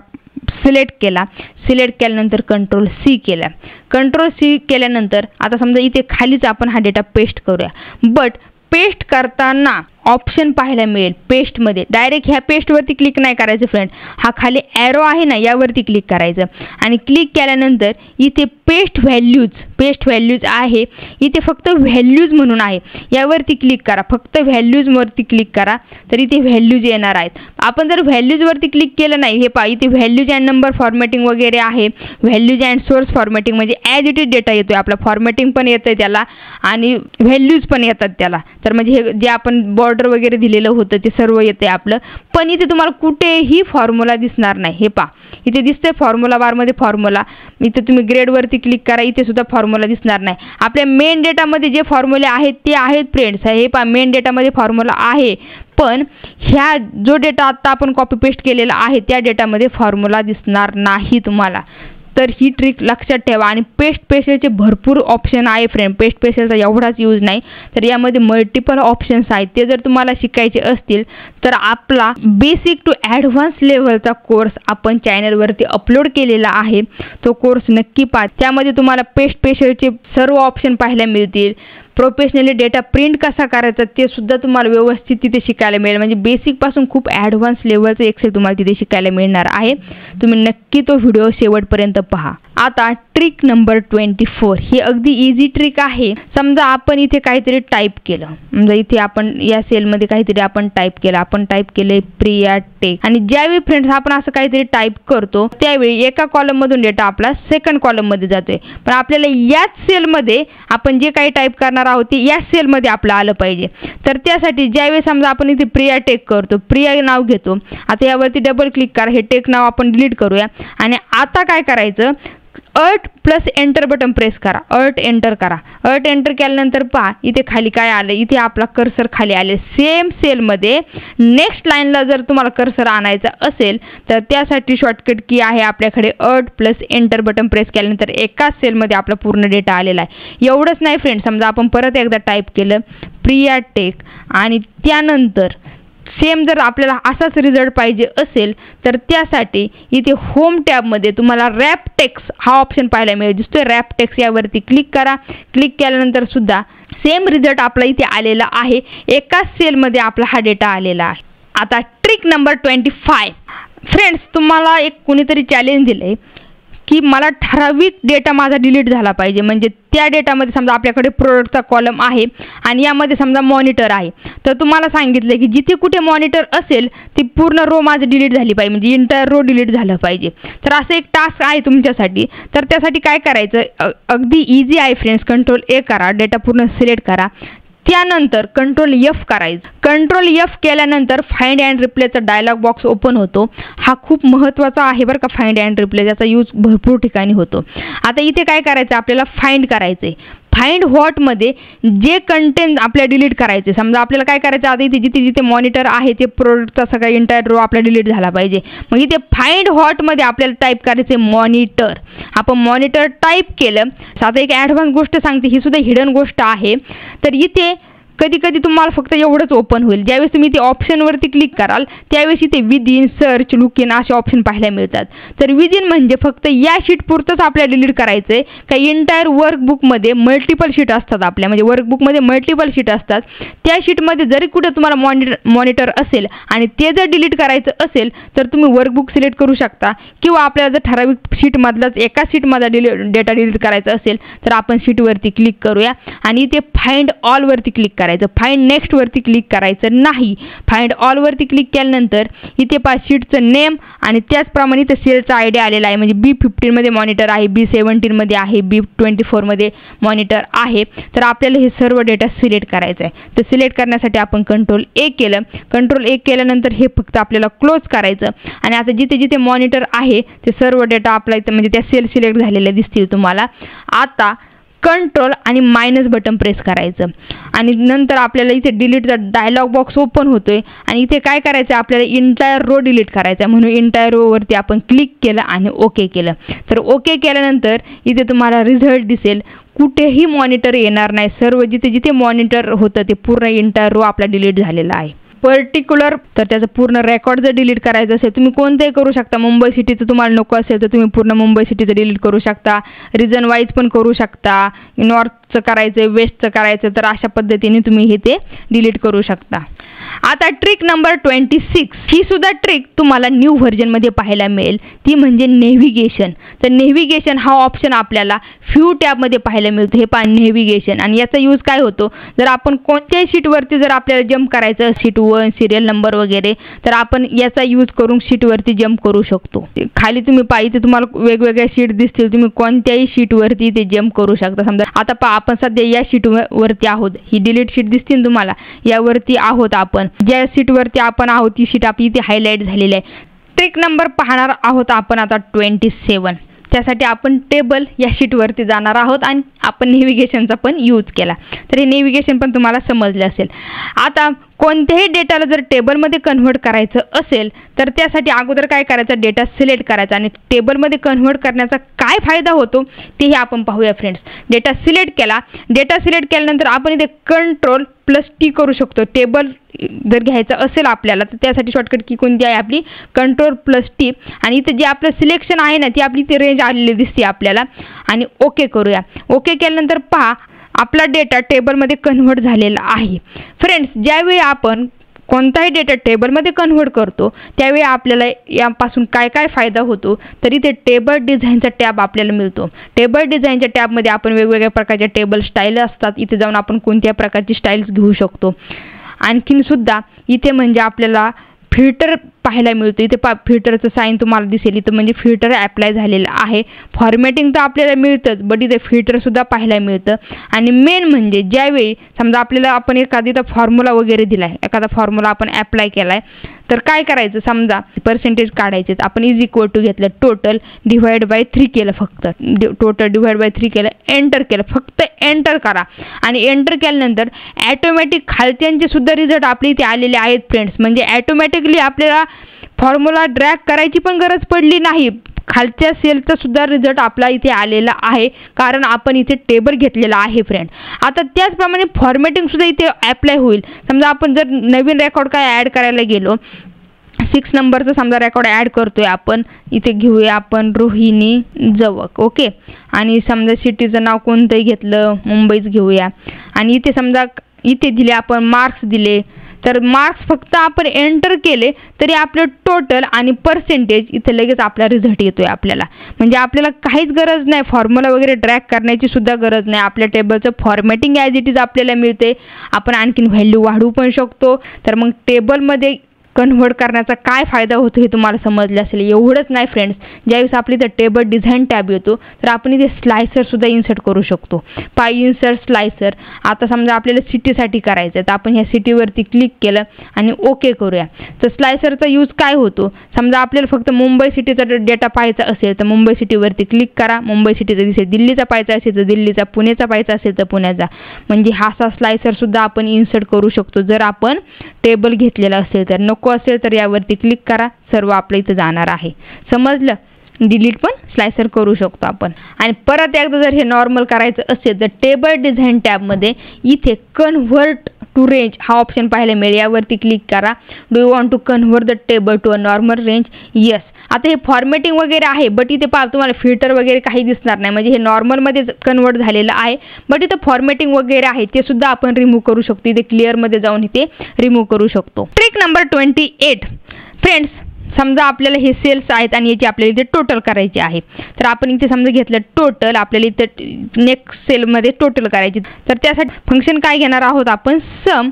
सिलेक्ट केला. सिलेक्ट केल्यानंतर कंट्रोल+C केला. कंट्रोल+C केल्यानंतर आता समजा इथे खालीच आपण हा डेटा पेस्ट करूया, बट पेस्ट करताना ऑप्शन पाहायला मिळेल पेस्टमध्ये. डायरेक्ट ह्या पेस्टवरती क्लिक नाही करायचं फ्रेंड, हा खाली ॲरो आहे ना यावरती क्लिक करायचं, आणि क्लिक केल्यानंतर इथे पेस्ट व्हॅल्यूज आहे, इथे फक्त व्हॅल्यूज म्हणून आहे, यावरती क्लिक करा. फक्त व्हॅल्यूजवरती क्लिक करा तर इथे व्हॅल्यूज येणार आहेत. आपण जर व्हॅल्यूजवरती क्लिक केलं नाही, हे पहा इथे व्हॅल्यूज अँड नंबर फॉर्मॅटिंग वगैरे आहे, व्हॅल्यूज अँड सोर्स फॉर्मॅटिंग, म्हणजे ॲज इट इज डेटा येतोय आपला, फॉर्मॅटिंग पण येतं त्याला आणि व्हॅल्यूज पण येतात त्याला. तर म्हणजे हे जे आपण बॉर्डर वगैरे दिलेलं होतं ते सर्व येते आपलं, पण इथे तुम्हाला कुठेही फॉर्म्युला दिसणार नाही. हे पहा इथे दिसतंय फॉर्म्युला बारमध्ये फॉर्म्युला, इथे तुम्ही ग्रेडवरती क्लिक करा, इथे सुद्धा फॉर्म्युला दिसणार नाही. आपल्या मेन डेटामध्ये जे फॉर्म्युले आहेत ते आहेत फ्रेंड्स. हे पहा मेन डेटामध्ये फॉर्म्युला आहे, पण ह्या जो डेटा आता आपण कॉपी पेस्ट केलेला आहे त्या डेटामध्ये फॉर्म्युला दिसणार नाही तुम्हाला. तर ही ट्रिक लक्षात ठेवा. आणि पेस्ट स्पेशलचे भरपूर ऑप्शन आहे फ्रेंड. पेस्ट स्पेशलचा एवढाच यूज नाही, तर यामध्ये मल्टिपल ऑप्शन्स आहेत. ते जर तुम्हाला शिकायचे असतील तर आपला बेसिक टू ॲडव्हान्स लेवलचा कोर्स आपण चॅनलवरती अपलोड केलेला आहे. तो कोर्स नक्की पहा. त्यामध्ये तुम्हाला पेस्ट स्पेशलचे सर्व ऑप्शन पाहायला मिळतील. प्रोफेशनली डेटा प्रिंट कसा करायचा ते सुद्धा तुम्हाला व्यवस्थित तिथे शिकायला मिळेल. म्हणजे बेसिकपासून खूप ॲडव्हान्स लेवलचं एक्सेल तुम्हाला तिथे शिकायला मिळणार आहे. तुम्ही नक्की तो व्हिडिओ शेवटपर्यंत पहा. आता ट्रिक नंबर 24 ही अगदी इझी ट्रिक आहे. समजा आपण इथे काहीतरी टाईप केलं, म्हणजे इथे आपण या सेलमध्ये काहीतरी आपण टाईप केलं. आपण टाईप केले प्रिया टेक. आणि ज्यावेळी फ्रेंड्स आपण असं काहीतरी टाईप करतो त्यावेळी एका कॉलममधून डेटा आपला सेकंड कॉलममध्ये जातोय. पण आपल्याला याच सेलमध्ये आपण जे काही टाईप करणार आहोत ते याच सेलमध्ये आपलं आलं पाहिजे. तर त्यासाठी ज्यावेळी समजा आपण इथे प्रिया टेक करतो, प्रिया नाव घेतो. आता यावरती डबल क्लिक करा. हे टेक नाव आपण डिलीट करूया. आणि आता काय करायचं, Alt plus enter button press करा. Alt एंटर करा. Alt एंटर केल्यानंतर पहा इथे खाली काय आलं, इथे आपला कर्सर खाली आले. सेम सेलमध्ये नेक्स्ट लाईनला जर तुम्हाला कर्सर आणायचा असेल तर त्यासाठी शॉर्टकट की आहे आपल्याकडे Alt plus enter button press केल्यानंतर एकाच सेलमध्ये आपला पूर्ण डेटा आलेला आहे. एवढंच नाही फ्रेंड, समजा आपण परत एकदा टाईप केलं प्रिया टेक आणि त्यानंतर सेम जर आपल्याला असाच रिझल्ट पाहिजे असेल तर त्यासाठी इथे होम टॅबमध्ये तुम्हाला रॅप टेक्स्ट हा ऑप्शन पाहायला मिळेल. दिसतोय रॅप टेक्स्ट, यावरती क्लिक करा. क्लिक केल्यानंतर सुद्धा सेम रिझल्ट आपला इथे आलेला आहे. एकाच सेलमध्ये आपला हा डेटा आलेला आहे. आता ट्रिक नंबर 25 फ्रेंड्स, तुम्हाला एक कोणीतरी चॅलेंज दिलं आहे की मला ठराविक डेटा माझा डिलीट झाला पाहिजे. म्हणजे त्या डेटामध्ये समजा आपल्याकडे प्रोडक्टचा कॉलम आहे आणि यामध्ये समजा मॉनिटर आहे, तर तुम्हाला सांगितलं की जिथे कुठे मॉनिटर असेल ती पूर्ण रो माझं डिलीट झाली पाहिजे, म्हणजे इंटायर रो डिलीट झालं पाहिजे. तर असं एक टास्क आहे तुमच्यासाठी. तर त्यासाठी काय करायचं, अगदी इझी आहे फ्रेंड्स. कंट्रोल ए करा, डेटा पूर्ण सिलेक्ट करा. त्यानंतर कंट्रोल F करायचं. कंट्रोल F केल्यानंतर फाइंड अँड रिप्लेसचा डायलॉग बॉक्स ओपन होतो. हा खूप महत्त्वाचा आहे बरं का, फाइंड अँड रिप्लेस. याचा यूज भरपूर ठिकाणी होतो. आता इथे काय करायचं, आपल्याला फाइंड करायचं आहे. फाइंड व्हॉटमध्ये जे कंटेंट आपल्याला डिलीट करायचे, समजा आपल्याला काय करायचं, आता इथे जिथे जिथे मॉनिटर आहे ते प्रोडक्टचा सगळा इंटायर रो आपला डिलीट झाला पाहिजे. मग इथे फाइंड व्हॉटमध्ये आपल्याला टाईप करायचे मॉनिटर. आपण मॉनिटर टाईप केलं. आता एक ॲडव्हान्स गोष्ट सांगते, ही सुद्धा हिडन गोष्ट आहे. तर इथे कधी कधी तुम्हाला फक्त एवढंच ओपन होईल. ज्यावेळेस तुम्ही ते ऑप्शनवरती क्लिक कराल त्यावेळेस इथे विदिन, सर्च, लुक इन असे ऑप्शन पाहायला मिळतात. तर विदिन म्हणजे फक्त या शीट पुरतंच आपल्याला डिलीट करायचं आहे. काही इंटायर वर्कबुकमध्ये मल्टिपल शीट असतात आपल्या, म्हणजे वर्कबुकमध्ये मल्टिपल शीट असतात. त्या शीटमध्ये जरी कुठे तुम्हाला मॉनिटर असेल आणि ते जर डिलीट करायचं असेल तर तुम्ही वर्कबुक सिलेक्ट करू शकता. किंवा आपल्याला जर ठराविक शीटमधलाच एका शीटमधला डेटा डिलीट करायचा असेल तर आपण शीटवरती क्लिक करूया आणि इथे फाइंड ऑलवरती क्लिक करायचं. फाइंड नेक्स्टवरती क्लिक करायचं नाही. फाइंड ऑलवरती क्लिक केल्यानंतर इथे शीटचं नेम आणि त्याचप्रमाणे इथे सेलचा आयडिया आलेला आहे. म्हणजे B15 मध्ये मॉनिटर आहे, B17 मध्ये आहे, B24 मध्ये मॉनिटर आहे. तर आपल्याला हे सर्व डेटा सिलेक्ट करायचं आहे. तर सिलेक्ट करण्यासाठी आपण कंट्रोल ए केलं. कंट्रोल ए केल्यानंतर हे फक्त आपल्याला क्लोज करायचं. आणि आता जिथे जिथे मॉनिटर आहे ते सर्व डेटा आपला इथं म्हणजे त्या सेल सिलेक्ट झालेल्या दिसतील तुम्हाला. आता कंट्रोल आणि मायनस बटन प्रेस करायचं आणि नंतर आपल्याला इथे डिलीटचा डायलॉग बॉक्स ओपन होतोय. आणि इथे काय करायचं, आपल्याला इंटायर रो डिलीट करायचा, म्हणून इंटायर रोवरती आपण क्लिक केलं आणि ओके केलं. तर ओके केल्यानंतर इथे तुम्हाला रिझल्ट दिसेल. कुठेही मॉनिटर येणार नाही. सर्व जिथे जिथे मॉनिटर होतं ते पूर्ण इंटायर रो आपला डिलीट झालेला आहे. पर्टिक्युलर तर त्याचं पूर्ण रेकॉर्ड जर डिलीट करायचं असेल तुम्ही कोणतंही करू शकता. मुंबई सिटीचं तुम्हाला नको असेल तर तुम्ही पूर्ण मुंबई सिटीचं डिलीट करू शकता. रिजन वाईज पण करू शकता. नॉर्थचं करायचं, वेस्टचं करायचं, तर अशा पद्धतीने तुम्ही हे ते डिलीट करू शकता. आता ट्रिक नंबर 26 ही सुद्धा ट्रिक तुम्हाला न्यू व्हर्जनमध्ये पाहायला मिळेल. ती म्हणजे नेव्हिगेशन. तर नेव्हिगेशन हा ऑप्शन आपल्याला फ्यू टॅबमध्ये पाहायला मिळतो. हे पहा नेव्हिगेशन. आणि याचा यूज काय होतो, जर आपण कोणत्याही शीटवरती जर आपल्याला जम्प करायचं, शीट 1, सिरियल नंबर वगैरे, तर आपण याचा यूज करून शीटवरती जम्प करू शकतो. खाली तुम्ही पाहिजे तुम्हाला वेगवेगळ्या शीट दिसतील, तुम्ही कोणत्याही शीटवरती ते जम्प करू शकता. समजा आता आपण सध्या या शीटवरती आहोत, ही डिलीट शीट दिसतील तुम्हाला, यावरती आहोत आपण. ज्या शीटवरती आपण आहोत ती शीट आपली इथे हायलाईट झालेली आहे. ट्रिक नंबर पाहणार आहोत आपण आता 27. त्यासाठी आपण टेबल या शीटवरती जाणार आहोत आणि आपण नेव्हिगेशनचा पण यूज केला. तर हे नेव्हिगेशन पण तुम्हाला समजले असेल. आता कोणत्याही डेटाला जर टेबलमध्ये कन्व्हर्ट करायचं असेल तर त्यासाठी अगोदर काय करायचं, डेटा सिलेक्ट करायचा आणि टेबलमध्ये कन्व्हर्ट करण्याचा काय फायदा होतो तेही आपण पाहूया फ्रेंड्स. डेटा सिलेक्ट केल्यानंतर आपण इथे Ctrl+T करू शकतो. टेबल जर घ्यायचं असेल आपल्याला तर त्यासाठी शॉर्टकट की कोणती आहे आपली Ctrl+T आणि इथे जे आपलं सिलेक्शन आहे ना ती आपली इथे रेंज आलेली दिसते आपल्याला आणि ओके करूया. ओके केल्यानंतर पहा आपला डेटा टेबलमध्ये कन्व्हर्ट झालेला आहे. फ्रेंड्स, ज्यावेळी आपण कोणताही डेटा टेबलमध्ये कन्व्हर्ट करतो त्यावेळी आपल्याला यापासून काय काय फायदा होतो, तर इथे टेबल डिझाईनचा टॅब आपल्याला मिळतो. टेबल डिझाईनच्या टॅबमध्ये आपण वेगवेगळ्या प्रकारच्या टेबल स्टाईल असतात, इथे जाऊन आपण कोणत्या प्रकारची स्टाईल्स घेऊ शकतो. आणखीन सुद्धा इथे म्हणजे आपल्याला फिल्टर पाहायला मिळतं. इथे फिल्टरचं साईन तुम्हाला दिसेल, इथं म्हणजे फिल्टर ॲप्लाय झालेलं आहे. फॉर्मॅटिंग तर आपल्याला मिळतंच, बट इथे फिल्टरसुद्धा पाहायला मिळतं. आणि मेन म्हणजे ज्यावेळी समजा आपल्याला आपण एखादा फॉर्म्युला वगैरे दिला आहे, एखादा फॉर्म्युला आपण ॲप्लाय केला आहे, तर काय करायचं, समजा पर्सेंटेज काढायचे, आपण = घेतलं, टोटल /3 केलं, फक्त टोटल /3 केलं, एंटर केलं, फक्त एंटर करा आणि एंटर केल्यानंतर ॲटोमॅटिक खालच्यांचे सुद्धा रिझल्ट आपले इथे आलेले आहेत फ्रेंड्स. म्हणजे ॲटोमॅटिकली आपल्याला फॉर्म्युला ड्रॅग करायची पण गरज पडली नाही. खालच्या सेलचा सुद्धा रिझल्ट आपला इथे आलेला आहे, कारण आपण इथे टेबल घेतलेला आहे फ्रेंड. आता त्याचप्रमाणे फॉर्मॅटिंग सुद्धा इथे ॲप्लाय होईल. समजा आपण जर नवीन रेकॉर्ड काय ॲड करायला गेलो, 6 नंबरचा समजा रेकॉर्ड ॲड करतोय आपण, इथे घेऊया आपण रोहिणी जवक. ओके, आणि समजा सिटीचं नाव कोणतंही घेतलं, मुंबईच घेऊया. आणि इथे समजा इथे दिले आपण मार्क्स दिले, तर मार्क्स फक्त आपण एंटर केले तरी आपलं टोटल आणि पर्सेंटेज इथे लगेच आपला रिझल्ट येतोय आपल्याला. म्हणजे आपल्याला काहीच गरज नाही फॉर्म्युला वगैरे ड्रॅग करण्याची सुद्धा गरज नाही. आपल्या टेबलचं फॉर्मॅटिंग ॲज इट इज आपल्याला मिळते. आपण आणखीन व्हॅल्यू वाढवू पण शकतो. तर मग टेबलमध्ये कन्व्हर्ट करण्याचा काय फायदा होतो हे तुम्हाला समजले असेल. एवढंच नाही फ्रेंड्स, ज्यावेळेस आपली इथं टेबल डिझाईन टॅब येतो तर आपण इथे स्लायसरसुद्धा इन्सर्ट करू शकतो. Insert slicer. आता समजा आपल्याला सिटीसाठी करायचं आहे तर आपण ह्या सिटीवरती क्लिक केलं आणि ओके करूया. तर स्लायसरचा यूज काय होतो, समजा आपल्याला फक्त मुंबई सिटीचा डेटा पाहायचा असेल तर मुंबई सिटीवरती क्लिक करा, मुंबई सिटीचा दिसेल. दिल्लीचा पाहायचा असेल तर दिल्लीचा, पुण्याचा पाहायचा असेल तर पुण्याचा. म्हणजे हा स्लायसरसुद्धा आपण इन्सर्ट करू शकतो जर आपण टेबल घेतलेला असेल तर. नको असेल तर यावरती क्लिक करा, सर्व आपल्या इथं जाणार आहे. समजलं? डिलीट पण स्लायसर करू शकतो आपण. आणि परत एकदा जर हे नॉर्मल करायचं असेल तर टेबल डिझाईन टॅबमध्ये इथे कन्व्हर्ट टू रेंज हा ऑप्शन पाहायला मिळेल. यावरती क्लिक करा. Do you want to convert the table to a normal range? Yes. आता हे फॉर्मॅटिंग वगैरे आहे, बट इथे पहा तुम्हाला फिल्टर वगैरे काही दिसणार नाही. म्हणजे हे नॉर्मलमध्येच कन्वर्ट झालेलं आहे, बट इथं फॉर्मॅटिंग वगैरे आहे ते सुद्धा आपण रिमूव्ह करू शकतो. इथे क्लिअरमध्ये जाऊन इथे रिमूव्ह करू शकतो. ट्रिक नंबर 28 फ्रेंड्स, समजा आपल्याला हे सेल्स आहेत आणि याची आपल्याला इथे टोटल करायची आहे. तर आपण इथे समजा घेतलं टोटल, आपल्याला इथे नेक्स्ट सेलमध्ये टोटल करायची. तर त्यासाठी फंक्शन काय घेणार आहोत आपण, सम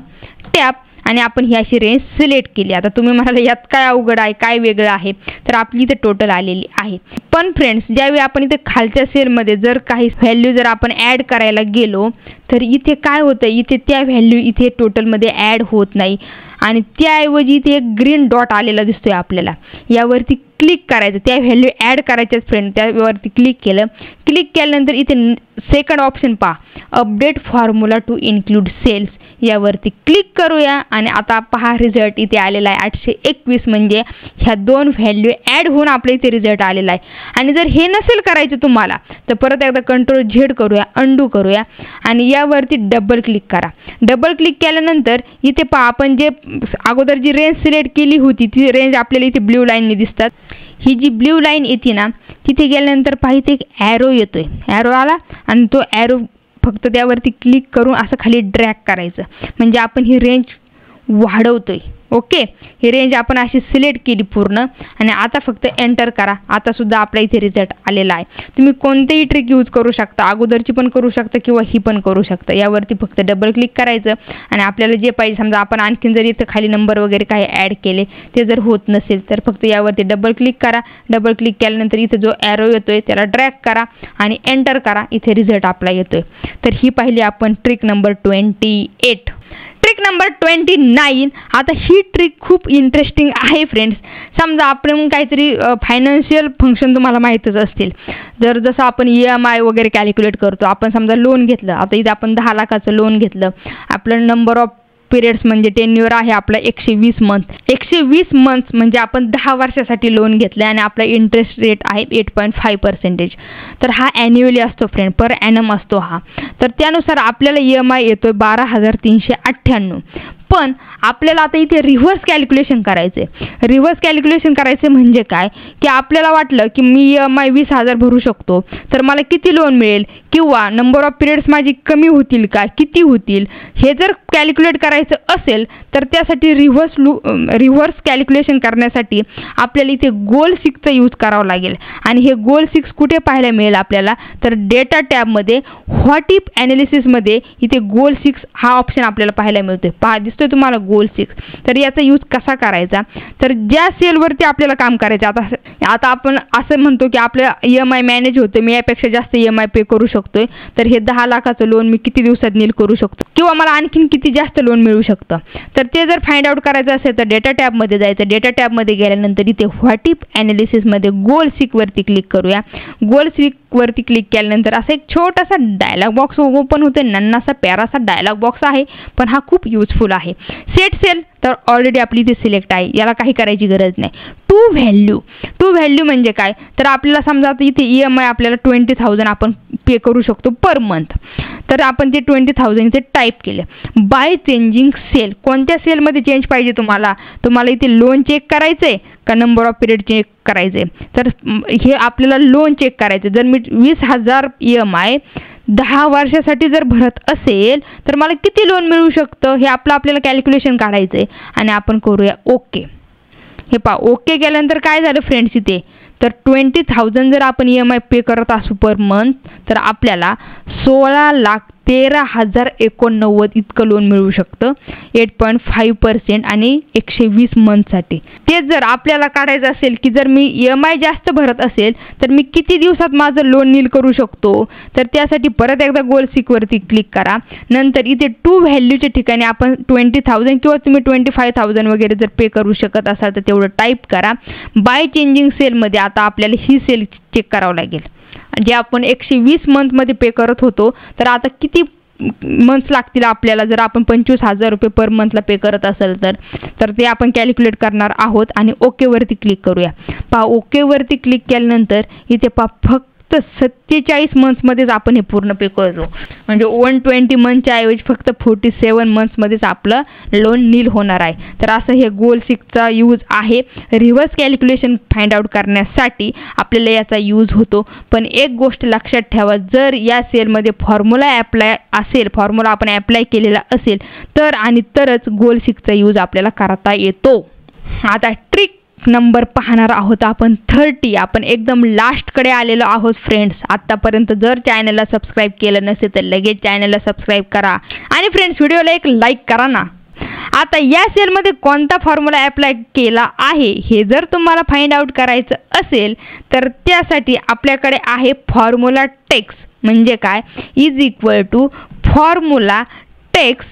टॅप, आणि आपण ही अशी रेंज सिलेक्ट केली. आता तुम्ही म्हणाला यात काय अवघड आहे, काय वेगळं आहे, तर आपली इथे टोटल आलेली आहे. पण फ्रेंड्स, ज्यावेळी आपण इथे खालच्या सेलमध्ये जर काही व्हॅल्यू जर आपण ॲड करायला गेलो तर इथे काय होतं, इथे त्या व्हॅल्यू इथे टोटलमध्ये ॲड होत नाही आणि त्याऐवजी इथे एक ग्रीन डॉट आलेला दिसतोय आपल्याला. यावरती क्लिक करायचं, त्या व्हॅल्यू ॲड करायच्याच फ्रेंड. त्यावरती क्लिक केलं. क्लिक केल्यानंतर इथे सेकंड ऑप्शन पहा, update formula to include cells. यावरती क्लिक करूया आणि आता पहा रिझल्ट इथे आलेला आहे 821. म्हणजे ह्या 2 व्हॅल्यू ॲड होऊन आपल्या इथे रिझल्ट आलेला आहे. आणि जर हे नसेल करायचं तुम्हाला तर परत एकदा Ctrl+Z करूया, अंडू करूया आणि यावरती डबल क्लिक करा. डबल क्लिक केल्यानंतर इथे पहा आपण जे अगोदर जी रेंज सिलेक्ट केली होती ती रेंज आपल्याला इथे ब्ल्यू लाईनने दिसतात. ही जी ब्ल्यू लाईन येते ना तिथे गेल्यानंतर पहा इथे एक ॲरो येतोय. ॲरो आला आणि तो ॲरो फक्त त्यावरती क्लिक करून असं खाली ड्रॅग करायचं, म्हणजे आपण ही रेंज वाढवतोय. ओके, ही रेंज आपण अशी सिलेक्ट केली पूर्ण आणि आता फक्त एंटर करा. आता सुद्धा आपल्या इथे रिझल्ट आलेला आहे. तुम्ही कोणतेही ट्रिक यूज करू शकता, अगोदरची पण करू शकता किंवा ही पण करू शकता. यावरती फक्त डबल क्लिक करायचं आणि आपल्याला जे पाहिजे, समजा आपण आणखीन जर इथं खाली नंबर वगैरे काही ॲड केले ते जर होत नसेल तर फक्त यावरती डबल क्लिक करा. डबल क्लिक केल्यानंतर इथे जो ॲरो येतोय त्याला ड्रॅग करा आणि एंटर करा. इथे रिझल्ट आपला येतोय. तर ही पाहिली आपण ट्रिक नंबर 28. Trick number 29. आता ही ट्रिक खूप इंटरेस्टिंग आहे फ्रेंड्स. समजा आपण काहीतरी फायनान्शियल फंक्शन तुम्हाला माहीतच असतील. जसं आपण EMI वगैरे कॅल्क्युलेट करतो. आपण समजा लोन घेतलं, आता इथे आपण 10 लाखाचं लोन घेतलं. आपलं नंबर ऑफ पिरियड्स म्हणजे टेन्युअर आहे आपला 120 मंथ. 120 मंथ म्हणजे आपण 10 वर्षासाठी लोन घेतलं आणि आपला इंटरेस्ट रेट आहे 8.5%. तर हा ॲन्युअली असतो फ्रेंड, पर ॲनम असतो हा. तर त्यानुसार आपल्याला EMI येतोय 12,398. पण आपल्याला आता इथे रिव्हर्स कॅल्क्युलेशन करायचं आहे. रिव्हर्स कॅल्क्युलेशन करायचं म्हणजे काय, की आपल्याला वाटलं की मी EMI 20,000 भरू शकतो, तर मला किती लोन मिळेल किंवा नंबर ऑफ पिरियड्स माझी कमी होतील का, किती होतील, हे जर कॅल्क्युलेट करायचं असेल तर त्यासाठी रिव्हर्स कॅल्क्युलेशन करण्यासाठी आपल्याला इथे गोल 6चा यूज करावा लागेल. आणि हे गोल 6 कुठे पाहायला मिळेल आपल्याला, तर डेटा टॅबमध्ये व्हॉट इफ ॲनालिसिसमध्ये इथे गोल 6 हा ऑप्शन आपल्याला पाहायला मिळतो. पहा, दिसतोय तुम्हाला गोल 6. तर याचा यूज कसा करायचा, तर ज्या सेलवरती आपल्याला काम करायचं, आता आपण असं म्हणतो की आपल्या EMI मॅनेज होते, मी यापेक्षा जास्त EMI पे करू शकतोय, तर हे 10 लाखाचं लोन मी किती दिवसात नील करू शकतो किंवा मला आणखीन किती जास्त लोन मिळू शकतं. तर ते जर फाइंड आउट करायचं असेल तर डेटा टॅबमध्ये जायचं. डेटा टॅबमध्ये गेल्यानंतर इथे व्हॉट इफ ॲनालिसिसमध्ये गोल 6 वरती क्लिक करूया. गोल 6 वरती क्लिक केल्यानंतर असा एक छोटासा डायलॉग बॉक्स ओपन होते, नन्नासा प्यारासा डायलॉग बॉक्स आहे, पण हा खूप युजफुल आहे. सेट सेल तर ऑलरेडी आपली इथे सिलेक्ट आहे, याला काही करायची गरज नाही. टू व्हॅल्यू म्हणजे काय, तर आपल्याला समजा आता इथे EMI आपल्याला 20,000 आपण पे करू शकतो पर मंथ. तर आपण ते 20,000 इथे टाईप केलं. बाय चेंजिंग सेल, कोणत्या सेलमध्ये चेंज पाहिजे तुम्हाला इथे लोन चेक करायचं आहे का नंबर ऑफ पिरियड चेक करायचं आहे. तर हे आपल्याला लोन चेक करायचं. जर मी 20,000 EMI 10 वर्षासाठी जर भरत असेल तर मला किती लोन मिळू शकतं हे आपल्याला कॅल्क्युलेशन काढायचं आहे. आणि आपण करूया ओके. हे पहा, ओके केल्यानंतर काय झालं फ्रेंड्स इथे, तर 20,000 जर आपण EMI पे करत असू पर मंथ तर आपल्याला 16,13,089 इतकं लोन मिळू शकतं 8.5% आणि 120 मंथसाठी. तेच जर आपल्याला काढायचं असेल की जर मी EMI जास्त भरत असेल तर मी किती दिवसात माझं लोन नील करू शकतो, तर त्यासाठी परत एकदा गोल 6 वरती क्लिक करा. नंतर इथे टू व्हॅल्यूच्या ठिकाणी आपण 20,000 किंवा तुम्ही 25,000 वगैरे जर पे करू शकत असाल तर तेवढं टाईप करा. बाय चेंजिंग सेलमध्ये आता आपल्याला ही सेल चेक करावं लागेल. जे आपण 120 मंथमध्ये पे करत होतो, तर आता किती मंथ्स लागतील आपल्याला जर आपण 25,000 रुपये पर मंथला पे करत असेल तर ते आपण कॅल्क्युलेट करणार आहोत. आणि ओकेवरती क्लिक करूया. पहा, ओकेवरती क्लिक केल्यानंतर इथे फक्त 47 मंथ्समध्येच आपण हे पूर्ण पे करतो. म्हणजे 120 मंथच्या ऐवजी फक्त 47 मंथ्समध्येच आपलं लोन नील होणार आहे. तर असं हे गोल 6चा यूज आहे. रिव्हर्स कॅल्क्युलेशन फाइंड आउट करण्यासाठी आपल्याला याचा यूज होतो. पण एक गोष्ट लक्षात ठेवा, जर या सेलमध्ये फॉर्म्युला आपण ॲप्लाय केलेला असेल तर आणि तरच गोल 6चा यूज आपल्याला करता येतो. आता ट्रिक नंबर पाहणार आहोत आपण 30. आपण एकदम लास्टकडे आलेलो आहोत फ्रेंड्स. आत्तापर्यंत जर चॅनलला सबस्क्राईब केलं नसेल तर लगेच चॅनलला सबस्क्राईब करा आणि फ्रेंड्स व्हिडिओला एक लाईक करा ना. आता या सेलमध्ये कोणता फॉर्म्युला ॲप्लाय केला आहे हे जर तुम्हाला फाइंड आउट करायचं असेल तर त्यासाठी आपल्याकडे आहे फॉर्म्युला टेक्स. म्हणजे काय, is equal to formula text.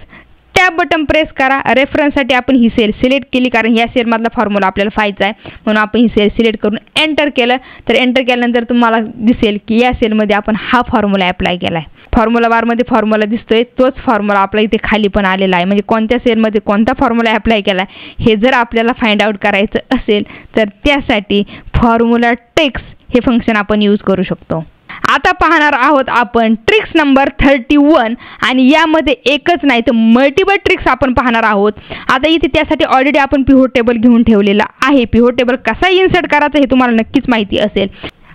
Tab button press करा. रेफरन्ससाठी आपण ही सेल सिलेक्ट केली कारण या सेलमधला फॉर्म्युला आपल्याला पाहायचा आहे, म्हणून आपण ही सेल सिलेक्ट करून एंटर केलं. तर एंटर केल्यानंतर तुम्हाला दिसेल की या सेलमध्ये आपण हा फॉर्म्युला ॲप्लाय केला आहे. फॉर्म्युला बारमध्ये फॉर्म्युला दिसतोय, तोच फॉर्म्युला आपला इथे खाली पण आलेला आहे. म्हणजे कोणत्या सेलमध्ये कोणता फॉर्म्युला ॲप्लाय केला हे जर आपल्याला फाइंड आउट करायचं असेल तर त्यासाठी फॉर्म्युला टेक्स हे फंक्शन आपण यूज करू शकतो. आता पाहणार आहोत आपण ट्रिक्स नंबर 31 आणि यामध्ये एकच नाही तर मल्टिपल ट्रिक्स आपण पाहणार आहोत. आता इथे त्यासाठी ऑलरेडी आपण पिव्होट टेबल घेऊन ठेवलेला आहे. पिव्होट टेबल कसा इन्सर्ट करायचा हे तुम्हाला नक्कीच माहिती असेल.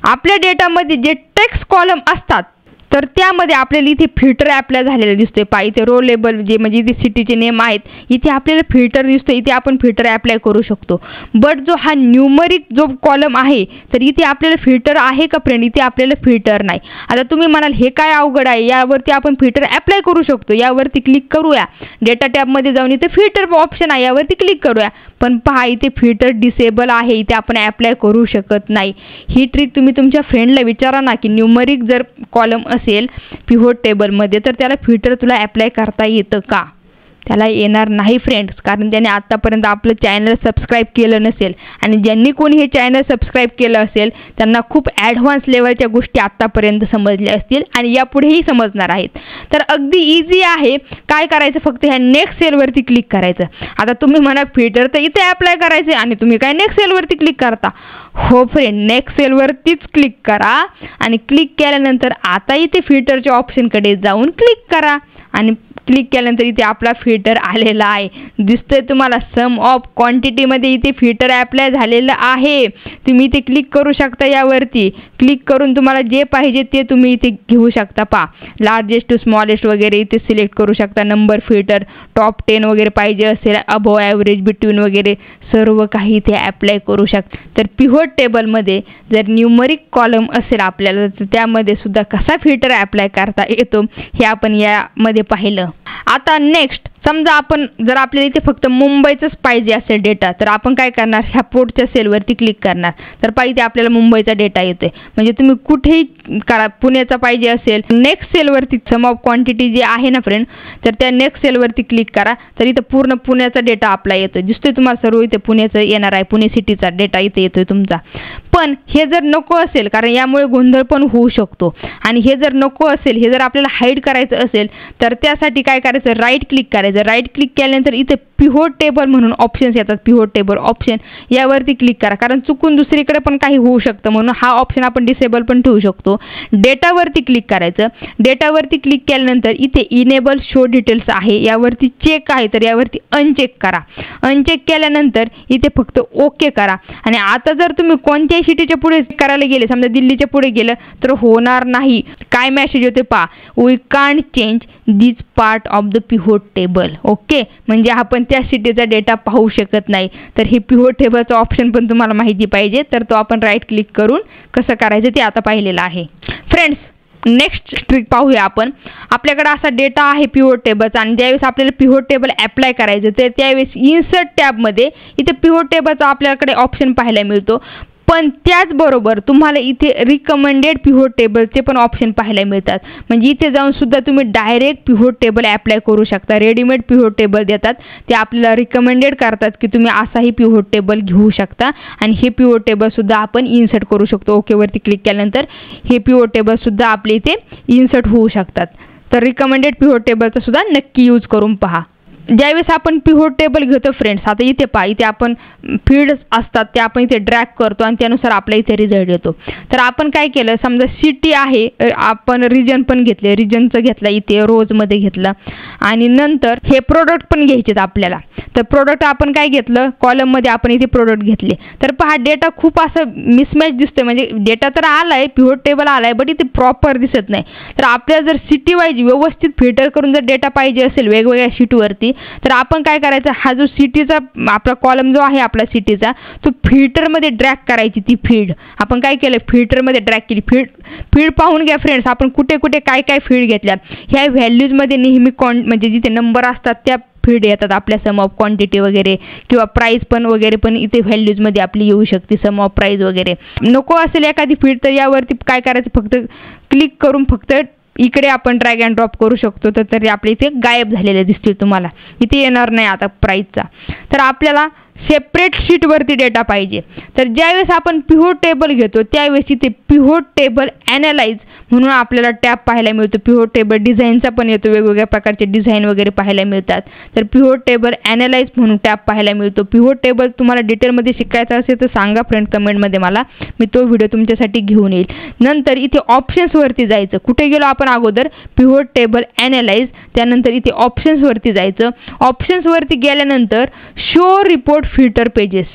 आपल्या डेटामध्ये जे टेक्स्ट कॉलम असतात तर त्यामध्ये आपल्याला इथे फिल्टर ॲप्लाय झालेला दिसतोय. पहा, इथे रो लेबल जे म्हणजे इथे सिटीचे नेम आहेत, इथे आपल्याला फिल्टर दिसतो. इथे आपण फिल्टर ॲप्लाय करू शकतो. बट जो हा न्यूमरिक जो कॉलम आहे तर इथे आपल्याला फिल्टर आहे का फ्रेंड, इथे आपल्याला फिल्टर नाही. आता तुम्ही म्हणाल हे काय अवघड आहे, यावरती आपण फिल्टर ॲप्लाय करू शकतो. यावरती क्लिक करूया. डेटा टॅबमध्ये जाऊन इथे फिल्टर ऑप्शन आहे, यावरती क्लिक करूया. पण पहा, इथे फिल्टर डिसेबल आहे, इथे आपण ॲप्लाय करू शकत नाही. ही ट्रिक तुम्ही तुमच्या फ्रेंडला विचारा ना की न्यूमरिक जर कॉलम असेल पिव्होट टेबलमध्ये तर त्याला फिल्टर तुला ॲप्लाय करता येतं का. त्याला येणार नाही फ्रेंड्स, कारण त्याने आत्तापर्यंत आपलं चॅनल सबस्क्राईब केलं नसेल. आणि ज्यांनी कोणी हे चॅनल सबस्क्राईब केलं असेल त्यांना खूप ॲडव्हान्स लेवलच्या गोष्टी आत्तापर्यंत समजल्या असतील आणि यापुढेही समजणार आहेत. तर अगदी इझी आहे. काय करायचं, फक्त ह्या नेक्स्ट सेलवरती क्लिक करायचं. आता तुम्ही म्हणा फिल्टर तर इथे अप्लाय करायचे आणि तुम्ही काय नेक्स्ट सेलवरती क्लिक करता. हो फ्रेंड, नेक्स्ट सेलवरतीच क्लिक करा आणि क्लिक केल्यानंतर आता इथे फिल्टरच्या ऑप्शनकडे जाऊन क्लिक करा आणि क्लिक केल्यानंतर इथे आपला फिल्टर आलेला आहे. दिसतंय तुम्हाला सम ऑफ क्वांटिटीमध्ये इथे फिल्टर अप्लाय झालेलं आहे. तुम्ही इथे क्लिक करू शकता. यावरती क्लिक करून तुम्हाला जे पाहिजे ते तुम्ही इथे घेऊ शकता. लार्जेस्ट टू स्मॉलेस्ट वगैरे इथे सिलेक्ट करू शकता. नंबर फिल्टर, टॉप 10 वगैरे पाहिजे असेल, अबोव ॲव्हरेज, बिटवीन वगैरे सर्व काही इथे अप्लाय करू शकता. तर पिव्होट टेबलमध्ये जर न्यूमरिक कॉलम असेल आपल्याला तर त्यामध्ये सुद्धा कसा फिल्टर अप्लाय करता येतो हे आपण यामध्ये पाहिलं. आता नेक्स्ट समजा आपण जर आपल्याला इथे फक्त मुंबईचंच पाहिजे असेल डेटा तर आपण काय करणार, ह्या पोर्टच्या सेलवरती क्लिक करणार. तर पाहिजे आपल्याला मुंबईचा डेटा येतोय. म्हणजे तुम्ही कुठेही करा, पुण्याचा पाहिजे असेल नेक्स्ट सेलवरती सम ऑफ क्वांटिटी जी आहे ना फ्रेंड, तर त्या नेक्स्ट सेलवरती क्लिक करा. तर इथं पूर्ण पुण्याचा डेटा आपला येतोय. दिसतोय तुम्हाला सर्व इथे पुण्याचं येणार आहे. पुणे सिटीचा डेटा इथे येतोय तुमचा. पण हे जर नको असेल, कारण यामुळे गोंधळ पण होऊ शकतो, आणि हे जर नको असेल, हे जर आपल्याला हाईड करायचं असेल तर त्यासाठी काय करायचं, राईट क्लिक करायचं. राईट क्लिक केल्यानंतर इथे पिव्होट टेबल म्हणून ऑप्शन्स येतात. पिव्होट टेबल ऑप्शन यावरती क्लिक करा, कारण चुकून दुसरीकडे पण काही होऊ शकतं म्हणून हा ऑप्शन आपण डिसेबल पण ठेवू शकतो. डेटावरती क्लिक करायचं. डेटावरती क्लिक केल्यानंतर इथे इनेबल शो डिटेल्स आहे, यावरती चेक आहे तर यावरती अनचेक करा. अनचेक केल्यानंतर इथे फक्त ओके करा. आणि आता जर तुम्ही कोणत्याही सिटीच्या पुढे करायला गेले, समजा दिल्लीच्या पुढे गेलं तर होणार नाही. काय मेसेज होते पहा, we can't change this part of the pivot table. Okay, म्हणजे आपण त्या सिटीचा डेटा पाहू शकत नाही. तर हे पिव्होट टेबलचं ऑप्शन पण तुम्हाला माहिती पाहिजे तर तो आपण राईट क्लिक करून कसं करायचं ते आता पाहिलेलं आहे. फ्रेंड्स, नेक्स्ट ट्रिक पाहूया आपण. आपल्याकडे असा डेटा आहे पिव्होट टेबलचा आणि ज्यावेळेस आपल्याला पिव्होट टेबल अप्लाय करायचं तर त्यावेळेस इन्सर्ट टॅबमध्ये इथे पिव्होट टेबलचा आपल्याकडे ऑप्शन पाहायला मिळतो. पण त्याचबरोबर तुम्हाला इथे रिकमेंडेड पिव्होट टेबलचे पण ऑप्शन पाहायला मिळतात. म्हणजे इथे जाऊन सुद्धा तुम्ही डायरेक्ट पिव्होट टेबल अप्लाय करू शकता. रेडीमेड पिव्होट टेबल देतात, ते आपल्याला रिकमेंडेड करतात की तुम्ही असाही पिव्होट टेबल घेऊ शकता आणि हे पिव्होट टेबल सुद्धा आपण इन्सर्ट करू शकतो. ओकेवरती क्लिक केल्यानंतर हे पिव्होट टेबल सुद्धा आपले इथे इन्सर्ट होऊ शकतात. तर रिकमेंडेड पिव्होट टेबलचा सुद्धा नक्की यूज करून पहा. ज्यावेळेस आपण पिव्होट टेबल घेतो फ्रेंड्स, आता इथे पहा, इथे आपण फील्ड्स असतात ते आपण इथे ड्रॅग करतो आणि त्यानुसार आपल्या इथे रिझल्ट येतो. तर आपण काय केलं, समजा सिटी आहे, आपण रिजन पण घेतले, रिजनचं घेतलं इथे रोजमध्ये घेतलं आणि नंतर हे प्रोडक्ट पण घ्यायचेत आपल्याला. तर प्रोडक्ट आपण काय घेतलं, कॉलममध्ये आपण इथे प्रोडक्ट घेतले. तर पहा डेटा खूप असं मिसमॅच दिसतोय. म्हणजे डेटा तर आलाय, पिव्होट टेबल आलाय, बट इथे प्रॉपर दिसत नाही. तर आपल्याला जर सिटी वाईज व्यवस्थित फिल्टर करून जर डेटा पाहिजे असेल वेगवेगळ्या शीटवरती तर आपण काय करायचं, हा जो सिटीचा आपला कॉलम जो आहे आपला सिटीचा तो फिल्टरमध्ये ड्रॅग करायची. ती फील्ड आपण काय केलं, फिल्टरमध्ये ड्रॅग केली. फील्ड पाहून घ्या फ्रेंड्स, आपण कुठे कुठे काय काय फील्ड घेतल्या. ह्या व्हॅल्यूजमध्ये नेहमी म्हणजे जिथे नंबर असतात त्या फील्ड येतात आपल्या सम ऑफ क्वांटिटी वगैरे, किंवा प्राईस पण वगैरे पण इथे व्हॅल्यूजमध्ये आपली येऊ शकते, सम ऑफ प्राईस वगैरे. नको असेल एखादी फील्ड तर यावरती काय करायचं, फक्त क्लिक करून फक्त इकडे आपण ड्रॅग अँड ड्रॉप करू शकतो. तर तरी आपल्या इथे गायब झालेले दिसतील तुम्हाला, इथे येणार नाही आता प्राईसचा. तर आपल्याला सेपरेट शीटवरती डेटा पाहिजे. तर ज्यावेळेस आपण पिव्होट टेबल घेतो त्यावेळेस इथे पिव्होट टेबल ॲनालाइज म्हणून आपल्याला टॅब पाहायला मिळतो. पिव्होट टेबल डिझाईनचा पण येतो, वेगवेगळ्या प्रकारचे डिझाईन वगैरे पाहायला मिळतात. तर पिव्होट टेबल ॲनालाइज म्हणून टॅब पाहायला मिळतो. पिव्होट टेबल तुम्हाला डिटेलमध्ये शिकायचं असेल तर सांगा फ्रेंड कमेंटमध्ये मला, मी तो व्हिडिओ तुमच्यासाठी घेऊन येईल. नंतर इथे ऑप्शन्सवरती जायचं. कुठे गेलो आपण अगोदर, पिव्होट टेबल ॲनालाइज, त्यानंतर इथे ऑप्शन्सवरती जायचं. ऑप्शन्सवरती गेल्यानंतर शो रिपोर्ट फिल्टर पेजेस,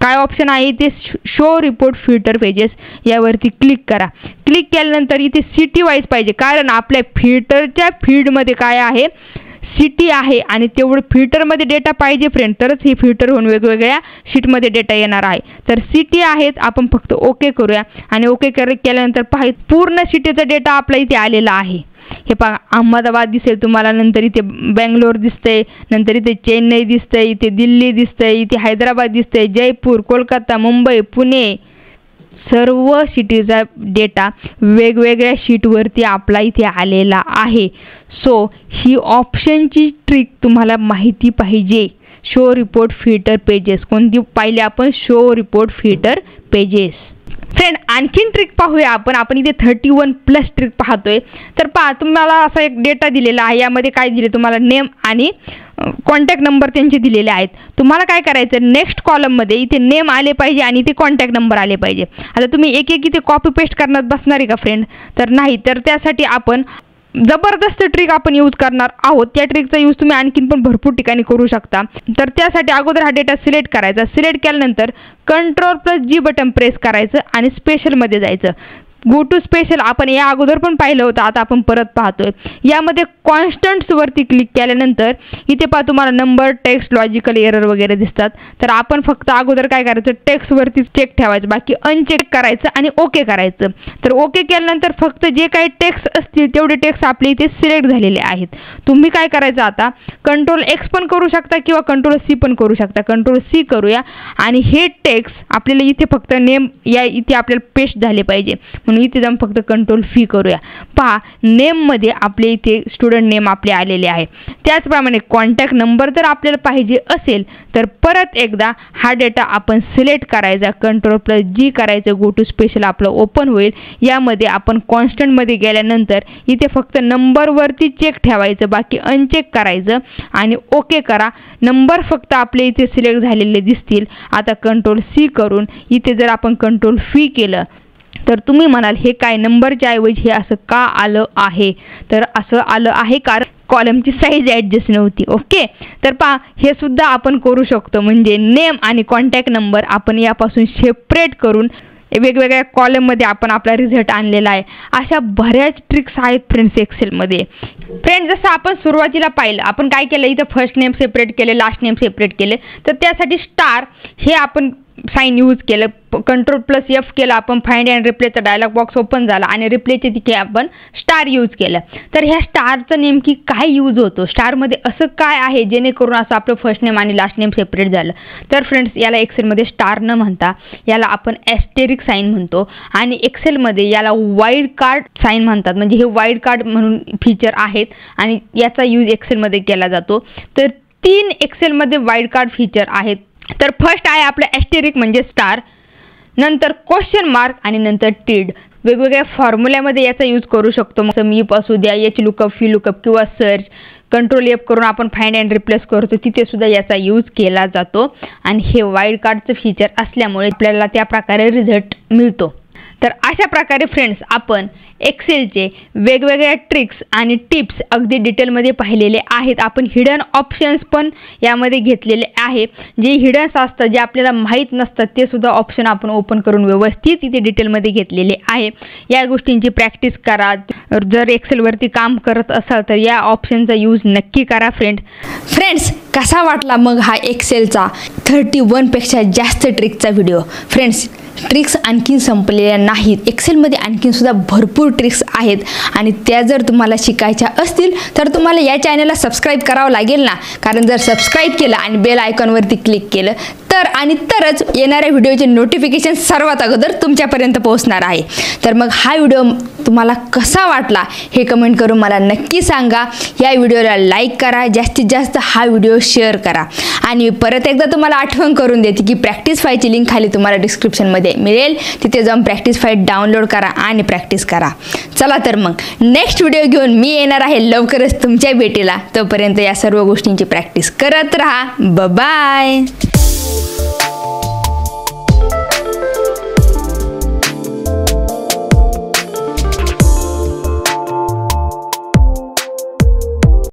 काय ऑप्शन आहे ते शो रिपोर्ट फिल्टर पेजेस, यावरती क्लिक करा. क्लिक केल्यानंतर इथे सिटी वाईज पाहिजे, कारण आपल्या फिल्टरच्या फील्डमध्ये काय आहे, सिटी आहे आणि तेवढं फिल्टरमध्ये डेटा पाहिजे फ्रेंड, तरच हे फिल्टर होऊन वेगवेगळ्या शीटमध्ये डेटा येणार आहे. तर सिटी आहेत, आपण फक्त ओके करूया आणि ओके केल्यानंतर पहा पूर्ण सिटीचा डेटा आपला इथे आलेला आहे. हे पहा अहमदाबाद दिसेल तुम्हाला, नंतर इथे बेंगलोर दिसतंय, नंतर इथे चेन्नई दिसतंय, इथे दिल्ली दिसतंय, इथे हैदराबाद दिसतंय, जयपूर, कोलकाता, मुंबई, पुणे, सर्व सिटीचा डेटा वेगवेगळ्या शीटवरती आपला इथे आलेला आहे. सो ही ऑप्शनची ट्रिक तुम्हाला माहिती पाहिजे. शो रिपोर्ट फिल्टर पेजेस कोणती पाहिली आपण? Show report filter pages. Friend आणखीन ट्रिक पाहूया आपण इथे 31+ ट्रिक पाहतोय. तर पहा, तुम्हाला असा एक डेटा दिलेला आहे. यामध्ये काय दिले तुम्हाला? नेम आणि कॉन्टॅक्ट नंबर त्यांचे दिलेले आहेत. तुम्हाला काय करायचं? नेक्स्ट कॉलममध्ये इथे नेम आले पाहिजे आणि इथे कॉन्टॅक्ट नंबर आले पाहिजे. आता तुम्ही एक एक इथे कॉपी पेस्ट करण्यात बसणार आहे का फ्रेंड? तर नाही. तर त्यासाठी आपण जबरदस्त ट्रिक आपण यूज करणार आहोत. त्या ट्रिकचा यूज तुम्ही आणखीन पण भरपूर ठिकाणी करू शकता. तर त्यासाठी अगोदर हा डेटा सिलेक्ट करायचा. सिलेक्ट केल्यानंतर Ctrl+G बटन प्रेस करायचं आणि स्पेशलमध्ये जायचं. गो टू स्पेशल आपण या अगोदर पण पाहिलं होतं, आता आपण परत पाहतोय. यामध्ये कॉन्स्टंट्सवरती क्लिक केल्यानंतर इथे पहा तुम्हाला नंबर, टेक्स्ट, लॉजिकल एरर वगैरे दिसतात. तर आपण फक्त अगोदर काय करायचं? टेक्स्टवरती चेक ठेवायचं, बाकी अनचेक करायचं आणि ओके करायचं. तर ओके केल्यानंतर फक्त जे काही टेक्स्ट असतील तेवढे टेक्स्ट आपले इथे सिलेक्ट झालेले आहेत. तुम्ही काय करायचं आता? Ctrl+X पण करू शकता किंवा Ctrl+C पण करू शकता. Ctrl+C करूया आणि हे टेक्स्ट आपल्याला इथे फक्त नेम या इथे आपल्याला पेस्ट झाले पाहिजे. म्हणून इथे जाऊन फक्त Ctrl+V करूया. पहा, नेममध्ये आपले इथे स्टुडंट नेम आपले आलेले आहे. त्याचप्रमाणे कॉन्टॅक्ट नंबर जर आपल्याला पाहिजे असेल तर परत एकदा हा डेटा आपण सिलेक्ट करायचा, Ctrl+G करायचं, गो टू स्पेशल आपलं ओपन होईल. यामध्ये आपण कॉन्स्टंटमध्ये गेल्यानंतर इथे फक्त नंबरवरती चेक ठेवायचं, बाकी अनचेक करायचं आणि ओके करा. नंबर फक्त आपले इथे सिलेक्ट झालेले दिसतील. आता Ctrl+C करून इथे जर आपण Ctrl+V केलं तर तुम्ही म्हणाल हे काय नंबरच्या ऐवजी हे असं का आलं आहे? तर असं आलं आहे कारण कॉलमची साईज ॲडजस्ट नव्हती. ओके, तर पहा हे सुद्धा आपण करू शकतो. म्हणजे नेम आणि कॉन्टॅक्ट नंबर आपण यापासून सेपरेट करून वेगवेगळ्या कॉलममध्ये आपण आपला रिझल्ट आणलेला आहे. अशा बऱ्याच ट्रिक्स आहेत फ्रेंड्स एक्सेलमध्ये. फ्रेंड, जसं आपण सुरुवातीला पाहिलं, आपण काय केलं? इथं फर्स्ट नेम सेपरेट केले, लास्ट नेम सेपरेट केले. तर त्यासाठी स्टार हे आपण साईन यूज केलं. Ctrl+F केलं आपण, फाइंड अँड रिप्लेचा डायलॉग बॉक्स ओपन झाला आणि रिप्लेचे तिथे आपण स्टार यूज केलं. तर ह्या स्टारचं नेमकी काय यूज होतो? स्टारमध्ये असं काय आहे जेणेकरून असं आपलं फर्स्ट नेम आणि लास्ट नेम सेपरेट झालं? तर फ्रेंड्स, याला एक्सेलमध्ये स्टार न म्हणता याला आपण ॲस्टेरिक साईन म्हणतो आणि एक्सेलमध्ये याला वाईल्ड कार्ड साईन म्हणतात. म्हणजे हे वाईल्ड कार्ड म्हणून फीचर आहेत आणि याचा यूज एक्सेलमध्ये केला जातो. तर 3 एक्सेलमध्ये वाईल्ड कार्ड फीचर आहेत. तर फर्स्ट आहे आपलं ॲस्टेरिक म्हणजे स्टार, नंतर क्वेश्चन मार्क आणि नंतर टिल्ड. वेगवेगळ्या फॉर्म्युल्यामध्ये याचा यूज करू शकतो. मग मीप असू द्या, एच लुकअप, फी लुकअप किंवा सर्च. Ctrl+F करून आपण फाइंड अँड रिप्लेस करतो, तिथे सुद्धा याचा यूज केला जातो. आणि हे वाईल्ड कार्डचं फीचर असल्यामुळे आपल्याला त्या प्रकारे रिझल्ट मिळतो. तर अशा प्रकारे फ्रेंड्स आपण एक्सेलचे वेगवेगळ्या ट्रिक्स आणि टिप्स अगदी डिटेलमध्ये पाहिलेले आहेत. आपण हिडन ऑप्शन्स पण यामध्ये घेतलेले आहे. जे हिडन्स असतात, जे आपल्याला माहीत नसतात, ते सुद्धा ऑप्शन आपण ओपन करून व्यवस्थित इथे डिटेलमध्ये घेतलेले आहे. या गोष्टींची प्रॅक्टिस करा. जर एक्सेलवरती काम करत असाल तर या ऑप्शनचा यूज नक्की करा फ्रेंड्स. कसा वाटला मग हा एक्सेलचा 31पेक्षा जास्त ट्रिकचा व्हिडिओ? फ्रेंड्स, ट्रिक्स आणखीन संपलेल्या नाहीत. एक्सेलमध्ये आणखीन सुद्धा भरपूर ट्रिक्स आहेत आणि त्या जर तुम्हाला शिकायच्या असतील तर तुम्हाला या चॅनलला सबस्क्राईब करावं लागेल ना. कारण जर सबस्क्राईब केलं आणि बेल आयकॉनवरती क्लिक केलं तरच येणाऱ्या व्हिडिओचे नोटिफिकेशन सर्वात अगोदर तुमच्यापर्यंत पोहोचणार आहे. तर मग हा व्हिडिओ तुम्हाला कसा वाटला हे कमेंट करून मला नक्की सांगा. या व्हिडिओला लाईक करा, जास्तीत जास्त हा व्हिडिओ शेअर करा आणि परत एकदा तुम्हाला आठवण करून देते की प्रॅक्टिस फाईलची लिंक खाली तुम्हाला डिस्क्रिप्शनमध्ये मिळेल. तिथे जाऊन प्रॅक्टिस फाईल डाउनलोड करा आणि प्रॅक्टिस करा. चला तर मग नेक्स्ट व्हिडिओ घेऊन मी येणार आहे लवकरच तुमच्या भेटीला. तोपर्यंत या सर्व गोष्टींची प्रॅक्टिस करत राहा. बाय.